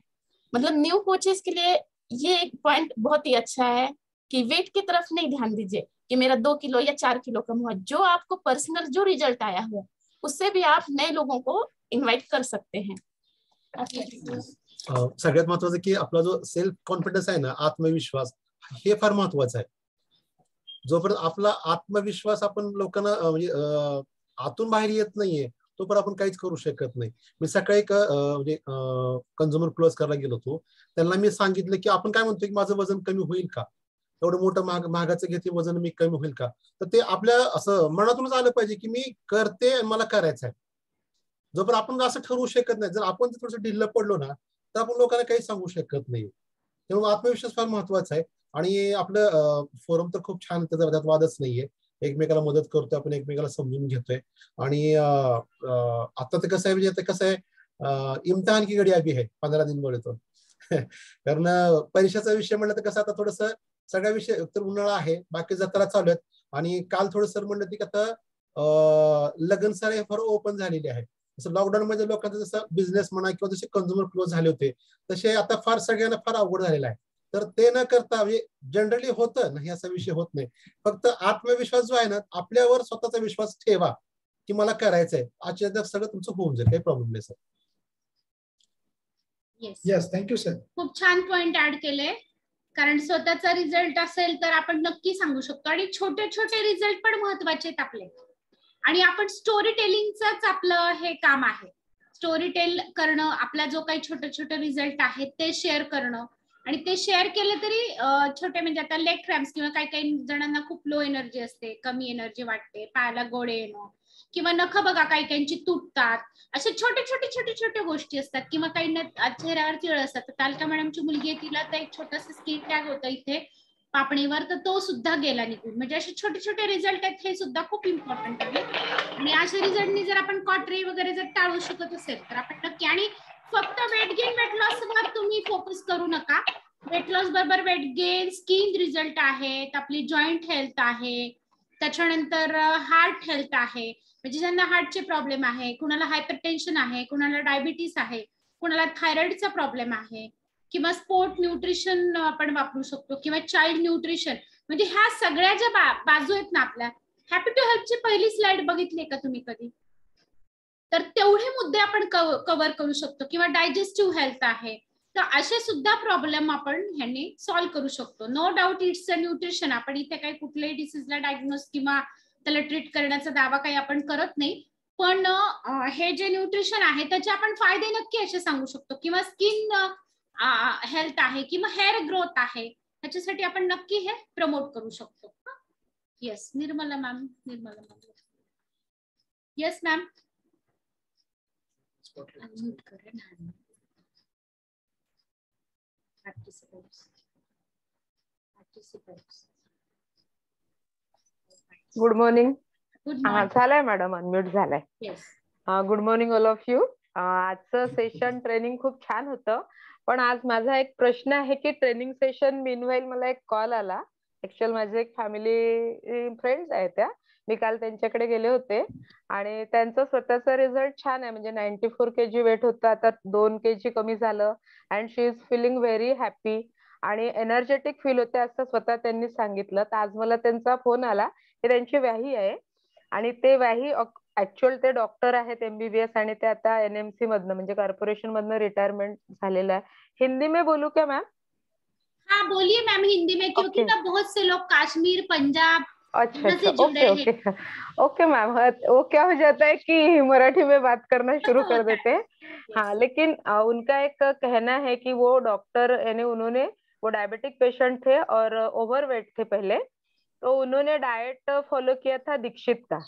मतलब न्यू कोचेस के लिए ये एक पॉइंट बहुत ही अच्छा है कि वेट की तरफ नहीं ध्यान दीजिए कि मेरा 2 किलो या 4 किलो कम हुआ। जो आपको पर्सनल जो रिजल्ट आया हुआ उससे भी आप नए लोगों को इन्वाइट कर सकते हैं। सगळ्यात महत्वाचं की आपला जो सेल्फ कॉन्फिडन्स आहे ना, आत्मविश्वास, हे फार महत्वाचं आहे. जोपर्यंत आपला आत्मविश्वास आपण लोकांना म्हणजे आतून बाहेर येत नाहीये तोपर्यंत आपण काहीच करू शकत नाही. मी सकाळी एक म्हणजे कंझ्युमर क्लोज करायला गेलो होतो, त्यांना मी सांगितलं की आपण काय म्हणतो की माझं वजन कमी होईल का, एवढं मोठं महागाचं घेते वजन मी कमी होईल का, तर ते आपल्या असं मनातूनच आलं पाहिजे की मी करते आणि मला करायचं आहे. जोपर्यंत आपण असं ठरवू शकत नाही, जर आपण थोडंसं ढिल्लं पडलो ना तर आपण लोकांना काही सांगू शकत नाही. त्यामुळे आत्मविश्वास फार महत्वाचा आहे. आणि आपलं फोरम तर खूप छान, त्यात वादच नाहीये. एकमेकाला मदत करतोय आपण, एकमेकाला समजून घेतोय. आणि आता तर कसं आहे, म्हणजे आता कसं आहे, इम्तिहान की घडी अभी है, 15 दिन बोले तो. कारण परीक्षेचा विषय म्हणलं तर कसं आता थोडस सगळ्या विषय, तर उन्हाळा आहे, बाकी जत्रा चालू आहेत. आणि काल थोडं सर म्हणलं की आता लग्न सारे फार ओपन झालेले आहे. जसं लॉकडाऊन मध्ये लोकांचा जसं बिझनेस म्हणा किंवा जसे कंझ्युमर क्लोज झाले होते, तसे आता फार सगळ्यांना फार अवघड झालेला आहे. तर ते न करता, म्हणजे जनरली होतं नाही असा विषय होत नाही, फक्त आत्मविश्वास जो आहे ना, आपल्यावर स्वतःचा विश्वास ठेवा की मला करायचंय, आजच्या सगळं तुमचं होऊन जाईल, काही प्रॉब्लेम नाही सर. Yes, thank you sir. खूप छान पॉइंट ऍड केले. कारण स्वतःचा रिझल्ट असेल तर आपण नक्की सांगू शकतो, आणि छोटे छोटे रिझल्ट पण महत्वाचे आहेत आपले. आणि आपण स्टोरी टेलिंगच आपलं हे काम आहे, स्टोरी टेल करणं, आपला जो काही छोटे छोटे रिझल्ट आहेत ते शेअर करणं. आणि ते शेअर केले तरी छोटे, म्हणजे आता लेग क्रॅम्प्स किंवा काही काही जणांना खूप लो एनर्जी असते, कमी एनर्जी वाटते, पायाला गोळे येणं, किंवा नख बघा काही काहींची तुटतात, असे छोटे छोटे छोटे छोटे गोष्टी असतात. किंवा काही चेहऱ्यावर तिळ असतात. तर तालका मॅडमची मुलगी आहे, तिला तर एक छोटस स्किन टॅग होतं इथे पापणीवर, तर तो सुद्धा गेला निघून. म्हणजे असे छोटे छोटे रिझल्ट आहेत, हे सुद्धा खूप इम्पॉर्टंट आहे. आणि अशा रिझल्टनी जर आपण कॉटरी वगैरे जर टाळू शकत असेल तर आपण नक्की. आणि फक्त वेट गेन वेट लॉस वर तुम्ही फोकस करू नका. वेट लॉस बरोबर वेट गेन, स्किन रिझल्ट आहेत, आपली जॉईंट हेल्थ आहे, त्याच्यानंतर हार्ट हेल्थ आहे, म्हणजे ज्यांना हार्टचे प्रॉब्लेम आहे, कुणाला हायपरटेन्शन आहे, कुणाला डायबिटीस आहे, कुणाला थायरॉइडचा प्रॉब्लेम आहे, किंवा स्पोर्ट न्यूट्रिशन आपण वापरू शकतो, किंवा चाइल्ड न्यूट्रिशन. म्हणजे ह्या सगळ्या ज्या बाजू आहेत ना आपल्या, हॅपी टू हेल्थची पहिली स्लाइड बघितली का तुम्ही कधी, तर तेवढे मुद्दे आपण कव्हर करू शकतो. किंवा डायजेस्टिव्ह हेल्थ आहे, तर असे सुद्धा प्रॉब्लेम आपण ह्यांनी सॉल्व्ह करू शकतो. No doubt it's a nutrition. आपण इथे काही कुठल्याही डिसीजला डायग्नोज किंवा त्याला ट्रीट करण्याचा दावा काही आपण करत नाही, पण हे जे न्यूट्रिशन आहे त्याचे आपण फायदे नक्की असे सांगू शकतो. किंवा स्किन हेल्थ आहे, किंवा हेअर ग्रोथ आहे, त्याच्यासाठी आपण नक्की हे प्रमोट करू शकतो. Yes, Nirmala ma'am. Yes ma'am. Good morning. Good हा मॉर्निंग. झालाय मॅडम, अनम्यूट झालाय. Yes. Good morning all of you. आजचं सेशन ट्रेनिंग खूप छान होतं, पण आज माझा एक प्रश्न आहे की ट्रेनिंग सेशन मीनवाईल मला एक कॉल आला. ऍक्च्युअल माझे एक फॅमिली फ्रेंड्स आहेत त्या, मी काल त्यांच्याकडे गेले होते आणि त्यांचा स्वतःचा रिझल्ट छान आहे. म्हणजे 94 kg वेट होतं, आता 2 kg कमी झालं and she is feeling very happy आणि एनर्जेटिक फील होते असं स्वतः त्यांनी सांगितलं. तर आज मला त्यांचा फोन आला की त्यांची व्याही आहे आणि ते व्याही ऍक्च्युअल ते डॉक्टर आहेत MBBS आणि ते आता NMC मधनं म्हणजे कॉर्पोरेशन मधनं रिटायरमेंट झालेलं आहे. हिंदी में बोलू क्या मैम? हाँ बोलिए मैम हिंदी में, क्योंकि Okay. ना बहुत से लोग कश्मीर पंजाब अच्छा यहाँ से अच्छा, जुड़े ओके हैं. Okay okay ma'am. वो क्या हो जाता है कि मराठी में बात करना शुरू कर होता है. देते हैं. हाँ, लेकिन उनका एक कहना है कि वो डॉक्टर यानी उन्होंने, वो डायबिटिक पेशेंट थे और ओवरवेट थे पहले, तो उन्होंने डाइट फॉलो किया था दीक्षित का.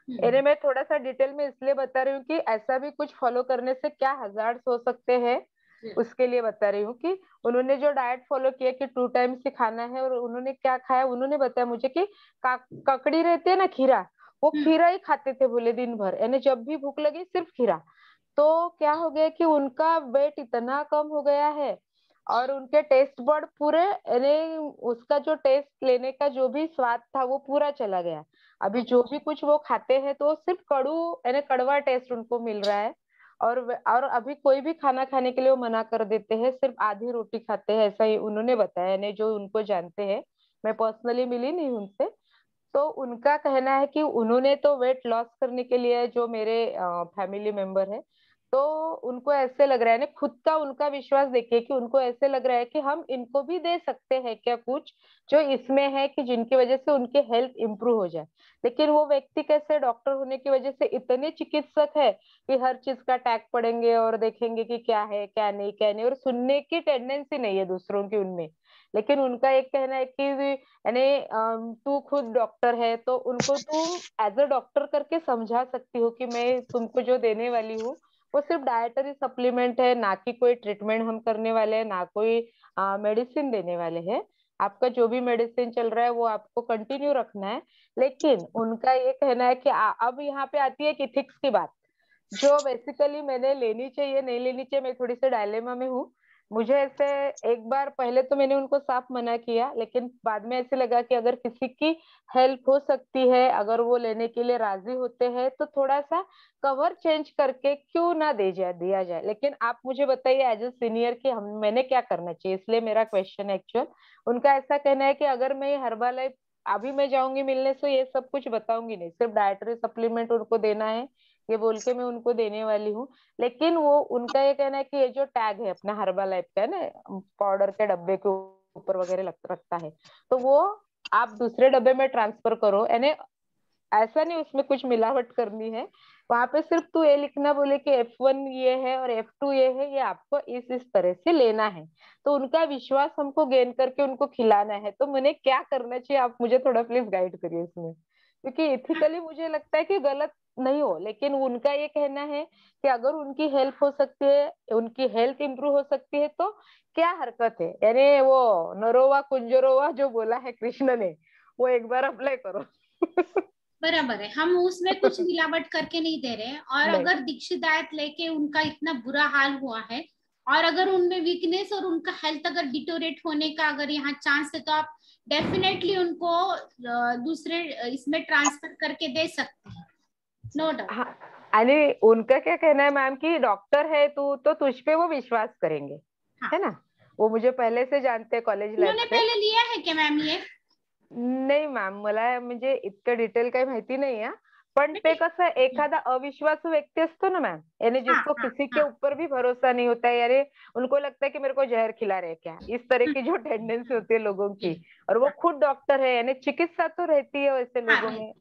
यानी मैं थोड़ा सा डिटेल में इसलिए बता रही हूँ कि ऐसा भी कुछ फॉलो करने से क्या हजार्ड्स हो सकते हैं, उसके लिए बता रही हूँ कि उन्होंने जो डाइट फॉलो किया कि 2 टाइम्स ही खाना है और उन्होंने क्या खाया, उन्होंने बताया मुझे कि ककड़ी रहती है ना, खीरा, वो खीरा ही खाते थे बोले दिन भर, यानी जब भी भूख लगी सिर्फ खीरा. तो क्या हो गया कि उनका वेट इतना कम हो गया है और उनके टेस्ट बर्ड पूरे, यानी उसका जो टेस्ट लेने का जो भी स्वाद था वो पूरा चला गया. अभी जो भी कुछ वो खाते हैं तो सिर्फ कड़ू यानी कड़वा टेस्ट उनको मिल रहा है. और अभी कोई भी खाना खाने के लिए वो मना कर देते हैं, सिर्फ आधी रोटी खाते हैं, ऐसा ही उन्होंने बताया. यानी जो उनको जानते हैं, मैं पर्सनली मिली नहीं उनसे, तो उनका कहना है कि उन्होंने तो वेट लॉस करने के लिए, जो मेरे फैमिली मेंबर है, तो उनको ऐसे लग रहा है ना, खुद का उनका विश्वास देखिए कि उनको ऐसे लग रहा है कि हम इनको भी दे सकते हैं क्या कुछ जो इसमें है कि जिनकी वजह से उनकी हेल्थ इंप्रूव हो जाए. लेकिन वो व्यक्ति कैसे डॉक्टर होने की वजह से इतने चिकित्सक है कि हर चीज का टैग पढ़ेंगे और देखेंगे कि क्या है क्या नहीं, और सुनने की टेंडेंसी नहीं है दूसरों की उनमें. लेकिन उनका एक कहना है कि यानी तू खुद डॉक्टर है तो उनको तुम एज अ डॉक्टर करके समझा सकती हो कि मैं तुमको जो देने वाली हूँ वो सिर्फ डाइटरी सप्लीमेंट है, ना कि कोई ट्रीटमेंट हम करने वाले हैं, ना कोई मेडिसिन देने वाले हैं. आपका जो भी मेडिसिन चल रहा है वो आपको कंटिन्यू रखना है. लेकिन उनका ये कहना है कि अब यहाँ पे आती है कि इथिक्स की बात, जो बेसिकली मैंने लेनी चाहिए नहीं लेनी चाहिए, मैं थोड़ी सी डायलेमा में हूँ. मुझे ऐसे एक बार पहले तो मैंने उनको साफ मना किया, लेकिन बाद में ऐसे लगा कि अगर किसी की हेल्प हो सकती है, अगर वो लेने के लिए राजी होते हैं, तो थोड़ा सा कवर चेंज करके क्यों ना दिया जाए. लेकिन आप मुझे बताइए एज ए सीनियर कि मैंने क्या करना चाहिए, इसलिए मेरा क्वेश्चन एक्चुअल. उनका ऐसा कहना है कि अगर मैं हर्बालाइफ अभी मैं जाऊंगी मिलने से ये सब कुछ बताऊंगी नहीं, सिर्फ डाइटरी सप्लीमेंट उनको देना है, ये बोल के मैं उनको देने वाली हूँ. लेकिन वो उनका ये कहना है कि ये जो टैग है अपना हर्बल लाइफ का है ना, पाउडर के डब्बे के ऊपर वगैरह रखता है, तो वो आप दूसरे डब्बे में ट्रांसफर करो. यानी ऐसा नहीं उसमें कुछ मिलावट करनी है, वहां पे सिर्फ तू ये लिखना बोले कि F1 ये है और F2 ये है, ये आपको इस तरह से लेना है. तो उनका विश्वास हमको गेन करके उनको खिलाना है. तो मुझे क्या करना चाहिए, आप मुझे थोड़ा प्लीज गाइड करिए इसमें, क्योंकि इथिकली मुझे लगता है कि गलत नहीं हो, लेकिन उनका ये कहना है कि अगर उनकी हेल्प हो सकती है, उनकी हेल्थ इंप्रूव हो सकती है तो क्या हरकत है. यानी वो नरोवा कुंजरोवा जो बोला है कृष्ण ने, वो एक बार अप्लाई करो. बराबर है, हम उसमें कुछ मिलावट करके नहीं दे रहे हैं. और नहीं. अगर दीक्षित डाइट लेके उनका इतना बुरा हाल हुआ है और अगर उनमें वीकनेस और उनका हेल्थ अगर डिटोरेट होने का अगर यहाँ चांस है, तो आप डेफिनेटली उनको दूसरे इसमें ट्रांसफर करके दे सकते हैं, नो डाउट. हाँ, आणि उनका क्या कहना है मैम कि डॉक्टर है तू तो तुझ पे वो विश्वास करेंगे. हाँ. है ना, वो मुझे पहले से जानते हैं कॉलेज लाईफ उन्होंने से. पहले लिया है क्या मैम ये? नाही मॅम, मला म्हणजे इतकं डिटेल काही माहिती नाही आहे. पण ते कसं एखादा अविश्वासू व्यक्ति असतो ना मैम, यानी जिसको हाँ, किसी के हाँ. ऊपर भी भरोसा नहीं होता है, यानी उनको लगता है कि मेरे को जहर खिला रहे क्या, इस तरह की जो टेंडेंसी होती है लोगों की, और वो खुद डॉक्टर है, यानी चिकित्सा तो रहती है वैसे लोगों में,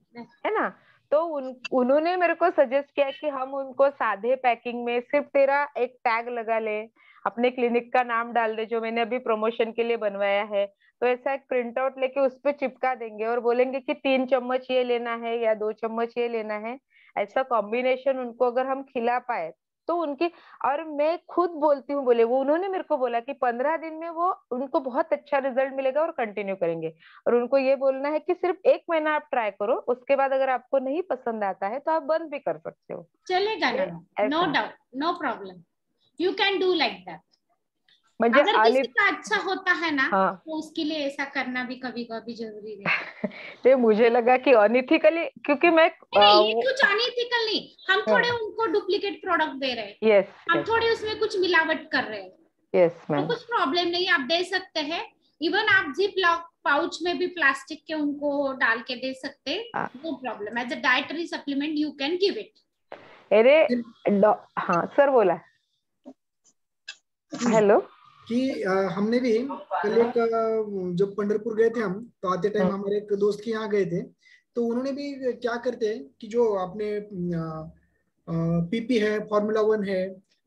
है ना. तो उन्होंने मेरे को सजेस्ट किया कि हम उनको सादे पैकिंग में सिर्फ तेरा एक टैग लगा ले, अपने क्लिनिक का नाम डाल दे, जो मैंने अभी प्रमोशन के लिए बनवाया है. तो ऐसा एक प्रिंट आउट लेके उस पे चिपका देंगे और बोलेंगे कि 3 चम्मच ये लेना है या 2 चम्मच ये लेना है. ऐसा कॉम्बिनेशन उनको अगर हम खिला पाए तो उनकी, और मैं खुद बोलती हूँ, बोले वो उन्होंने मेरे को बोला कि 15 दिन में वो उनको बहुत अच्छा रिजल्ट मिलेगा और कंटिन्यू करेंगे। और उनको ये बोलना है कि सिर्फ 1 महीना आप ट्राई करो, उसके बाद अगर आपको नहीं पसंद आता है तो आप बंद भी कर सकते हो। चलेगा ना, no doubt, no problem, you can do like that. म्हणजे अगर किसी का अच्छा होता है ना, हाँ, तो उसके लिए ऐसा करना भी कभी कभी जरूरी है। ये मुझे लगा कि अनइथिकली, क्योंकि मैं नहीं, ये कुछ अनइथिकल नहीं, हम थोड़े उनको डुप्लीकेट प्रोडक्ट दे रहे हैं, यस हम थोड़े उसमें कुछ मिलावट कर रहे हैं, यस तो मैम, कुछ प्रॉब्लम नहीं, आप दे सकते हैं। इवन आप जिप लॉक पाउच में भी प्लास्टिक के उनको डाल के दे सकते हैं, no problem. As a dietary supplement you can give it. अरे हाँ सर बोला, हेलो। कि हमने भी कल एक जब पंढरपुर गए थे हम, तो आते टाइम हमारे एक दोस्त के यहाँ गए थे, तो उन्होंने भी क्या करते हैं कि जो अपने पीपी है, फार्मूला 1 है,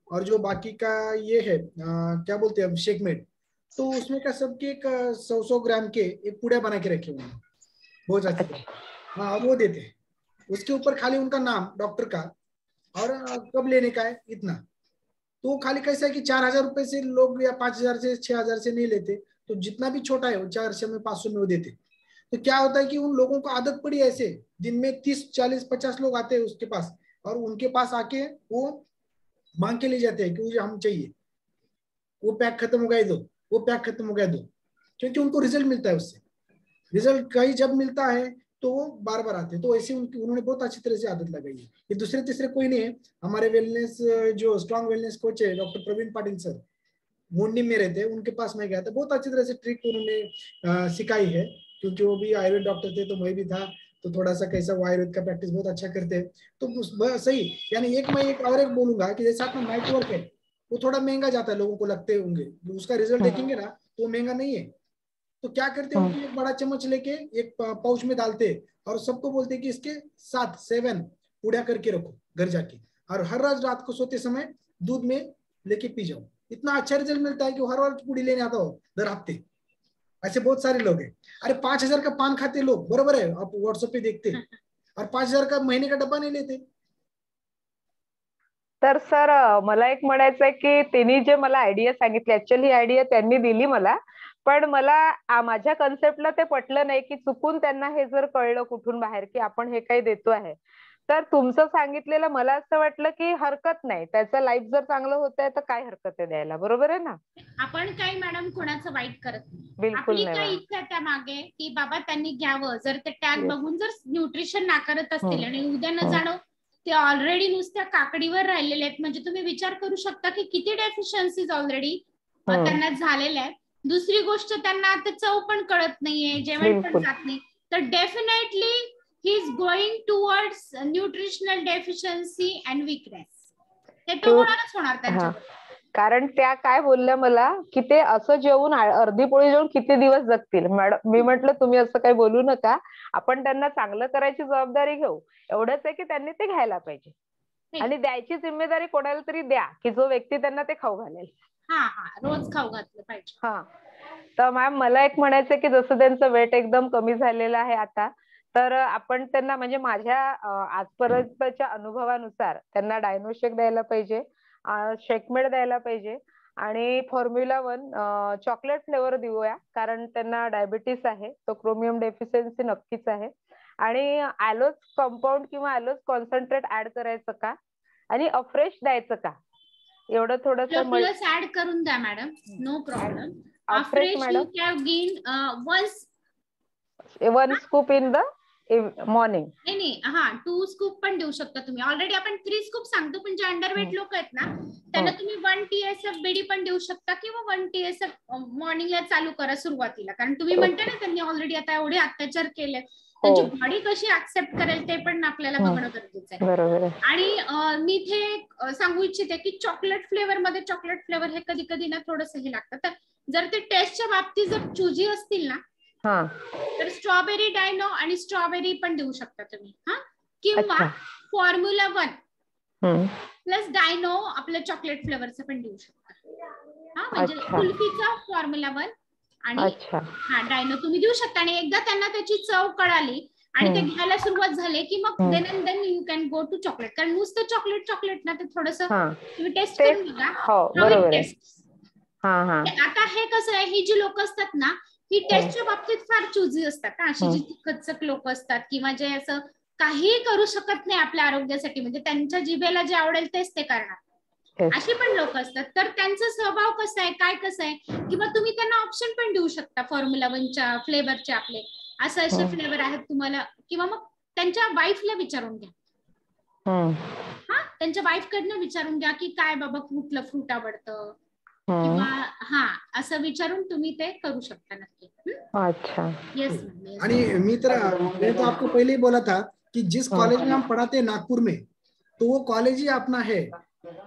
और जो बाकी का ये है क्या बोलते हैं शेकमेट, तो उसमें का सबके एक 100 ग्राम के एक पुड़िया बना के रखे हुए हैं बहुत अच्छी तरह। हाँ, वो देते हैं, उसके ऊपर खाली उनका नाम डॉक्टर का और कब लेने का है इतना। तो वो खाली कैसा है कि 4,000 रुपए से लोग या 5,000 से 6,000 से नहीं लेते, तो जितना भी छोटा है वो 400 में 500 में वो देते। तो क्या होता है कि उन लोगों को आदत पड़ी ऐसे, दिन में 30 40 50 लोग आते हैं उसके पास, और उनके पास आके वो मांग के ले जाते हैं कि मुझे हम चाहिए, वो पैक खत्म हो गया दो, वो पैक खत्म हो गया दो, क्योंकि उनको रिजल्ट मिलता है उससे। रिजल्ट कहीं जब मिलता है तो वो बार बार आते हैं। तो ऐसे उन्होंने बहुत अच्छी तरह से आदत लगाई है। ये दूसरे तीसरे कोई नहीं है, हमारे वेलनेस जो स्ट्रॉन्ग वेलनेस कोच है डॉक्टर प्रवीण पाटिल सर, मुंडी में रहते हैं, उनके पास मैं गया था, बहुत अच्छी तरह से ट्रिक उन्होंने सिखाई है, क्योंकि वो भी आयुर्वेद डॉक्टर थे तो मैं भी था, तो थोड़ा सा कैसा वो आयुर्वेद का प्रैक्टिस बहुत अच्छा करते हैं। तो सही, यानी एक मैं एक और एक बोलूंगा कि जैसे आपका नाइट वर्क है, वो थोड़ा महंगा जाता है, लोगों को लगते होंगे, उसका रिजल्ट देखेंगे ना तो वो महंगा नहीं है। तो क्या करते हैं कि एक बड़ा चम्मच लेके एक पाउच में डालते और सबको बोलते हैं कि इसके 7 पूड़ा करके रखो घर जाके, और हर रोज रात को सोते समय दूध में लेके पी जाओ। इतना अच्छा रिजल्ट मिलता है कि हर रोज पूड़ी लेने आता हो दर हफ्ते। ऐसे बहुत सारे लोग हैं। अरे 5,000 का पान खाते लोग, बरोबर है, आप व्हाट्सएप पे देखते हैं, और 5,000 का महीने का डब्बा नहीं लेते। तर सर मला एक म्हणायचं आहे की त्यांनी जे मला आयडिया सांगितली, ऍक्च्युअली आयडिया त्यांनी दिली मला, पण मला माझ्या कन्सेप्टला ते पटलं नाही की चुकून त्यांना हे जर कळलं कुठून बाहेर की आपण हे काही देतो आहे, तर तुमचं सांगितलेलं मला असं वाटलं की हरकत नाही, त्याचं लाईफ जर चांगलं होत आहे तर काय हरकत आहे द्यायला, बरोबर आहे ना? आपण काही मॅडम कोणाचं वाईट करत नाही, बिलकुल आपली नाही काय मॅम. इच्छा त्या मागे की बाबा त्यांनी घ्यावं, जर ते टॅग बघून जर न्यूट्रिशन नाकारत असतील आणि उद्या न जाणं ते ऑलरेडी नुसत्या काकडीवर राहिलेले आहेत, म्हणजे तुम्ही विचार करू शकता की किती डेफिशियन्सीज ऑलरेडी त्यांना झालेल्या आहेत. दुसरी गोष्ट, त्यांना आता चव पण कळत नाहीये, जेवण पण जात नाही, तर definitely he is going towards nutritional deficiency and weakness. हे तर होणारच होणार त्यांच्या. कारण त्या काय बोलल्या मला की ते असं जेवून अर्धी पोळी जेवून किती दिवस जगतील. मॅडम मी म्हटलं तुम्ही असं काही बोलू नका, आपण त्यांना चांगलं करायची जबाबदारी घेऊ. एवढंच आहे की त्यांनी ते घ्यायला पाहिजे आणि द्यायची जिम्मेदारी कोणाला तरी द्या की जो व्यक्ती त्यांना ते खाऊ घालेल. रोज खाऊ घातलं पाहिजे. तर मॅम मला एक म्हणायचं की जसं त्यांचं वेट एकदम कमी झालेलं आहे आता, तर आपण त्यांना म्हणजे माझ्या आजपर्यंतच्या अनुभवानुसार त्यांना डायनोशेक द्यायला पाहिजे, शेकमेड द्यायला पाहिजे आणि फॉर्म्युला 1 चॉकलेट फ्लेवर देऊया, कारण त्यांना डायबिटीस आहे, तो क्रोमियम डेफिशियन्सी नक्कीच आहे. आणि ॲलोज कंपाऊंड किंवा ॲलोज कॉन्सन्ट्रेट ऍड करायचं का आणि अफ्रेश द्यायचं का, एवढं थोडंसं प्लस ऍड करून द्या madam, no problem. Afresh madam, 1 scoop in the morning. नाही 2 स्कूप पण देऊ शकता तुम्ही. ऑलरेडी आपण 3 स्कूप सांगतो, पण जे अंडरवेट लोक आहेत ना त्यांना तुम्ही 1 TSF बीडी पण देऊ शकता किंवा 1 TSF मॉर्निंगला चालू करा सुरुवातीला, कारण तुम्ही म्हणता ना त्यांनी ऑलरेडी आता एवढे अत्याचार केले, त्यांची बॉडी कशी ऍक्सेप्ट करेल ते पण आपल्याला बघणं गरजेचं आहे. बरोबर. आणि मी इथे सांगू इच्छिते की चॉकलेट फ्लेवर हे कधी कधी ना थोडंसं हे लागतं, तर जर ते टेस्टच्या बाबतीत जर चुजी असतील ना तर स्ट्रॉबेरी डायनो आणि स्ट्रॉबेरी पण देऊ शकता तुम्ही. किंवा फॉर्म्युला 1 प्लस डायनो आपल्या चॉकलेट फ्लेवरचं पण देऊ शकता. म्हणजे कुल्फीचा फॉर्म्युला 1 आणि डायनो तुम्ही देऊ शकता. आणि एकदा त्यांना त्याची चव कळाली आणि ते घ्यायला सुरुवात झाले की मग then you can go to chocolate. कारण नुसतं चॉकलेट ना ते थोडस तुम्ही टेस्ट करून बघा. बरोबर आहे. आता हे कसं आहे, ही जी लोक असतात ना, ही टेस्टच्या बाबतीत फार चुजी असतात. अशी जी कच्चक लोक असतात किंवा जे असं काही करू शकत नाही आपल्या आरोग्यासाठी, म्हणजे त्यांच्या जिभेला जे आवडेल तेच ते करणार, अशी पण लोक असतात. तर त्यांचा स्वभाव कसा आहे, काय कसं आहे, किंवा तुम्ही त्यांना ऑप्शन पण देऊ शकता फॉर्म्युला 1च्या फ्लेवरचे आपले असे फ्लेवर आहेत तुम्हाला, किंवा मग त्यांच्या वाईफला विचारून घ्या. त्यांच्या वाईफ कडनं विचारून घ्या की काय बाबा कुठलं फ्रूट आवडतं, किंवा असं विचारून तुम्ही ते करू शकता नक्की. अच्छा. यस. आणि मैं तो आपको पहले ही बोला था कि जिस कॉलेज में हम पढ़ाते हैं नागपुर में, तो वो कॉलेज ही अपना है,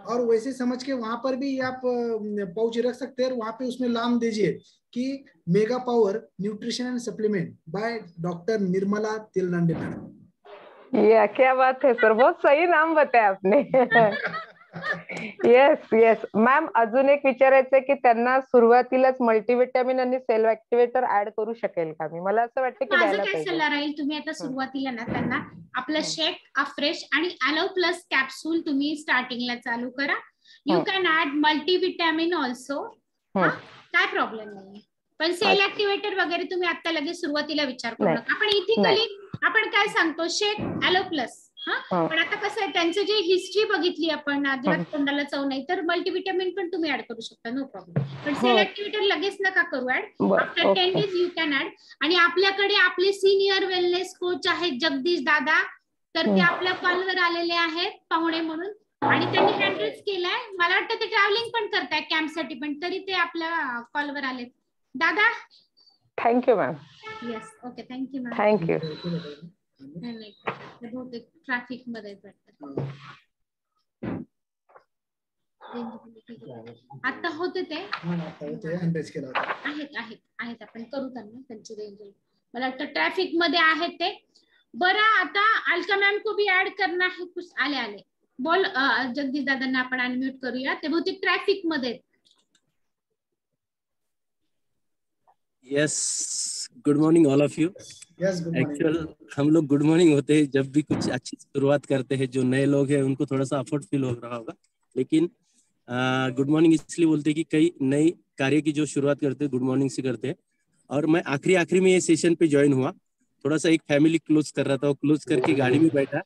और वैसे समझ के वहां पर भी आप पाउच रख सकते हैं, और वहां पे उसमें नाम दीजिए कि mega power nutrition and supplement by doctor Nirmala Tilnande madam. या क्या बात है सर, बहुत सही नाम बताया आपने. येस मॅम, अजून एक विचारायचंय की त्यांना सुरुवातीलाच मल्टीव्हिटॅमिन आणि सेल ऍक्टिव्हेटर ऍड करू शकेल का मी? मला असं वाटतं की माझं द्यायला काय पाहिजे. सल्ला राहील, तुम्ही आता सुरुवातीला ना त्यांना आपलं शेक, अफ्रेश आणि ॲलो प्लस कॅप्सूल तुम्ही स्टार्टिंगला चालू करा. You can add multivitamin also, काय प्रॉब्लेम नाही. पण सेल ऍक्टिव्हेटर वगैरे तुम्ही आता लगेच सुरुवातीला विचार करू नका. आपण इथिकली आपण काय सांगतो, शेक, ॲलो प्लस. पण आता कसं आहे, त्यांचं जे हिस्ट्री बघितली आपण, अजिबात तोंडाला चव नाही, तर मल्टीव्हिटॅमिन पण तुम्ही ऍड करू शकता, नो प्रॉब्लेम. पण सेल ऍक्टिव्हेटर लगेच नका करू add, after 10 days you can add. आणि आपल्याकडे आपले सिनियर वेलनेस कोच आहेत जगदीश दादा, तर ते आपल्या कॉलवर आलेले आहेत पाहुणे म्हणून, आणि त्यांनी हँडल्स केलाय. मला वाटतं ते ट्रॅव्हलिंग पण करताय कॅम्पसाठी, पण तरी ते आपल्या कॉलवर आलेत. दादा thank you ma'am. Yes, okay, thank you ma'am. Thank you. बहुतेक ट्रॅफिक मध्ये आता होते ते आहेत आपण करू त्यांना त्यांची रेंज. मला वाटतं ट्रॅफिक मध्ये आहेत ते. बरं, आता अलका मॅम को भी ऍड करना है, कुछ आले बोल. जगदीश दादांना आपण अनम्यूट करूया, ते बहुतेक ट्रॅफिक मध्ये. Yes, good morning all of you. Actual हम लोग गुड मॉर्निंग होते हैं जब भी कुछ अच्छी शुरुआत करते हैं. जो नए लोग हैं उनको थोड़ा सा अफर्ट फील हो रहा होगा, लेकिन गुड मॉर्निंग इसलिए बोलते हैं कि कई नई कार्य की जो शुरुआत करते हैं गुड मॉर्निंग से करते हैं. और मैं आखिरी में ये सेशन पे ज्वाइन हुआ, थोड़ा सा एक फैमिली क्लोज कर रहा था, क्लोज करके गाड़ी में बैठा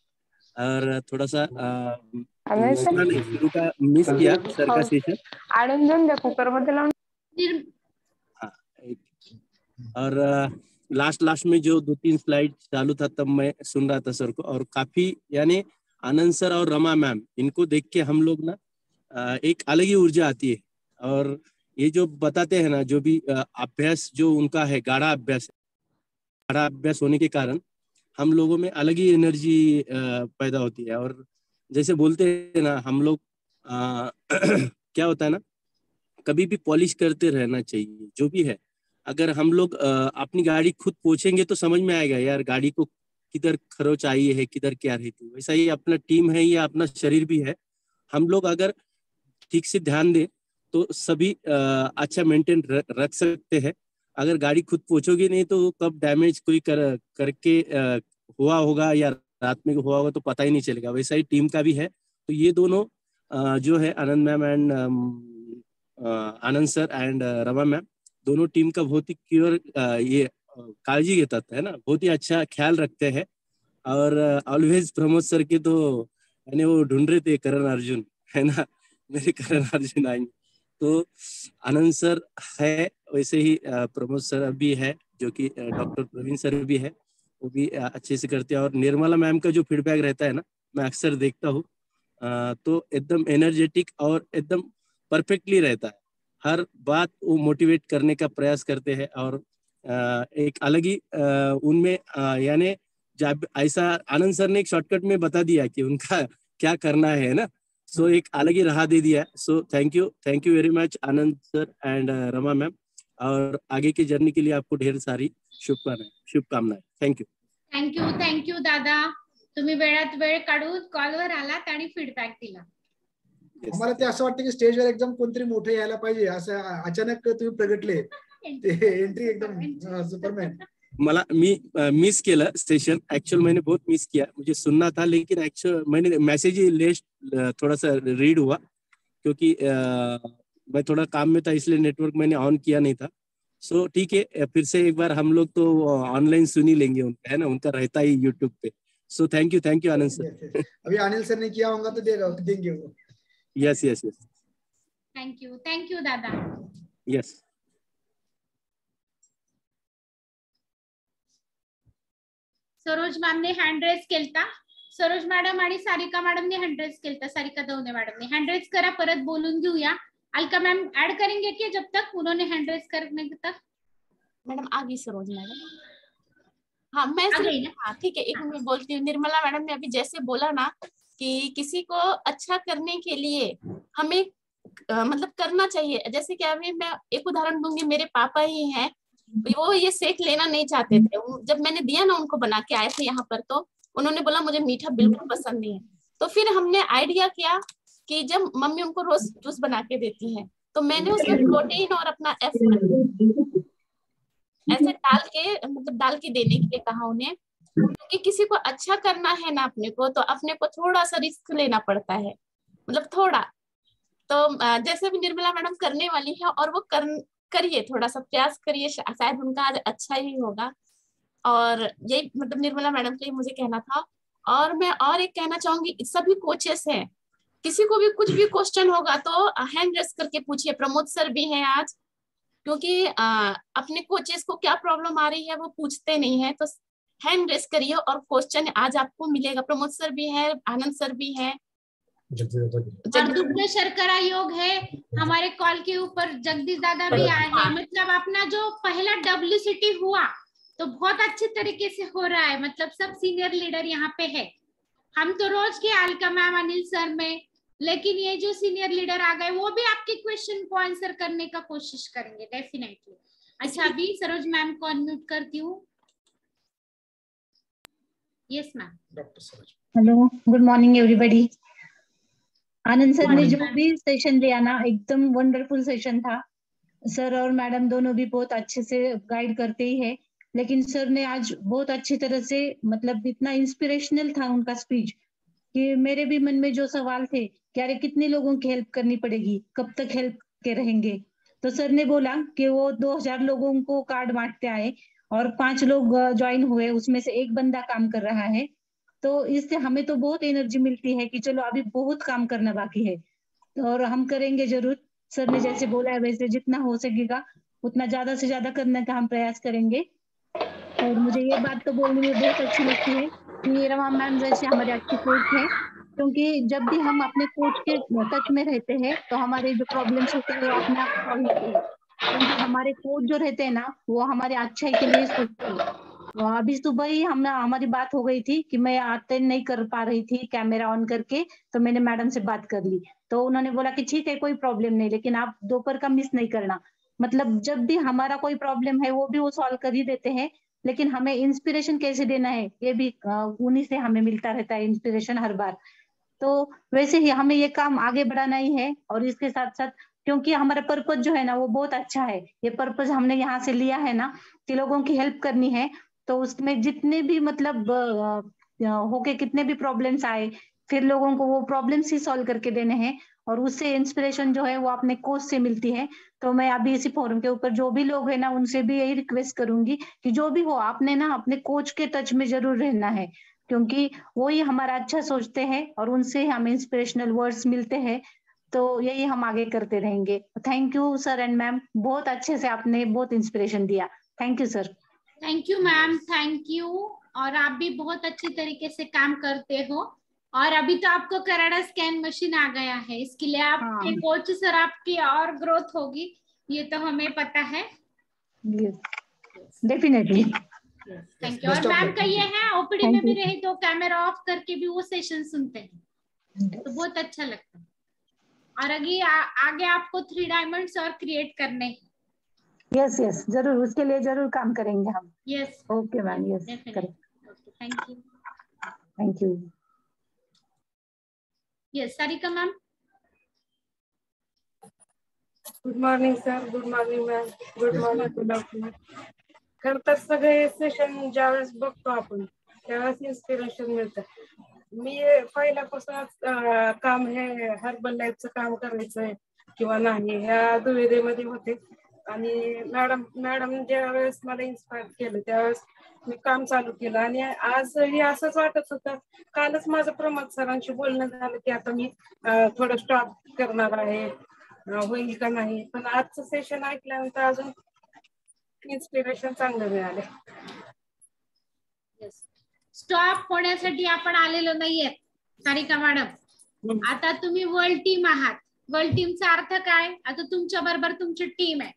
और थोड़ा सा शुरू का मिस किया सर का सेशन. और लास्ट में जो 2-3 स्लाइड चालू था तब मैं सुन रहा था सर को, और काफी यानी आनंद सर और रमा मैम, इनको देख के हम लोग ना एक अलग ही ऊर्जा आती है. और ये जो बताते हैं ना, जो भी अभ्यास जो उनका है, गाढ़ा अभ्यास होने के कारण हम लोगों में अलग ही एनर्जी पैदा होती है. और जैसे बोलते हैं ना हम लोग क्या होता है ना, कभी भी पॉलिश करते रहना चाहिए जो भी है. अगर हम लोग अपनी गाड़ी खुद पोछेंगे तो समझ में आएगा यार गाड़ी को किधर खरोच आई है, किधर क्या रहती है. वैसा ही अपना टीम है या अपना शरीर भी है. हम लोग अगर ठीक से ध्यान दें तो सभी अच्छा मेंटेन रख सकते हैं. अगर गाड़ी खुद पोछोगे नहीं तो कब डैमेज कोई करके हुआ होगा या रात में हुआ होगा तो पता ही नहीं चलेगा. वैसा ही टीम का भी है. तो ये दोनों जो है Anand ma'am and Anand sir and Rama ma'am, दोनों टीम का बहुत ही क्योर ये काळजी घेतात है ना, बहुत ही अच्छा ख्याल रखते हैं. और ऑलवेज प्रमोद सर के तो यानी वो ढूंढ रहे थे करण अर्जुन, है ना, मेरे करण अर्जुन आएंगे. तो आनंद सर है, वैसे ही प्रमोद सर भी है, जो कि डॉक्टर प्रवीण सर भी है, वो भी अच्छे से करते हैं. और निर्मला मैम का जो फीडबैक रहता है ना, मैं अक्सर देखता हूँ, तो एकदम एनर्जेटिक और एकदम परफेक्टली रहता है. हर बात वो मोटिवेट करने का प्रयास करते हैं. और एक अलग ही उनमें यानी जब ऐसा आनंद सर ने एक शॉर्टकट में बता दिया कि उनका क्या करना है ना, सो एक अलग ही राह दे दिया. So thank you very much Anand sir and Rama ma'am. और आगे की जर्नी के लिए आपको ढेर सारी शुभकामनाएं. थँक यू दादा, तुम्ही वेळात वेळ काढून कॉलवर आलात आणि फीडबॅक दिला. आम्हाला ते असं वाटतं की स्टेजवर एकदम कोणतरी मोठं यायला पाहिजे, असं अचानक तुम्ही प्रगटले. ते एंट्री एकदम सुपरमॅन. मला मी मिस केलं सेशन. ऍक्च्युअल मैंने बहुत मिस किया, मुझे सुनना था, लेकिन एक्चुअल मैंने मैसेज ही लेट थोड़ा सा रीड हुआ, क्योंकि मैं थोड़ा काम में था, इसलिए नेटवर्क मैंने ऑन किया नहीं था. सो ठीक है, फिर से एक बार हम लोग तो ऑनलाइन सुन ही लेंगे उनका, है ना, उनका रहता ही यूट्यूब पे. So thank you Anand sir. अभी अनिल सर ने किया होगा तो देंगे वो. Yes yes yes. Thank you दादा. यस. सरोज मॅम ने हँड रेज केलता. सरोज मॅडम आणि सारिका मॅडम ने हँड रेज केलता. सारिका दवने मॅडम ने हँड रेज करा, परत बोलून घेऊया. अलका मैम ऐड करेंगे क्या जब तक उन्होंने हैंड रेज करने तक? मैडम आ गई सरोज मैडम. हाँ मैं हाँ ठीक है, एक मिनट बोलती हूँ. निर्मला मैडम ने अभी जैसे बोला ना कि किसी को अच्छा करने के लिए हमें मतलब करना चाहिए. जैसे कि अभी मैं एक उदाहरण दूंगी, मेरे पापा ही हैं, वो ये शेक लेना नहीं चाहते थे. जब मैंने दिया ना उनको, बना के आए थे यहाँ पर, तो उन्होंने बोला मुझे मीठा बिल्कुल पसंद नहीं है. तो फिर हमने आइडिया किया कि जब मम्मी उनको रोज जूस बना के देती है तो मैंने उसमें प्रोटीन और अपना ऐसे डाल के मतलब डाल के देने के लिए कहा उन्हें, क्योंकि किसी को अच्छा करना है ना अपने को, तो अपने को थोड़ा सा रिस्क लेना पड़ता है, मतलब थोड़ा. तो जैसे भी निर्मला मैडम करने वाली है, और वो करिए, थोड़ा सा प्रयास करिए, शायद उनका आज अच्छा ही होगा. और यही मतलब निर्मला मैडम के लिए मुझे कहना था. और मैं और एक कहना चाहूंगी, सभी कोचेस हैं, किसी को भी कुछ भी क्वेश्चन होगा तो हैंड रेस करके पूछिए. प्रमोद सर भी हैं आज, क्योंकि अपने कोचेस को क्या प्रॉब्लम आ रही है वो पूछते नहीं है, तो हैंड रेस करिए और क्वेश्चन आज आपको मिलेगा. प्रमोद सर भी है, आनंद सर भी है, दुग्ध शर्करा योग है हमारे कॉल के ऊपर, जगदीश दादा भी आए हैं. मतलब अपना जो पहला WCT हुआ तो बहुत अच्छे तरीके से हो रहा है. मतलब सब सीनियर लीडर यहाँ पे है. हम तो रोज के अलका मैम, अनिल सर में, लेकिन ये जो सीनियर लीडर आ गए वो भी आपके क्वेश्चन को आंसर करने का कोशिश करेंगे डेफिनेटली. अच्छा, अभी सरोज मैम को अनम्यूट करती हूँ. Yes ma'am. Doctor Saroj. Hello, good morning everybody. Anand sir ने जो भी सेशन लिया ना, एकदम वंडरफुल सेशन था. सर और मैडम दोनों भी बहुत अच्छे से गाइड करते ही है, लेकिन सर ने आज बहुत अच्छी तरह से, मतलब इतना इंस्पिरेशनल था उनका स्पीच कि मेरे भी मन में जो सवाल थे कि अरे कितने लोगों की हेल्प करनी पड़ेगी, कब तक हेल्प के रहेंगे. तो सर ने बोला कि वो 2000 लोगों को कार्ड बांटते आए और 5 लोग ज्वाइन हुए, उसमें से एक बंदा काम कर रहा है. तो इससे हमें तो बहुत एनर्जी मिलती है कि चलो अभी बहुत काम करना बाकी है और हम करेंगे जरूर. सर ने जैसे बोला है वैसे जितना हो सकेगा उतना ज्यादा से ज्यादा करने का हम प्रयास करेंगे. और मुझे ये बात तो बोलने में बहुत अच्छी लगती है कि रमा मैम जैसे हमारे अच्छे कोच हैं, क्योंकि जब भी हम अपने कोच के टच में रहते हैं तो हमारे जो प्रॉब्लम्स होते हैं वो अपने आप सॉल्व होते हैं, क्योंकि हमारे कोच जो रहते हैं ना वो हमारे अच्छाई के लिए सोचते हैं. अभी सुबह ही हमारी बात हो गई थी कि मैं अटेंड नहीं कर पा रही थी कैमरा ऑन करके, तो मैंने मैडम से बात कर ली. तो उन्होंने बोला कि ठीक है कोई प्रॉब्लम नहीं, लेकिन आप दोपहर का मिस नहीं करना. मतलब जब भी हमारा कोई प्रॉब्लम है वो भी वो सॉल्व कर ही देते हैं, लेकिन हमें इंस्पिरेशन कैसे देना है ये भी उन्हीं से हमें मिलता रहता है इंस्पिरेशन हर बार. तो वैसे ही हमें ये काम आगे बढ़ाना ही है. और इसके साथ साथ क्योंकि हमारा पर्पज जो है ना वो बहुत अच्छा है, ये पर्पज हमने यहाँ से लिया है ना कि लोगों की हेल्प करनी है, तो उसमें जितने भी मतलब होके कितने भी प्रॉब्लम्स आए, फिर लोगों को वो प्रॉब्लम्स ही सॉल्व करके देने हैं. और उससे इंस्पिरेशन जो है वो अपने कोच से मिलती है. तो मैं अभी इसी फोरम के ऊपर जो भी लोग हैं ना उनसे भी यही रिक्वेस्ट करूंगी कि जो भी हो आपने ना अपने कोच के टच में जरूर रहना है, क्योंकि वो ही हमारा अच्छा सोचते हैं और उनसे हमें इंस्पिरेशनल वर्ड्स मिलते हैं. तो यही हम आगे करते रहेंगे. Thank you sir and ma'am, बहुत अच्छे से आपने बहुत इंस्पिरेशन दिया. Thank you sir. Thank you ma'am, thank you. और आप भी बहुत अच्छी तरीके से काम करते हो. और अभी तो आपको कनाडा स्कैन मशीन आ गया है, इसके लिए आपके कोच सर आपकी और ग्रोथ होगी, ये तो हमें पता है. डेफिनेटली. Thank you. और मैम का ये है ओपीडी में भी रहे तो कैमरा ऑफ करके भी वो सेशन सुनते हैं, तो बहुत अच्छा लगता है. और आगे आपको 3 डायमंड्स और क्रिएट करने हैं. यस यस जरूर, उसके लिए जरूर काम करेंगे हम. Yes okay ma'am. यस करें. Thank you. Thank you. Yes Sarika ma'am. Good morning sir. Good morning ma'am. Good morning good afternoon. खर तर सगळे सेशन ज्यावेळेस बघतो आपण त्यावेळेस इन्स्पिरेशन मिळतं. मी पहिल्यापासूनच काम हे हर्बल लाईफचं काम करायचंय किंवा नाही ह्या दुविधेमध्ये होते. आणि मॅडम ज्या वेळेस मला इन्स्पायर केलं त्यावेळेस मी काम चालू केलं. आणि आजही असंच वाटत होतं. कालच माझं प्रमोद सरांशी बोलणं झालं की आता मी थोडं स्टॉप करणार आहे, होईल का नाही. पण आजचं सेशन ऐकल्यानंतर अजून इन्स्पिरेशन चांगलं मिळाले. स्टॉप होण्यासाठी आपण आलेलो नाहीये सारिका मॅडम. आता तुम्ही वर्ल्ड टीम आहात. वर्ल्ड टीमचा अर्थ काय? आता तुमच्या बरोबर तुमची टीम आहे.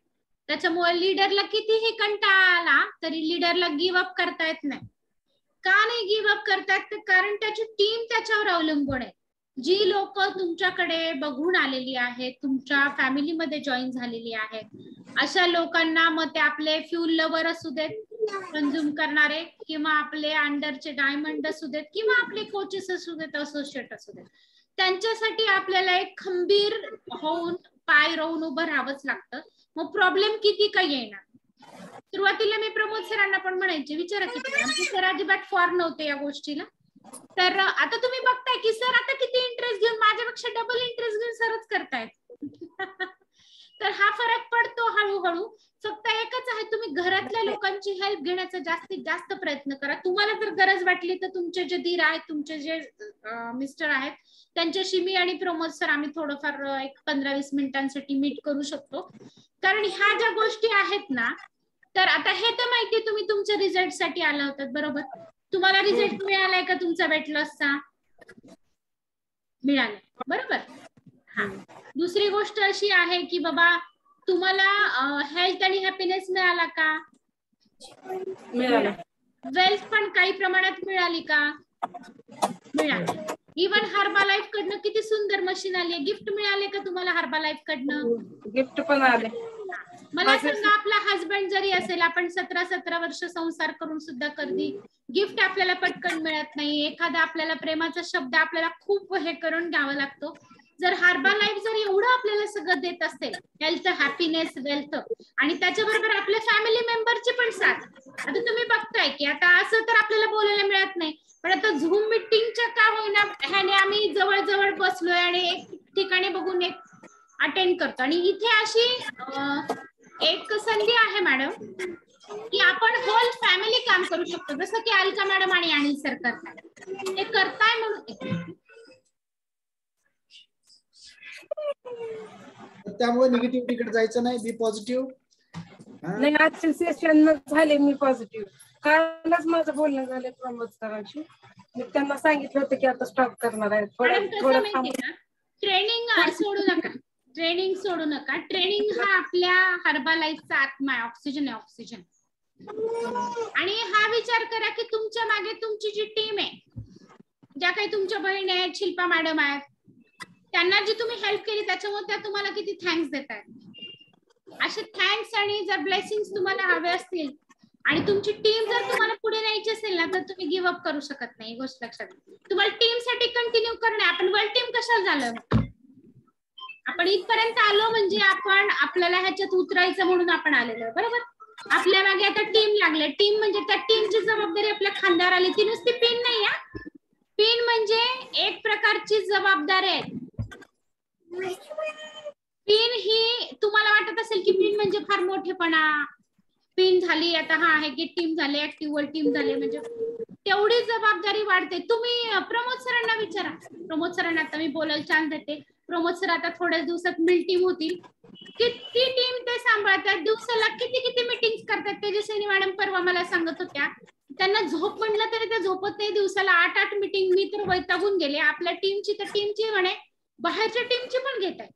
त्याच्यामुळे लीडरला कितीही कंटाळा आला तरी लीडरला गिव्ह अप करता येत नाही. का नाही गिव्ह अप करतायत? तर कारण त्याची टीम त्याच्यावर अवलंबून आहे. जी लोक तुमच्याकडे बघून आलेली आहेत, तुमच्या फॅमिलीमध्ये जॉईन झालेली आहेत, अशा लोकांना मग ते आपले फ्यूल लवर असू देत, कंझ्युम करणारे, किंवा आपले अंडरचे डायमंड असू देत, किंवा आपले कोचेस असू देत, असोसिएट असू देत, त्यांच्यासाठी आपल्याला एक खंबीर होऊन पाय रोवून उभं राहावंच लागतं. मग प्रॉब्लेम किती काही येणार. सुरुवातीला मी प्रमोद सरांना पण म्हणायचे विचारा किती, आमचे सर अजिबात फॉर नव्हते या गोष्टीला. तर आता तुम्ही बघताय की सर आता किती इंटरेस्ट घेऊन, माझ्यापेक्षा डबल इंटरेस्ट घेऊन सरच करतायत. तर हा फरक पडतो हळूहळू. फक्त एकच आहे, तुम्ही घरातल्या लोकांची हेल्प घेण्याचा जास्तीत जास्त प्रयत्न करा. तुम्हाला जर गरज वाटली तर तुमचे जे धीर आहेत, तुमचे जे मिस्टर आहेत, त्यांच्याशी मी आणि प्रमोद सर आम्ही थोडंफार एक 15-20 मिनिटांसाठी मीट करू शकतो. कारण ह्या ज्या गोष्टी आहेत ना, तर आता हे तर माहिती तुम्ही तुमच्या रिझल्ट साठी आला होतात बरोबर. तुम्हाला रिझल्ट मिळालाय का तुमचा वेट लॉसचा? मिळालाय बरोबर. हा, दुसरी गोष्ट अशी आहे की बाबा तुम्हाला हेल्थ आणि हॅपीनेस मिळाला का? मिळाला. वेल्थ पण काही प्रमाणात मिळाली का? मिळाली. इव्हन हर्बालाइफ कडनं किती सुंदर मशीन आली आहे. गिफ्ट मिळाले का तुम्हाला हर्बालाइफ कडनं? गिफ्ट पण आले. मला सांगा, आपला हसबंड जरी असेल, आपण 17-17 वर्ष संसार करून सुद्धा कधी गिफ्ट आपल्याला पटकन मिळत नाही. एखादा आपल्याला प्रेमाचा शब्द आपल्याला खूप हे करून घ्यावा लागतो. जर हर्बालाइफ जर एवढं आपल्याला सगळं देत असेल, हेल्थ, हॅपीनेस, वेल्थ, आणि त्याच्याबरोबर आपल्या फॅमिली मेंबरची पण साथ. आता तुम्ही बघताय की आता असं तर आपल्याला बोलायला मिळत नाही, पण आता झूम मीटिंगच्या का होईना ह्याने आम्ही जवळ बसलोय आणि एक ठिकाणी बघून एक अटेंड करतो. आणि इथे अशी एक संधी आहे मॅडम की आपण होल फॅमिली काम करू शकतो, जसं की अलका मॅडम आणि अनिल सर करताय. ते करताय म्हणून त्यामुळे निगेटिव्हिटीकडे जायचं नाही, बी पॉझिटिव्ह. नाही, आजचे सेशन झाले मी पॉझिटिव्ह. कालच माझं बोलणं झालं प्रमोद सरांशी. मी त्यांना सांगितलं होतं की आता स्टॉप करणार आहे. ट्रेनिंग सोडू नका. ट्रेनिंग सोडू नका. ट्रेनिंग हा आपल्या हर्बालाइफचा आत्मा आहे, ऑक्सिजन आहे, ऑक्सिजन. आणि हा विचार करा की तुमच्या मागे तुमची जी टीम आहे, ज्या काही तुमच्या बहिणी आहेत, शिल्पा मॅडम आहेत, त्यांना जी तुम्ही हेल्प केली त्याच्यामुळे त्या तुम्हाला किती थँक्स देत आहेत. असे थँक्स आणि जर ब्लेसिंग्स तुम्हाला हवे असतील आणि तुमची टीम जर तुम्हाला पुढे न्यायची असेल ना, तर तुम्ही गिव्ह अप करू शकत नाही. गोष्ट लक्षात घ्या. तुम्हाला टीम साठी कंटिन्यू करणं. आपण वर्ल्ड टीम कशाला झालं? आपण इथपर्यंत आलो म्हणजे आपण आपल्याला ह्याच्यात उतरायचं म्हणून आपण आलेलो बरोबर. आपल्या मागे आता टीम लागले. टीम म्हणजे त्या टीमची जबाबदारी आपल्या खांद्यावर आली. ती नुसती पिन नाही आहे. पिन म्हणजे एक प्रकारची जबाबदारी आहे. पिन ही तुम्हाला वाटत असेल की पिन म्हणजे फार मोठेपणा, पिन झाली आता हा आहे की टीम झाली, ऍक्टिव्ह वर्ल्ड टीम झाली, म्हणजे तेवढी जबाबदारी वाढते. तुम्ही प्रमोद सरांना विचारा. प्रमोद सरांना आता मी बोलायला चान्स देते. प्रमोद सर आता थोड्याच दिवसात मिल टीम होतील. किती टीम ते सांभाळतात, दिवसाला किती मीटिंग करतात. तेजस्विनी मॅडम परवा मला सांगत होत्या, त्यांना झोप म्हणलं तरी ते झोपत नाही. दिवसाला 8 मीटिंग. मी तर वैतागून गेले. आपल्या टीमची तर टीमची म्हणे, बाहेरच्या टीमची पण घेत आहे.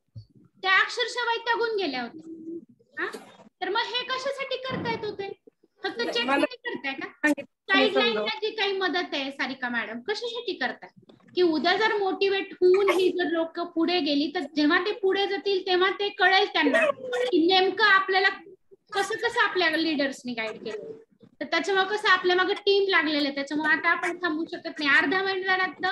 त्या अक्षरशः वैतागून गेल्या होत्या. तर मग हे कशासाठी करतायत होते? फक्त चेकसाठी करताय का? गाईडलाईनला जी काही मदत आहे सारिका मॅडम, कशासाठी करताय? की उद्या जर मोटिवेट होऊन ही जर लोक पुढे गेली तर जेव्हा ते पुढे जातील तेव्हा ते कळेल त्यांना की नेमकं आपल्याला कसं आपल्या लीडर्सनी गाईड केलं. तर त्याच्यामुळे कसं आपल्या मागे टीम लागलेलं आहे. त्याच्यामुळे आता आपण थांबू शकत नाही. अर्ध्या महिन्यात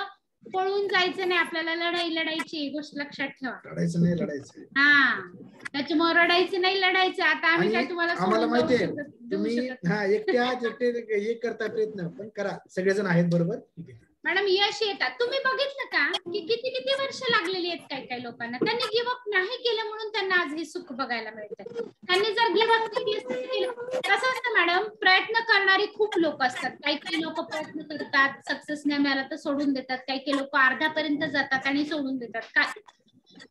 पळून जायचं नाही, आपल्याला लढाई लढायची, गोष्ट लक्षात ठेवा. लढायचं नाही, लढायचं. हा, त्याच्यामुळे रडायचं नाही, लढायचं. आता आम्ही काय तुम्हाला आम्हाला माहितीये देऊ तुम्ही शकत एकटे हे करता प्रयत्न, पण करा, सगळेजण आहेत बरोबर. ठीक आहे मॅडम. यश येतात. तुम्ही बघितलं का की किती किती वर्ष लागलेली आहेत काही काही लोकांना. त्यांनी गिव्हअप नाही केलं म्हणून त्यांना आज हे सुख बघायला मिळतं. त्यांनी जर गिव्हअप केलं, कसं असतं मॅडम, प्रयत्न करणारी खूप लोक असतात. काही काही लोक प्रयत्न करतात, सक्सेस नाही मिळाला तर सोडून देतात. काही काही लोक अर्ध्यापर्यंत जातात आणि सोडून देतात. काय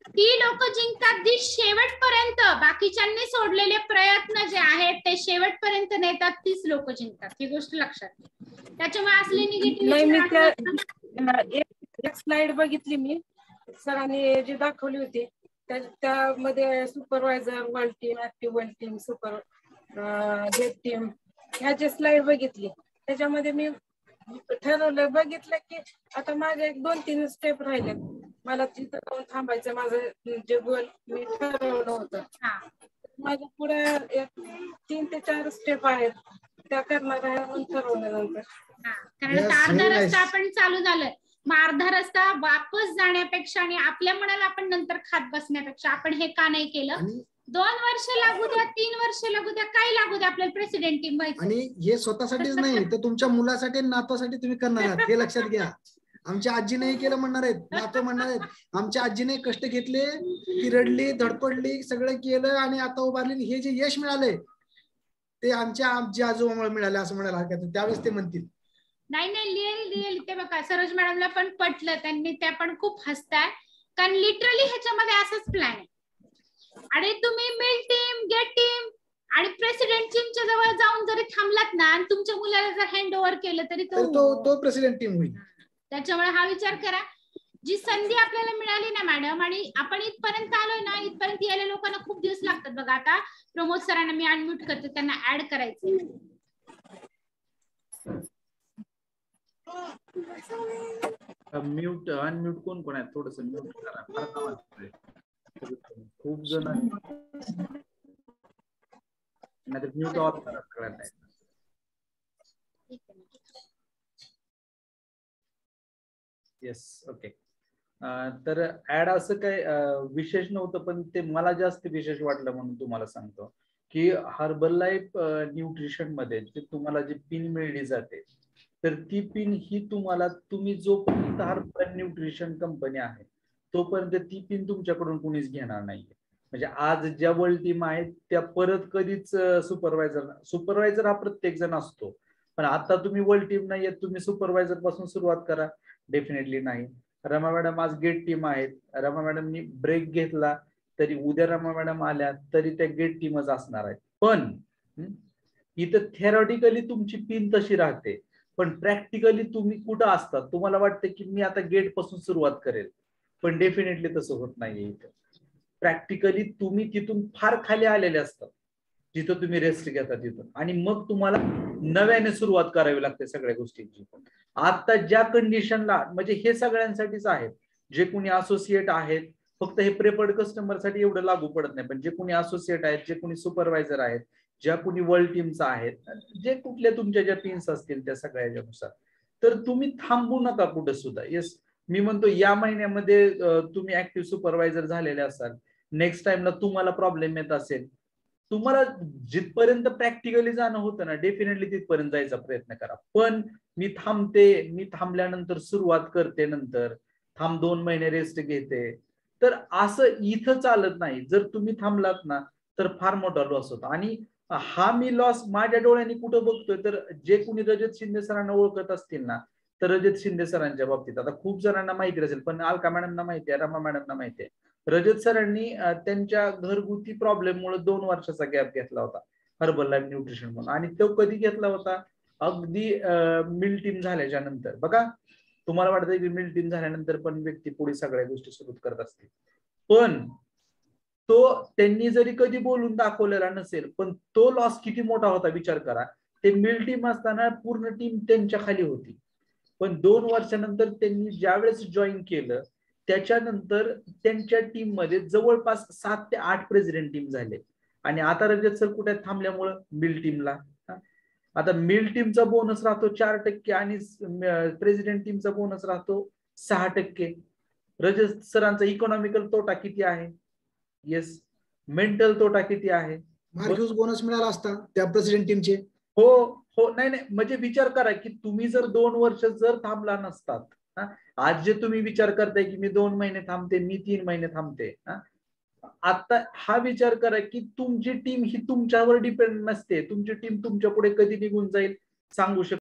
ती लोक जिंकतात जी शेवटपर्यंत, बाकीच्यांनी सोडलेले प्रयत्न जे आहेत ते शेवटपर्यंत नेतात, तीच लोक जिंकतात. ही गोष्ट लक्षात. त्याच्यामुळे असले निगेटिव्ह एक स्लाइड बघितली मी, सरांनी जी दाखवली होती त्यामध्ये supervisor, world team, active world team, super get team, ह्याची स्लाइड बघितली. त्याच्यामध्ये मी ठरवलं, बघितलं की आता माझे 2-3 स्टेप राहिले, मला तिथं जाऊन थांबायचं. माझं जे गोल मी ठरवलं होतं, माझ्या पुढे 3 ते 4 स्टेप आहेत, त्या करणार आहे म्हणून ठरवल्यानंतर. कारण अर्धा रस्ता आपण चालू झालं, मग अर्धा रस्ता वापस जाण्यापेक्षा आणि आपल्या मनाला आपण नंतर खात बसण्यापेक्षा आपण हे का नाही केलं. 2 वर्ष लागू द्या, 3 वर्ष लागू द्या, काही लागू द्या, आपल्याला प्रेसिडेंट टीम व्हायचं. आणि हे स्वतःसाठीच नाही तर तुमच्या मुलासाठी, नातवासाठी तुम्ही करणार आहात, हे लक्षात घ्या. आमच्या आजीने केलं म्हणणार आहेत, नातं म्हणणार आहेत, आमच्या आजीने कष्ट घेतले, ती रडली, धडपडली, सगळं केलं आणि आता उभारली. हे जे यश मिळालंय ते आमच्या आजी आजोबामुळे मिळालं असं म्हणायला हरकत नाही. त्यावेळेस ते म्हणतील नाही नाही, रिअली ते बघा, सरोज मॅडमला पण पटलं, त्यांनी त्या पण खूप हसताय, कारण लिटरली ह्याच्यामध्ये असंच प्लॅन आहे. आणि तुम्ही मिल टीम, गेट टीम आणि प्रेसिडेंट टीमच्या जवळ जाऊन जरी थांबलात ना आणि तुमच्या मुलाला जर हँड ओव्हर केलं तरी तो प्रेसिडेंट टीम होईल. त्याच्यामुळे हा विचार करा, जी संधी आपल्याला मिळाली ना मॅडम, आणि आपण इथपर्यंत आलोय ना, इथपर्यंत यायला लोकांना खूप दिवस लागतात बघा. आता प्रमोद सरांना मी अनम्यूट करते, त्यांना ऍड करायचंय. म्यूट अनम्यूट कोण आहे, थोडस म्यूट करा, फार कामात खूप जण नाहीतर म्यूट ऑफ करा सगळ्यांना. Yes, okay. तर ऍड असं काय विशेष नव्हतं, पण ते मला जास्त विशेष वाटलं म्हणून तुम्हाला सांगतो की हर्बल लाईफ न्यूट्रिशन मध्ये जे तुम्हाला जी पिन मिळली जाते, तर ती पिन ही तुम्हाला, तुम्ही जोपर्यंत हर्बल न्यूट्रिशन कंपनी आहे तोपर्यंत ती पिन तुमच्याकडून कोणीच घेणार नाहीये. म्हणजे आज ज्या वर्ल्ड टीम आहेत त्या परत कधीच सुपरवायझर हा प्रत्येक जण असतो, पण आता तुम्ही वर्ल्ड टीम नाहीये, तुम्ही सुपरवायझर पासून सुरुवात करा, डेफिनेटली नाही. रमा मॅडम आज गेट टीम आहेत, रमा मॅडमनी ब्रेक घेतला तरी उद्या रमा मॅडम आल्या तरी त्या गेट टीमच असणार आहेत. पण इथं थेरॉटिकली तुमची पिन तशी राहते, पण प्रॅक्टिकली तुम्ही कुठं असतात, तुम्हाला वाटतं की मी आता गेट पासून सुरुवात करेल, पण डेफिनेटली तसं होत नाहीये. इथं प्रॅक्टिकली तुम्ही तिथून फार खाली आलेले असतात, जिथं तुम्ही रेस्ट घेता तिथून, आणि मग तुम्हाला नव्याने सुरुवात करावी लागते सगळ्या गोष्टींची. आता ज्या कंडिशनला, म्हणजे हे सगळ्यांसाठीच आहेत, जे कोणी असोसिएट आहेत, फक्त हे प्रेफर्ड कस्टमर साठी एवढं लागू पडत नाही, पण जे कोणी असोसिएट आहेत, जे कोणी सुपरवायझर आहेत, ज्या कोणी वर्ल्ड टीमचा आहेत, जे कुठल्या तुमच्या ज्या पिन्स असतील त्या सगळ्यानुसार, तर तुम्ही थांबू नका कुठं सुद्धा. येस, मी म्हणतो या महिन्यामध्ये तुम्ही ऍक्टिव्ह सुपरवायझर झालेले असाल, नेक्स्ट टाइमला तुम्हाला प्रॉब्लेम येत असेल, तुम्हाला जिथपर्यंत प्रॅक्टिकली जाणं होतं ना, डेफिनेटली तिथपर्यंत जायचा प्रयत्न करा. पण मी थांबते, मी थांबल्यानंतर सुरुवात करते, नंतर 2 महिने रेस्ट घेते, तर असं इथं चालत नाही. जर तुम्ही थांबलात ना तर फार मोठा लॉस होता. आणि हा मी लॉस माझ्या डोळ्यांनी कुठं बघतोय, तर जे कोणी रजत शिंदे सरांना ओळखत असतील ना, तर रजत शिंदे सरांच्या बाबतीत आता खूप जणांना माहिती असेल, पण अलका मॅडमना माहिती आहे, रमा मॅडमना माहिती आहे, रजत सरांनी त्यांच्या घरगुती प्रॉब्लेममुळे 2 वर्षाचा गॅप घेतला होता हर्बल लाईफ न्यूट्रिशन म्हणून. आणि तो कधी घेतला होता, अगदी मिल टीम झाल्याच्या नंतर. बघा, तुम्हाला वाटतं की मिल टीम झाल्यानंतर पण व्यक्ती पुढे सगळ्या गोष्टी सुरू करत असते, पण तो त्यांनी जरी कधी बोलून दाखवलेला नसेल, पण तो लॉस किती मोठा होता विचार करा. ते मिल टीम असताना पूर्ण टीम त्यांच्या खाली होती, पण 2 वर्षानंतर त्यांनी ज्यावेळेस जॉईन केलं त्याच्यानंतर त्यांच्या टीम मध्ये जवळपास 7 ते 8 प्रेसिडेंट टीम झाले. आणि आता रजत सर कुठे थांबल्यामुळं मिल टीमला, आता मिल टीमचा बोनस राहतो 4% आणि प्रेसिडेंट टीमचा बोनस राहतो 6%. रजत सरांचा इकॉनॉमिकल तोटा किती आहे? येस. मेंटल तोटा किती आहे? मार्क्यूस बोनस मिळाला असता त्या प्रेसिडेंट टीमचे. हो हो. नाही नाही, म्हणजे विचार करा की तुम्ही जर 2 वर्ष जर थांबला नसतात, आज जे तुम्ही विचार करताय की मी 2 महिने थांबते, मी 3 महिने थांबते, आता हा विचार करा की तुमची टीम ही तुमच्यावर डिपेंड नसते. तुमची टीम तुमच्या पुढे कधी निघून जाईल सांगू शकत